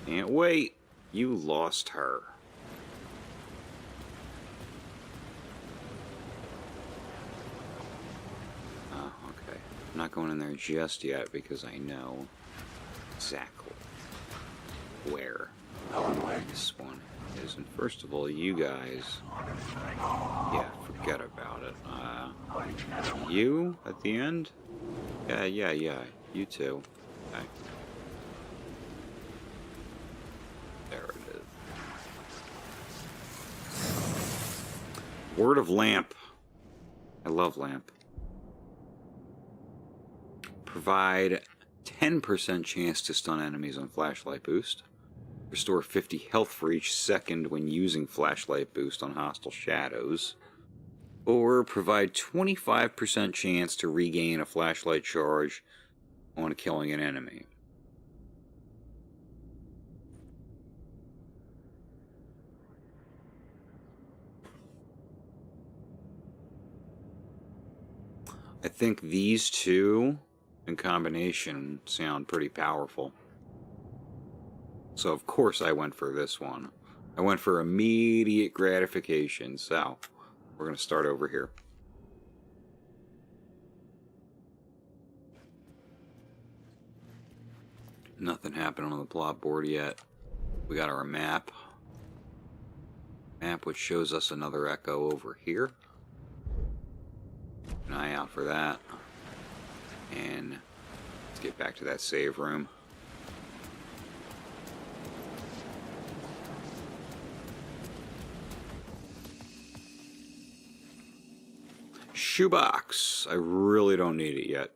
Can't wait. You lost her. Oh, okay. I'm not going in there just yet because I know exactly where this one is. And first of all, you guys, yeah, forget about it. You at the end? Yeah. You too. Okay. There it is. Word of Lamp. I love Lamp. Provide 10% chance to stun enemies on flashlight boost. Restore 50 health for each second when using flashlight boost on hostile shadows. Or provide 25% chance to regain a flashlight charge on killing an enemy. I think these two in combination sound pretty powerful. So of course I went for this one. I went for immediate gratification, so we're going to start over here. Nothing happened on the plot board yet. We got our map. Map which shows us another echo over here. An eye out for that. And let's get back to that save room. Shoebox. I really don't need it yet.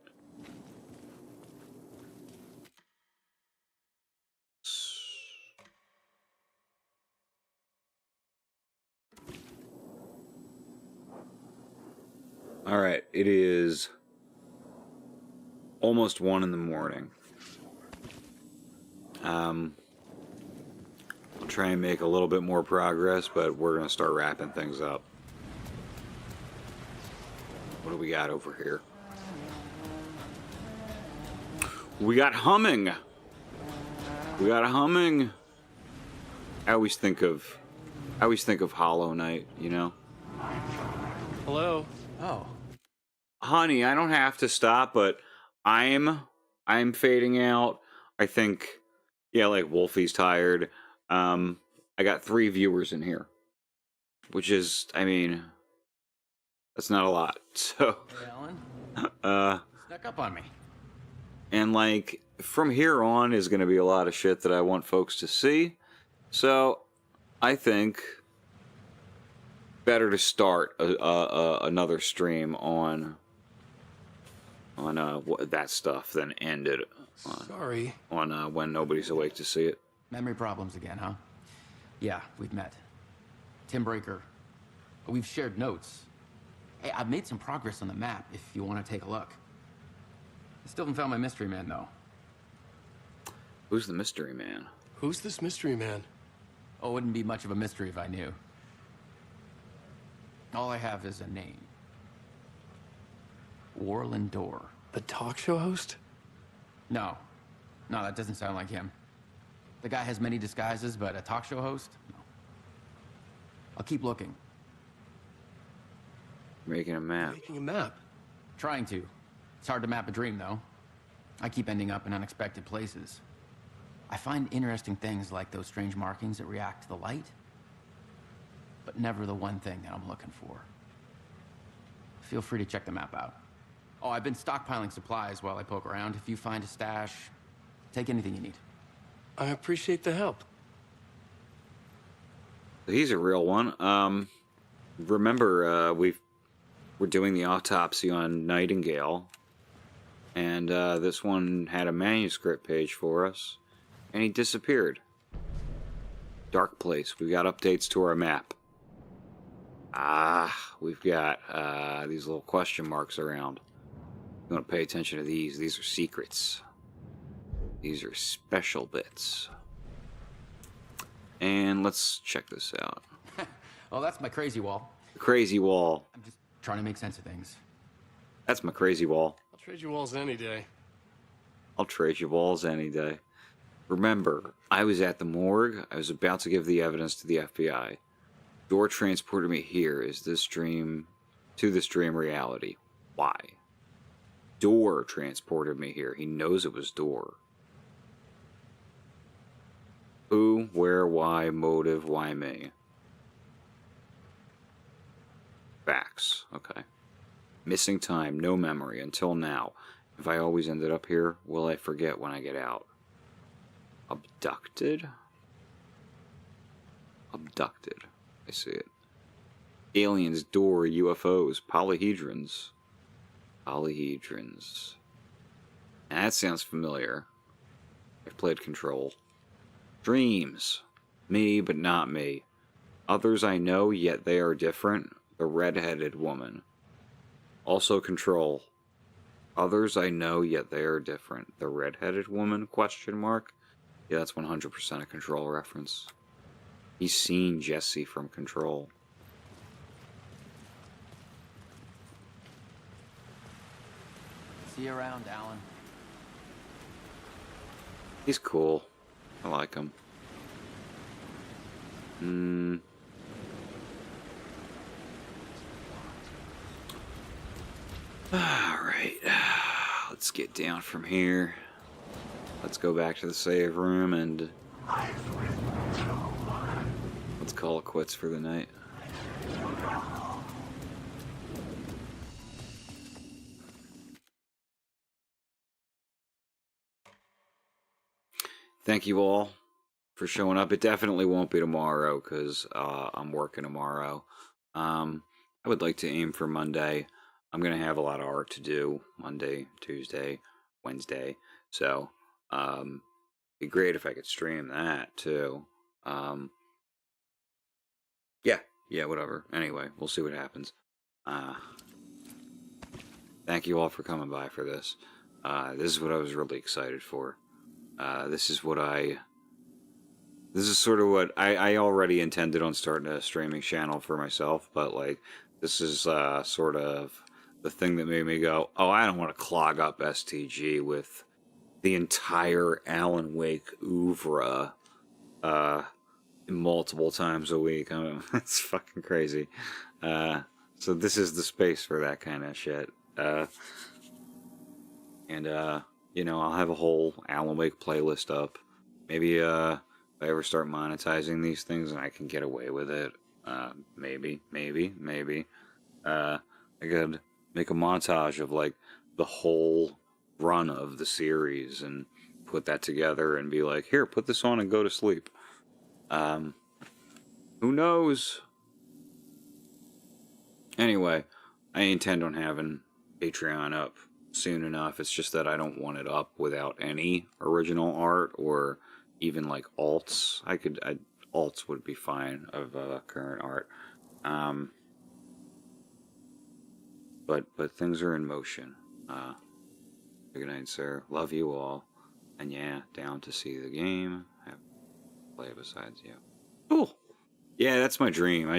All right, it is almost 1 in the morning. I'll try and make a little bit more progress, but we're going to start wrapping things up. What do we got over here? We got humming. We got a humming. I always think of Hollow Knight, you know? Hello. Oh. Honey, I don't have to stop, but I'm fading out. I think, yeah, like Wolfie's tired. I got 3 viewers in here, which is, I mean, that's not a lot. So, Hey, Alan. Snuck up on me. And like from here on is going to be a lot of shit that I want folks to see. So, I think better to start another stream on that stuff than end it on when nobody's awake to see it. Memory problems again, huh? Yeah, we've met. Tim Breaker. We've shared notes. Hey, I've made some progress on the map if you want to take a look. I still haven't found my mystery man, though. Who's the mystery man? Who's this mystery man? Oh, it wouldn't be much of a mystery if I knew. All I have is a name. Warland Dorr. A talk show host? No, that doesn't sound like him. The guy has many disguises, but a talk show host? No. I'll keep looking. Making a map. Making a map? Trying to. It's hard to map a dream, though. I keep ending up in unexpected places. I find interesting things like those strange markings that react to the light, but never the one thing that I'm looking for. Feel free to check the map out. Oh, I've been stockpiling supplies while I poke around. If you find a stash, take anything you need. I appreciate the help. He's a real one. Remember, we're doing the autopsy on Nightingale, and this one had a manuscript page for us, and he disappeared. Dark place. We got updates to our map. We've got these little question marks around. You want to pay attention to these. These are secrets. These are special bits. And let's check this out. Oh, that's my crazy wall. The crazy wall. I'm just trying to make sense of things. That's my crazy wall. I'll trade you walls any day. I'll trade you balls any day. Remember, I was at the morgue. I was about to give the evidence to the FBI. Door transported me here. Is this dream to this dream reality? Why? Door transported me here. He knows it was Door. Who, where, why, motive, why me? Facts. Okay. Missing time, no memory, until now. If I always ended up here, will I forget when I get out? Abducted? Abducted. I see it. Aliens, Door, UFOs, polyhedrons. Polyhedrons. That sounds familiar. I've played Control. Dreams. Me, but not me. Others I know, yet they are different. The red-headed woman. Also Control. Others I know, yet they are different. The red-headed woman? Question mark. Yeah, that's 100% a Control reference. He's seen Jesse from Control. See you around, Alan. He's cool. I like him. Alright. Let's get down from here. Let's go back to the save room and let's call it quits for the night. Thank you all for showing up. It definitely won't be tomorrow because I'm working tomorrow. I would like to aim for Monday. I'm going to have a lot of art to do Monday, Tuesday, Wednesday. So, it'd be great if I could stream that too. Yeah, whatever. Anyway, we'll see what happens. Thank you all for coming by for this. This is what I was really excited for. This is sort of what I already intended on starting a streaming channel for myself, but like, this is sort of the thing that made me go, oh, I don't want to clog up STG with the entire Alan Wake oeuvre multiple times a week. I mean, it's fucking crazy. So this is the space for that kind of shit. You know, I'll have a whole Alan Wake playlist up. Maybe if I ever start monetizing these things and I can get away with it, maybe. I could make a montage of like the whole run of the series and put that together and be like, here, put this on and go to sleep. Who knows? Anyway, I intend on having Patreon up soon enough. It's just that I don't want it up without any original art or even like alts. Alts would be fine of current art. But things are in motion. Good night, sir. Love you all. And yeah, down to see the game. Have play besides you. Cool. Yeah, that's my dream. I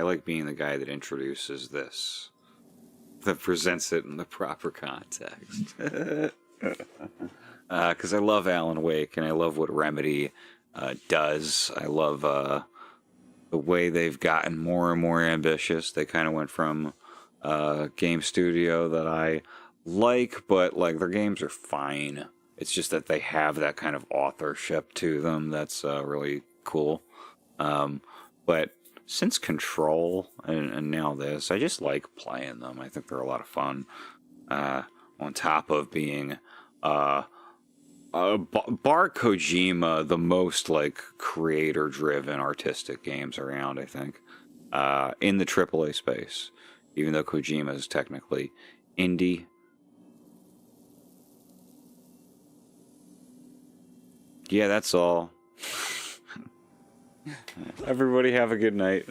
like being the guy that introduces this. That presents it in the proper context. Because I love Alan Wake, and I love what Remedy does. I love the way they've gotten more and more ambitious. They kind of went from a game studio that I like, but like their games are fine. It's just that they have that kind of authorship to them that's really cool. But since Control and now this, I just like playing them. I think they're a lot of fun. On top of being bar Kojima, the most like creator-driven artistic games around, I think, in the AAA space. Even though Kojima is technically indie. Yeah, that's all. Everybody have a good night.